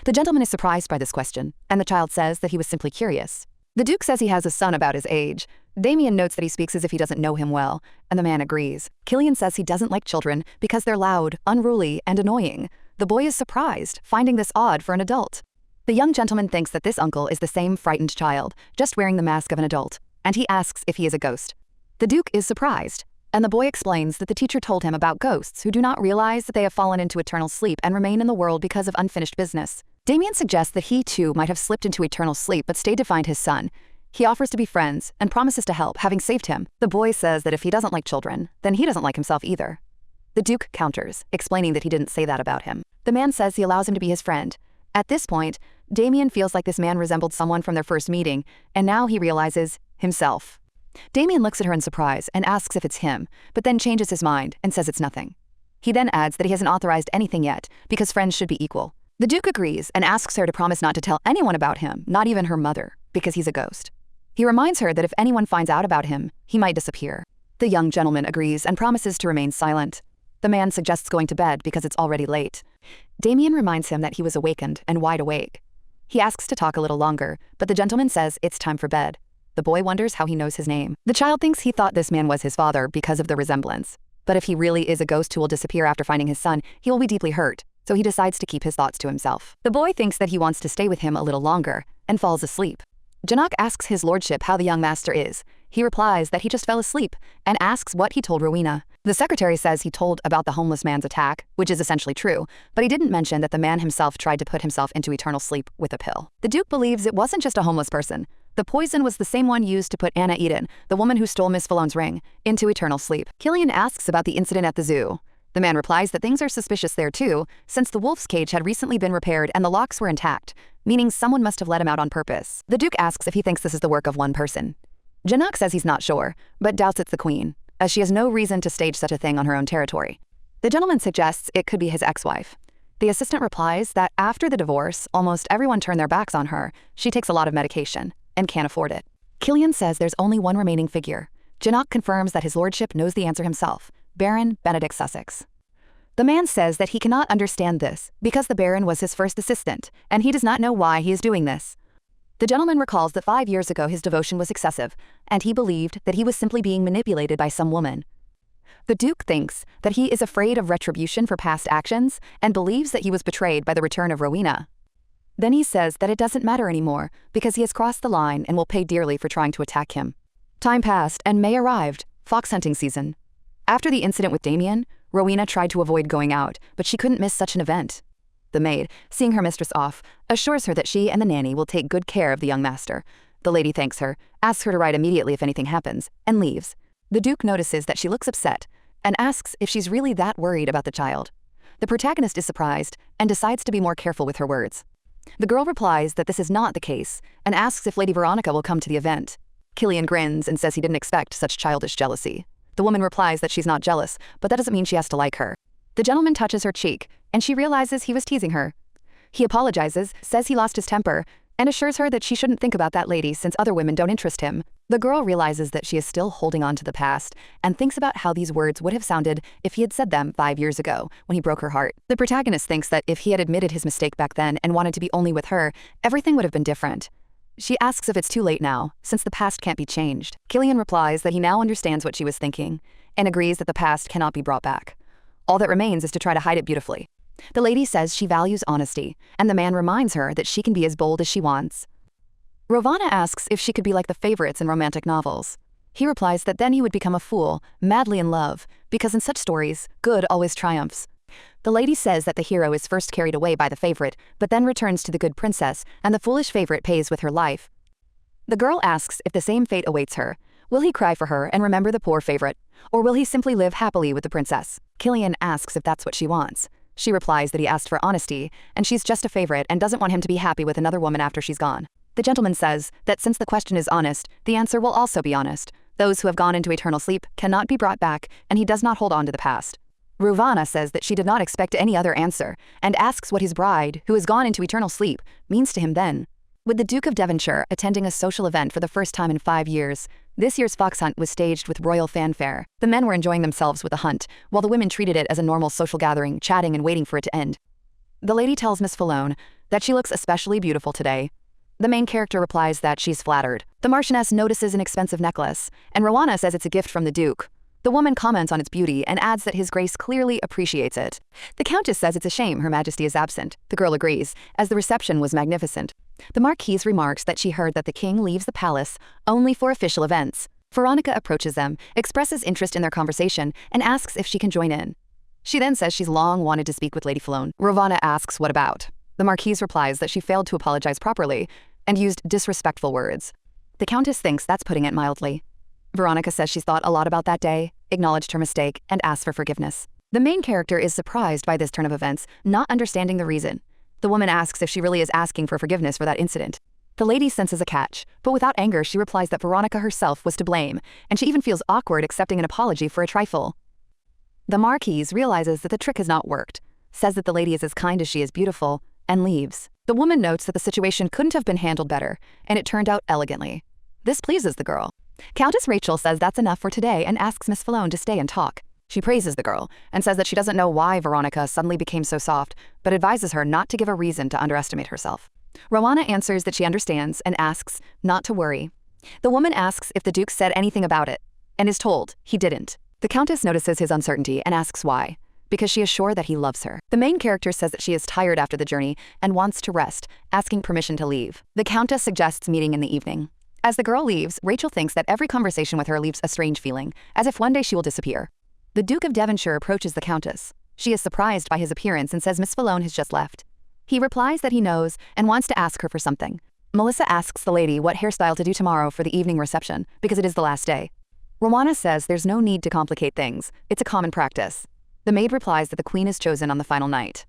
The gentleman is surprised by this question, and the child says that he was simply curious. The Duke says he has a son about his age. Damien notes that he speaks as if he doesn't know him well, and the man agrees. Killian says he doesn't like children because they're loud, unruly, and annoying. The boy is surprised, finding this odd for an adult. The young gentleman thinks that this uncle is the same frightened child, just wearing the mask of an adult, and he asks if he is a ghost. The Duke is surprised, and the boy explains that the teacher told him about ghosts who do not realize that they have fallen into eternal sleep and remain in the world because of unfinished business. Damien suggests that he too might have slipped into eternal sleep but stayed to find his son. He offers to be friends and promises to help, having saved him. The boy says that if he doesn't like children, then he doesn't like himself either. The Duke counters, explaining that he didn't say that about him. The man says he allows him to be his friend. At this point, Damien feels like this man resembled someone from their first meeting, and now he realizes himself. Damien looks at her in surprise and asks if it's him, but then changes his mind and says it's nothing. He then adds that he hasn't authorized anything yet, because friends should be equal. The Duke agrees and asks her to promise not to tell anyone about him, not even her mother, because he's a ghost. He reminds her that if anyone finds out about him, he might disappear. The young gentleman agrees and promises to remain silent. The man suggests going to bed because it's already late. Damien reminds him that he was awakened and wide awake. He asks to talk a little longer, but the gentleman says it's time for bed. The boy wonders how he knows his name. The child thinks he thought this man was his father because of the resemblance. But if he really is a ghost who will disappear after finding his son, he will be deeply hurt, so he decides to keep his thoughts to himself. The boy thinks that he wants to stay with him a little longer and falls asleep. Janak asks his lordship how the young master is. He replies that he just fell asleep and asks what he told Rowena. The secretary says he told about the homeless man's attack, which is essentially true, but he didn't mention that the man himself tried to put himself into eternal sleep with a pill. The Duke believes it wasn't just a homeless person. The poison was the same one used to put Anna Eden, the woman who stole Miss Falone's ring, into eternal sleep. Killian asks about the incident at the zoo. The man replies that things are suspicious there too, since the wolf's cage had recently been repaired and the locks were intact, meaning someone must have let him out on purpose. The Duke asks if he thinks this is the work of one person. Janak says he's not sure, but doubts it's the queen, as she has no reason to stage such a thing on her own territory. The gentleman suggests it could be his ex-wife. The assistant replies that after the divorce, almost everyone turned their backs on her. She takes a lot of medication and can't afford it. Killian says there's only one remaining figure. Janak confirms that his lordship knows the answer himself, Baron Benedict Sussex. The man says that he cannot understand this because the Baron was his first assistant, and he does not know why he is doing this. The gentleman recalls that 5 years ago his devotion was excessive, and he believed that he was simply being manipulated by some woman. The Duke thinks that he is afraid of retribution for past actions and believes that he was betrayed by the return of Rowena. Then he says that it doesn't matter anymore because he has crossed the line and will pay dearly for trying to attack him. Time passed and May arrived, fox hunting season. After the incident with Damien, Rowena tried to avoid going out, but she couldn't miss such an event. The maid, seeing her mistress off, assures her that she and the nanny will take good care of the young master. The lady thanks her, asks her to write immediately if anything happens, and leaves. The Duke notices that she looks upset and asks if she's really that worried about the child. The protagonist is surprised and decides to be more careful with her words. The girl replies that this is not the case and asks if Lady Veronica will come to the event. Killian grins and says he didn't expect such childish jealousy. The woman replies that she's not jealous, but that doesn't mean she has to like her. The gentleman touches her cheek, and she realizes he was teasing her. He apologizes, says he lost his temper, and assures her that she shouldn't think about that lady since other women don't interest him. The girl realizes that she is still holding on to the past and thinks about how these words would have sounded if he had said them 5 years ago when he broke her heart. The protagonist thinks that if he had admitted his mistake back then and wanted to be only with her, everything would have been different. She asks if it's too late now, since the past can't be changed. Killian replies that he now understands what she was thinking and agrees that the past cannot be brought back. All that remains is to try to hide it beautifully. The lady says she values honesty, and the man reminds her that she can be as bold as she wants. Rovana asks if she could be like the favorites in romantic novels. He replies that then he would become a fool, madly in love, because in such stories, good always triumphs. The lady says that the hero is first carried away by the favorite, but then returns to the good princess, and the foolish favorite pays with her life. The girl asks if the same fate awaits her. Will he cry for her and remember the poor favorite, or will he simply live happily with the princess? Killian asks if that's what she wants. She replies that he asked for honesty, and she's just a favorite and doesn't want him to be happy with another woman after she's gone. The gentleman says that since the question is honest, the answer will also be honest. Those who have gone into eternal sleep cannot be brought back, and he does not hold on to the past. Rovana says that she did not expect any other answer, and asks what his bride, who has gone into eternal sleep, means to him then. With the Duke of Devonshire attending a social event for the first time in 5 years, this year's fox hunt was staged with royal fanfare. The men were enjoying themselves with the hunt, while the women treated it as a normal social gathering, chatting and waiting for it to end. The lady tells Miss Falone that she looks especially beautiful today. The main character replies that she's flattered. The Marchioness notices an expensive necklace, and Rowana says it's a gift from the Duke. The woman comments on its beauty and adds that His Grace clearly appreciates it. The Countess says it's a shame Her Majesty is absent. The girl agrees, as the reception was magnificent. The Marquise remarks that she heard that the king leaves the palace only for official events. Veronica approaches them, expresses interest in their conversation, and asks if she can join in. She then says she's long wanted to speak with Lady Falone. Ravana asks what about. The Marquise replies that she failed to apologize properly and used disrespectful words. The Countess thinks that's putting it mildly. Veronica says she's thought a lot about that day, acknowledged her mistake, and asked for forgiveness. The main character is surprised by this turn of events, not understanding the reason. The woman asks if she really is asking for forgiveness for that incident. The lady senses a catch, but without anger she replies that Veronica herself was to blame, and she even feels awkward accepting an apology for a trifle. The Marquise realizes that the trick has not worked, says that the lady is as kind as she is beautiful, and leaves. The woman notes that the situation couldn't have been handled better, and it turned out elegantly. This pleases the girl. Countess Rachel says that's enough for today and asks Miss Falone to stay and talk. She praises the girl and says that she doesn't know why Veronica suddenly became so soft, but advises her not to give a reason to underestimate herself. Rowana answers that she understands and asks not to worry. The woman asks if the Duke said anything about it, and is told he didn't. The Countess notices his uncertainty and asks why, because she is sure that he loves her. The main character says that she is tired after the journey and wants to rest, asking permission to leave. The Countess suggests meeting in the evening. As the girl leaves, Rachel thinks that every conversation with her leaves a strange feeling, as if one day she will disappear. The Duke of Devonshire approaches the Countess. She is surprised by his appearance and says Miss Falone has just left. He replies that he knows and wants to ask her for something. Melissa asks the lady what hairstyle to do tomorrow for the evening reception, because it is the last day. Rowana says there's no need to complicate things, it's a common practice. The maid replies that the queen is chosen on the final night.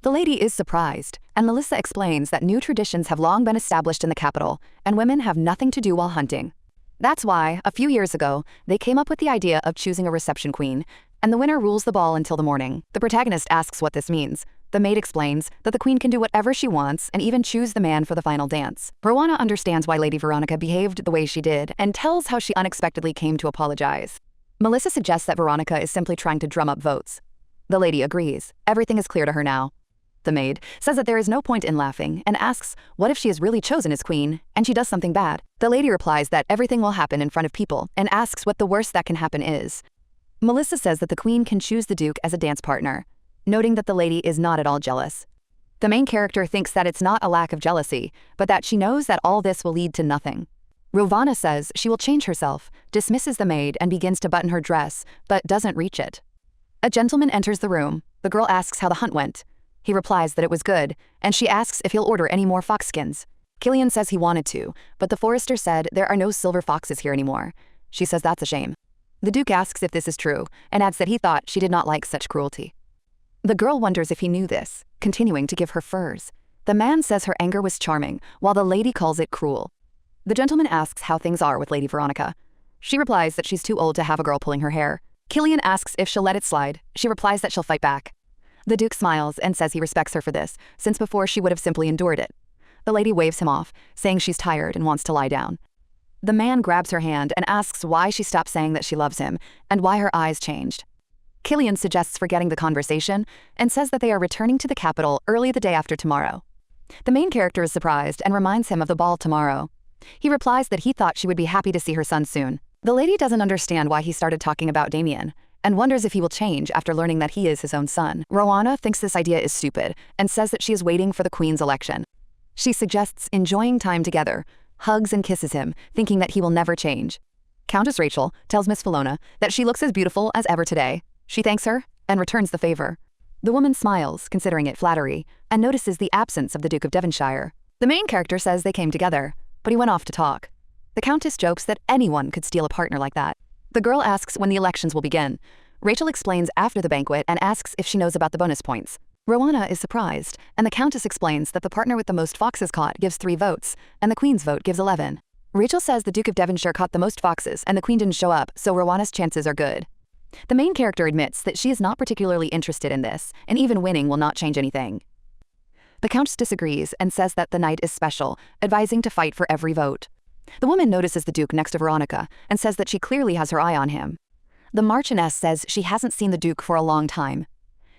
The lady is surprised, and Melissa explains that new traditions have long been established in the capital, and women have nothing to do while hunting. That's why, a few years ago, they came up with the idea of choosing a reception queen, and the winner rules the ball until the morning. The protagonist asks what this means. The maid explains that the queen can do whatever she wants and even choose the man for the final dance. Rowana understands why Lady Veronica behaved the way she did and tells how she unexpectedly came to apologize. Melissa suggests that Veronica is simply trying to drum up votes. The lady agrees. Everything is clear to her now. The maid says that there is no point in laughing and asks what if she is really chosen as queen and she does something bad. The lady replies that everything will happen in front of people and asks what the worst that can happen is. Melissa says that the queen can choose the Duke as a dance partner, noting that the lady is not at all jealous. The main character thinks that it's not a lack of jealousy, but that she knows that all this will lead to nothing. Rovana says she will change herself, dismisses the maid and begins to button her dress, but doesn't reach it. A gentleman enters the room. The girl asks how the hunt went. He replies that it was good, and she asks if he'll order any more fox skins. Killian says he wanted to, but the forester said there are no silver foxes here anymore. She says that's a shame. The Duke asks if this is true, and adds that he thought she did not like such cruelty. The girl wonders if he knew this, continuing to give her furs. The man says her anger was charming, while the lady calls it cruel. The gentleman asks how things are with Lady Veronica. She replies that she's too old to have a girl pulling her hair. Killian asks if she'll let it slide. She replies that she'll fight back. The Duke smiles and says he respects her for this, since before she would have simply endured it. The lady waves him off, saying she's tired and wants to lie down. The man grabs her hand and asks why she stopped saying that she loves him, and why her eyes changed. Killian suggests forgetting the conversation, and says that they are returning to the capital early the day after tomorrow. The main character is surprised and reminds him of the ball tomorrow. He replies that he thought she would be happy to see her son soon. The lady doesn't understand why he started talking about Damien, and wonders if he will change after learning that he is his own son. Rowana thinks this idea is stupid and says that she is waiting for the queen's election. She suggests enjoying time together, hugs and kisses him, thinking that he will never change. Countess Rachel tells Miss Falona that she looks as beautiful as ever today. She thanks her and returns the favor. The woman smiles, considering it flattery, and notices the absence of the Duke of Devonshire. The main character says they came together, but he went off to talk. The Countess jokes that anyone could steal a partner like that. The girl asks when the elections will begin. Rachel explains after the banquet and asks if she knows about the bonus points. Rowana is surprised, and the Countess explains that the partner with the most foxes caught gives 3 votes, and the Queen's vote gives 11. Rachel says the Duke of Devonshire caught the most foxes and the Queen didn't show up, so Rowana's chances are good. The main character admits that she is not particularly interested in this, and even winning will not change anything. The Countess disagrees and says that the night is special, advising to fight for every vote. The woman notices the Duke next to Veronica and says that she clearly has her eye on him. The Marchioness says she hasn't seen the Duke for a long time.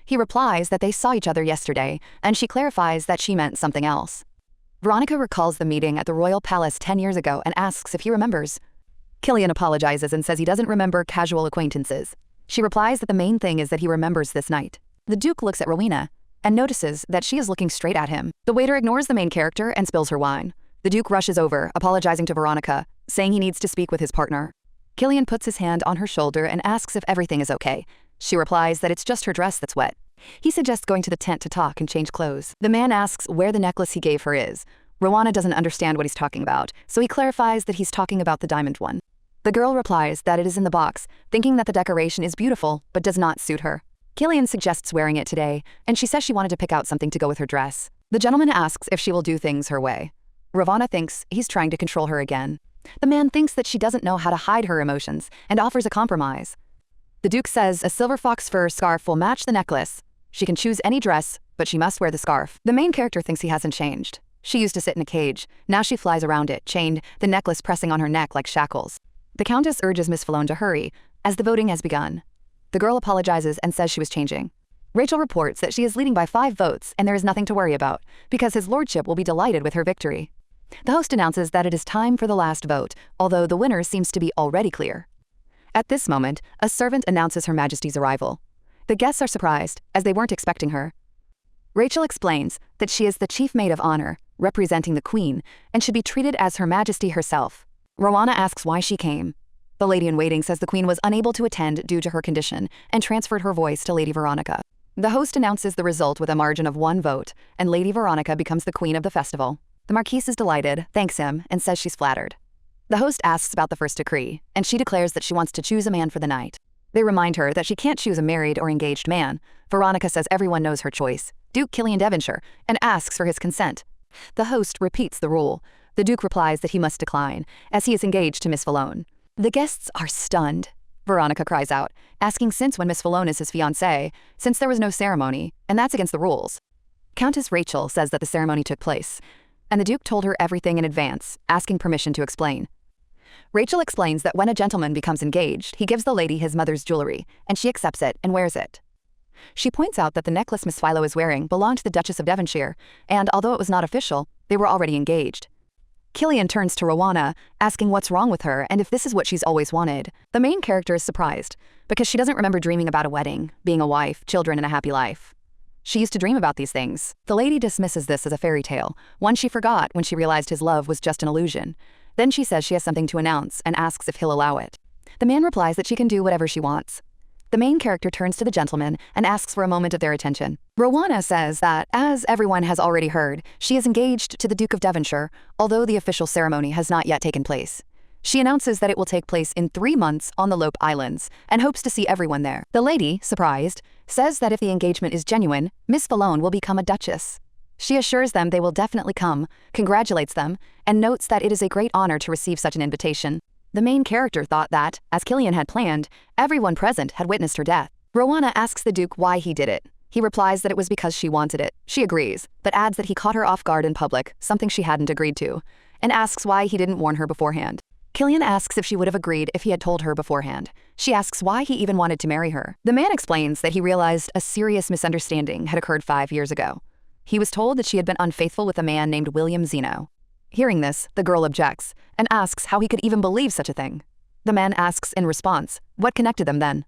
He replies that they saw each other yesterday, and she clarifies that she meant something else. Veronica recalls the meeting at the royal palace 10 years ago and asks if he remembers. Killian apologizes and says he doesn't remember casual acquaintances. She replies that the main thing is that he remembers this night. The Duke looks at Rowena and notices that she is looking straight at him. The waiter ignores the main character and spills her wine. The Duke rushes over, apologizing to Veronica, saying he needs to speak with his partner. Killian puts his hand on her shoulder and asks if everything is okay. She replies that it's just her dress that's wet. He suggests going to the tent to talk and change clothes. The man asks where the necklace he gave her is. Rowena doesn't understand what he's talking about, so he clarifies that he's talking about the diamond one. The girl replies that it is in the box, thinking that the decoration is beautiful but does not suit her. Killian suggests wearing it today, and she says she wanted to pick out something to go with her dress. The gentleman asks if she will do things her way. Rowena thinks he's trying to control her again. The man thinks that she doesn't know how to hide her emotions and offers a compromise. The Duke says a silver fox fur scarf will match the necklace. She can choose any dress, but she must wear the scarf. The main character thinks he hasn't changed. She used to sit in a cage. Now she flies around it, chained, the necklace pressing on her neck like shackles. The Countess urges Miss Falone to hurry, as the voting has begun. The girl apologizes and says she was changing. Rachel reports that she is leading by 5 votes and there is nothing to worry about, because his lordship will be delighted with her victory. The host announces that it is time for the last vote, although the winner seems to be already clear. At this moment, a servant announces Her Majesty's arrival. The guests are surprised, as they weren't expecting her. Rachel explains that she is the chief maid of honor, representing the Queen, and should be treated as Her Majesty herself. Rowena asks why she came. The lady-in-waiting says the Queen was unable to attend due to her condition and transferred her voice to Lady Veronica. The host announces the result with a margin of 1 vote, and Lady Veronica becomes the queen of the festival. The Marquise is delighted, thanks him, and says she's flattered. The host asks about the first decree, and she declares that she wants to choose a man for the night. They remind her that she can't choose a married or engaged man. Veronica says everyone knows her choice, Duke Killian Devonshire, and asks for his consent. The host repeats the rule. The Duke replies that he must decline, as he is engaged to Miss Falone. The guests are stunned. Veronica cries out, asking since when Miss Falone is his fiancée, since there was no ceremony, and that's against the rules. Countess Rachel says that the ceremony took place, and the Duke told her everything in advance, asking permission to explain. Rachel explains that when a gentleman becomes engaged, he gives the lady his mother's jewelry, and she accepts it and wears it. She points out that the necklace Miss Philo is wearing belonged to the Duchess of Devonshire, and although it was not official, they were already engaged. Killian turns to Rowena, asking what's wrong with her and if this is what she's always wanted. The main character is surprised, because she doesn't remember dreaming about a wedding, being a wife, children, and a happy life. She used to dream about these things. The lady dismisses this as a fairy tale, one she forgot when she realized his love was just an illusion. Then she says she has something to announce and asks if he'll allow it. The man replies that she can do whatever she wants. The main character turns to the gentleman and asks for a moment of their attention. Rowena says that, as everyone has already heard, she is engaged to the Duke of Devonshire, although the official ceremony has not yet taken place. She announces that it will take place in 3 months on the Lope Islands and hopes to see everyone there. The lady, surprised, says that if the engagement is genuine, Miss Falone will become a duchess. She assures them they will definitely come, congratulates them, and notes that it is a great honor to receive such an invitation. The main character thought that, as Killian had planned, everyone present had witnessed her death. Rowena asks the Duke why he did it. He replies that it was because she wanted it. She agrees, but adds that he caught her off guard in public, something she hadn't agreed to, and asks why he didn't warn her beforehand. Killian asks if she would have agreed if he had told her beforehand. She asks why he even wanted to marry her. The man explains that he realized a serious misunderstanding had occurred 5 years ago. He was told that she had been unfaithful with a man named William Zeno. Hearing this, the girl objects and asks how he could even believe such a thing. The man asks in response, what connected them then?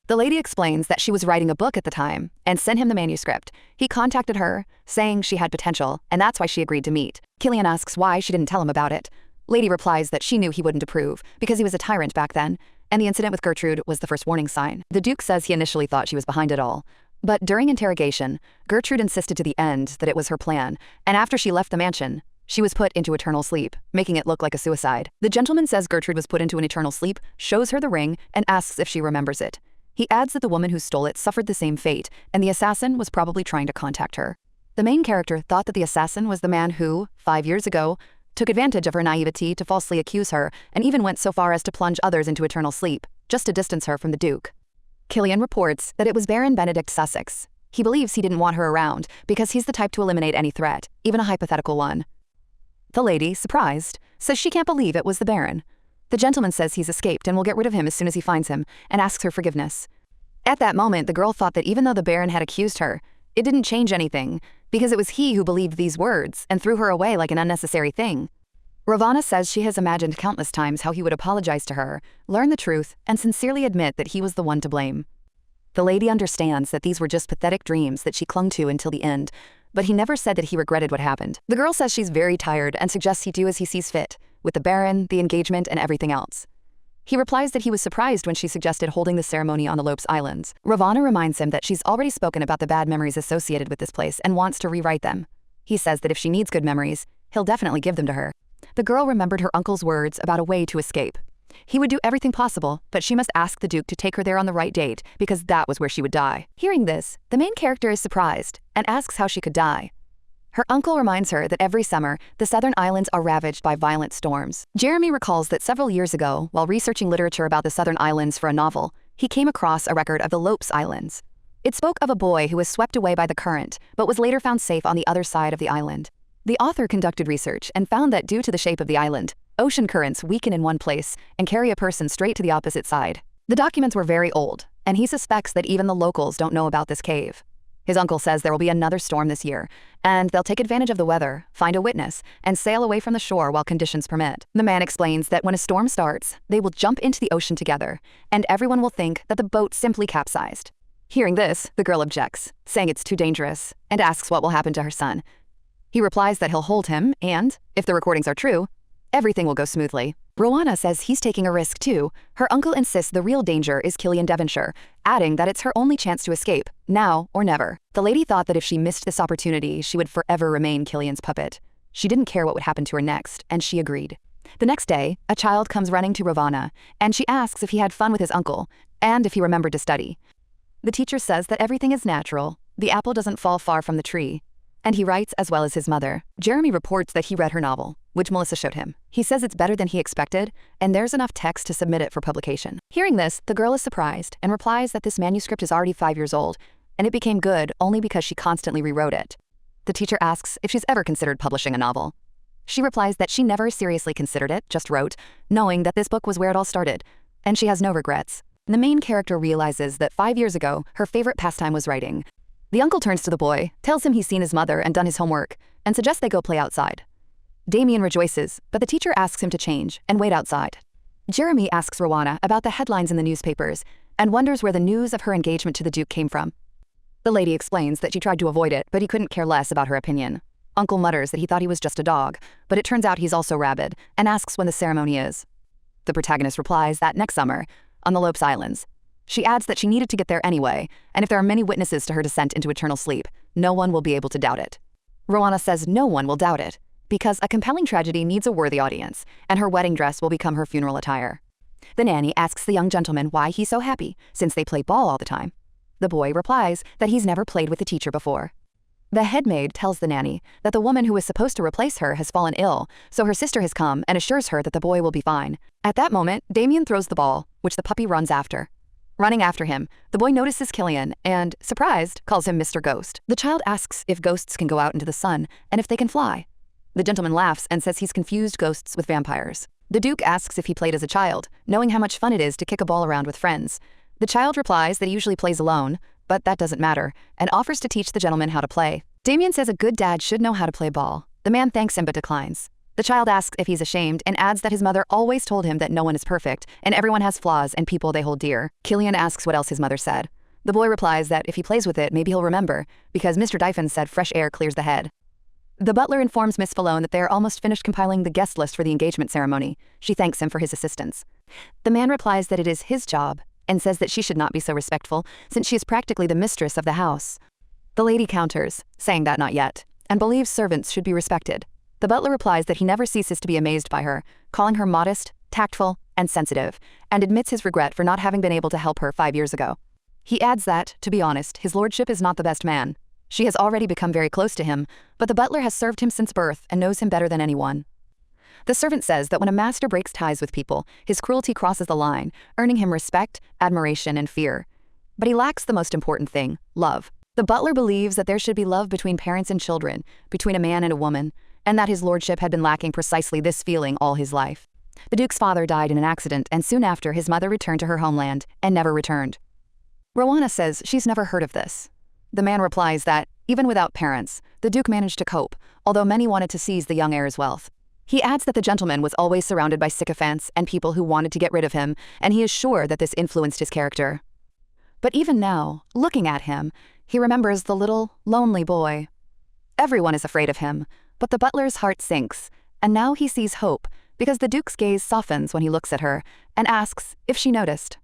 The lady explains that she was writing a book at the time and sent him the manuscript. He contacted her, saying she had potential, and that's why she agreed to meet. Killian asks why she didn't tell him about it. Lady replies that she knew he wouldn't approve because he was a tyrant back then, and the incident with Gertrude was the first warning sign. The Duke says he initially thought she was behind it all. But during interrogation, Gertrude insisted to the end that it was her plan, and after she left the mansion, she was put into eternal sleep, making it look like a suicide. The gentleman says Gertrude was put into an eternal sleep, shows her the ring, and asks if she remembers it. He adds that the woman who stole it suffered the same fate, and the assassin was probably trying to contact her. The main character thought that the assassin was the man who, 5 years ago, took advantage of her naivety to falsely accuse her, and even went so far as to plunge others into eternal sleep, just to distance her from the Duke. Killian reports that it was Baron Benedict Sussex. He believes he didn't want her around because he's the type to eliminate any threat, even a hypothetical one. The lady, surprised, says she can't believe it was the Baron. The gentleman says he's escaped and will get rid of him as soon as he finds him, and asks her forgiveness. At that moment, the girl thought that even though the Baron had accused her, it didn't change anything, because it was he who believed these words and threw her away like an unnecessary thing. Ravana says she has imagined countless times how he would apologize to her, learn the truth, and sincerely admit that he was the one to blame. The lady understands that these were just pathetic dreams that she clung to until the end, but he never said that he regretted what happened. The girl says she's very tired and suggests he do as he sees fit, with the Baron, the engagement, and everything else. He replies that he was surprised when she suggested holding the ceremony on the Lopes Islands. Ravana reminds him that she's already spoken about the bad memories associated with this place and wants to rewrite them. He says that if she needs good memories, he'll definitely give them to her. The girl remembered her uncle's words about a way to escape. He would do everything possible, but she must ask the Duke to take her there on the right date, because that was where she would die. Hearing this, the main character is surprised and asks how she could die. Her uncle reminds her that every summer, the southern islands are ravaged by violent storms. Jeremy recalls that several years ago, while researching literature about the southern islands for a novel, he came across a record of the Lopes Islands. It spoke of a boy who was swept away by the current, but was later found safe on the other side of the island. The author conducted research and found that due to the shape of the island, ocean currents weaken in one place and carry a person straight to the opposite side. The documents were very old, and he suspects that even the locals don't know about this cave. His uncle says there will be another storm this year, and they'll take advantage of the weather, find a witness, and sail away from the shore while conditions permit. The man explains that when a storm starts, they will jump into the ocean together, and everyone will think that the boat simply capsized. Hearing this, the girl objects, saying it's too dangerous, and asks what will happen to her son. He replies that he'll hold him, and, if the recordings are true, everything will go smoothly. Rowana says he's taking a risk too. Her uncle insists the real danger is Killian Devonshire, adding that it's her only chance to escape, now or never. The lady thought that if she missed this opportunity, she would forever remain Killian's puppet. She didn't care what would happen to her next, and she agreed. The next day, a child comes running to Ravana, and she asks if he had fun with his uncle, and if he remembered to study. The teacher says that everything is natural, the apple doesn't fall far from the tree, and he writes as well as his mother. Jeremy reports that he read her novel, which Melissa showed him. He says it's better than he expected, and there's enough text to submit it for publication. Hearing this, the girl is surprised and replies that this manuscript is already 5 years old, and it became good only because she constantly rewrote it. The teacher asks if she's ever considered publishing a novel. She replies that she never seriously considered it, just wrote, knowing that this book was where it all started, and she has no regrets. The main character realizes that 5 years ago, her favorite pastime was writing. The uncle turns to the boy, tells him he's seen his mother and done his homework, and suggests they go play outside. Damien rejoices, but the teacher asks him to change and wait outside. Jeremy asks Rowana about the headlines in the newspapers and wonders where the news of her engagement to the Duke came from. The lady explains that she tried to avoid it, but he couldn't care less about her opinion. Uncle mutters that he thought he was just a dog, but it turns out he's also rabid, and asks when the ceremony is. The protagonist replies that next summer, on the Lopes Islands. She adds that she needed to get there anyway, and if there are many witnesses to her descent into eternal sleep, no one will be able to doubt it. Rowana says no one will doubt it, because a compelling tragedy needs a worthy audience, and her wedding dress will become her funeral attire. The nanny asks the young gentleman why he's so happy, since they play ball all the time. The boy replies that he's never played with the teacher before. The headmaid tells the nanny that the woman who was supposed to replace her has fallen ill, so her sister has come and assures her that the boy will be fine. At that moment, Damien throws the ball, which the puppy runs after. Running after him, the boy notices Killian and, surprised, calls him Mr. Ghost. The child asks if ghosts can go out into the sun and if they can fly. The gentleman laughs and says he's confused ghosts with vampires. The Duke asks if he played as a child, knowing how much fun it is to kick a ball around with friends. The child replies that he usually plays alone, but that doesn't matter, and offers to teach the gentleman how to play. Damien says a good dad should know how to play ball. The man thanks him but declines. The child asks if he's ashamed and adds that his mother always told him that no one is perfect and everyone has flaws and people they hold dear. Killian asks what else his mother said. The boy replies that if he plays with it, maybe he'll remember, because Mr. Dyphon said fresh air clears the head. The butler informs Miss Falone that they are almost finished compiling the guest list for the engagement ceremony. She thanks him for his assistance. The man replies that it is his job and says that she should not be so respectful since she is practically the mistress of the house. The lady counters, saying that not yet, and believes servants should be respected. The butler replies that he never ceases to be amazed by her, calling her modest, tactful, and sensitive, and admits his regret for not having been able to help her 5 years ago. He adds that, to be honest, his lordship is not the best man. She has already become very close to him, but the butler has served him since birth and knows him better than anyone. The servant says that when a master breaks ties with people, his cruelty crosses the line, earning him respect, admiration, and fear. But he lacks the most important thing, love. The butler believes that there should be love between parents and children, between a man and a woman, and that his lordship had been lacking precisely this feeling all his life. The Duke's father died in an accident, and soon after his mother returned to her homeland and never returned. Rowana says she's never heard of this. The man replies that, even without parents, the Duke managed to cope, although many wanted to seize the young heir's wealth. He adds that the gentleman was always surrounded by sycophants and people who wanted to get rid of him, and he is sure that this influenced his character. But even now, looking at him, he remembers the little, lonely boy. Everyone is afraid of him, but the butler's heart sinks, and now he sees hope, because the Duke's gaze softens when he looks at her and asks if she noticed.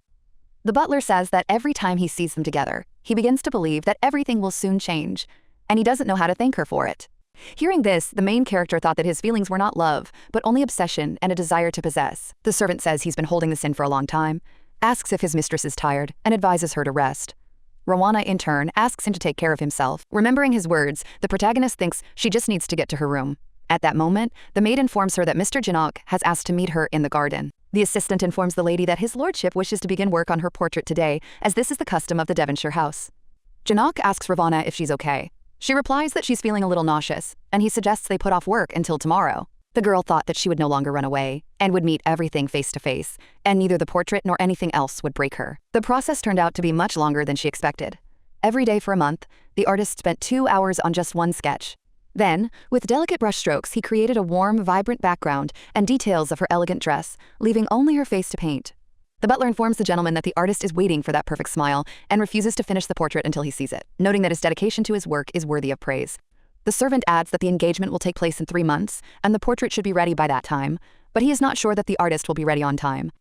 The butler says that every time he sees them together, he begins to believe that everything will soon change, and he doesn't know how to thank her for it. Hearing this, the main character thought that his feelings were not love, but only obsession and a desire to possess. The servant says he's been holding this in for a long time, asks if his mistress is tired, and advises her to rest. Rowana, in turn, asks him to take care of himself. Remembering his words, the protagonist thinks she just needs to get to her room. At that moment, the maid informs her that Mr. Janok has asked to meet her in the garden. The assistant informs the lady that his lordship wishes to begin work on her portrait today, as this is the custom of the Devonshire house. Janok asks Ravana if she's okay. She replies that she's feeling a little nauseous, and he suggests they put off work until tomorrow. The girl thought that she would no longer run away, and would meet everything face to face, and neither the portrait nor anything else would break her. The process turned out to be much longer than she expected. Every day for a month, the artist spent 2 hours on just one sketch. Then, with delicate brushstrokes, he created a warm, vibrant background and details of her elegant dress, leaving only her face to paint. The butler informs the gentleman that the artist is waiting for that perfect smile and refuses to finish the portrait until he sees it, noting that his dedication to his work is worthy of praise. The servant adds that the engagement will take place in 3 months, and the portrait should be ready by that time, but he is not sure that the artist will be ready on time.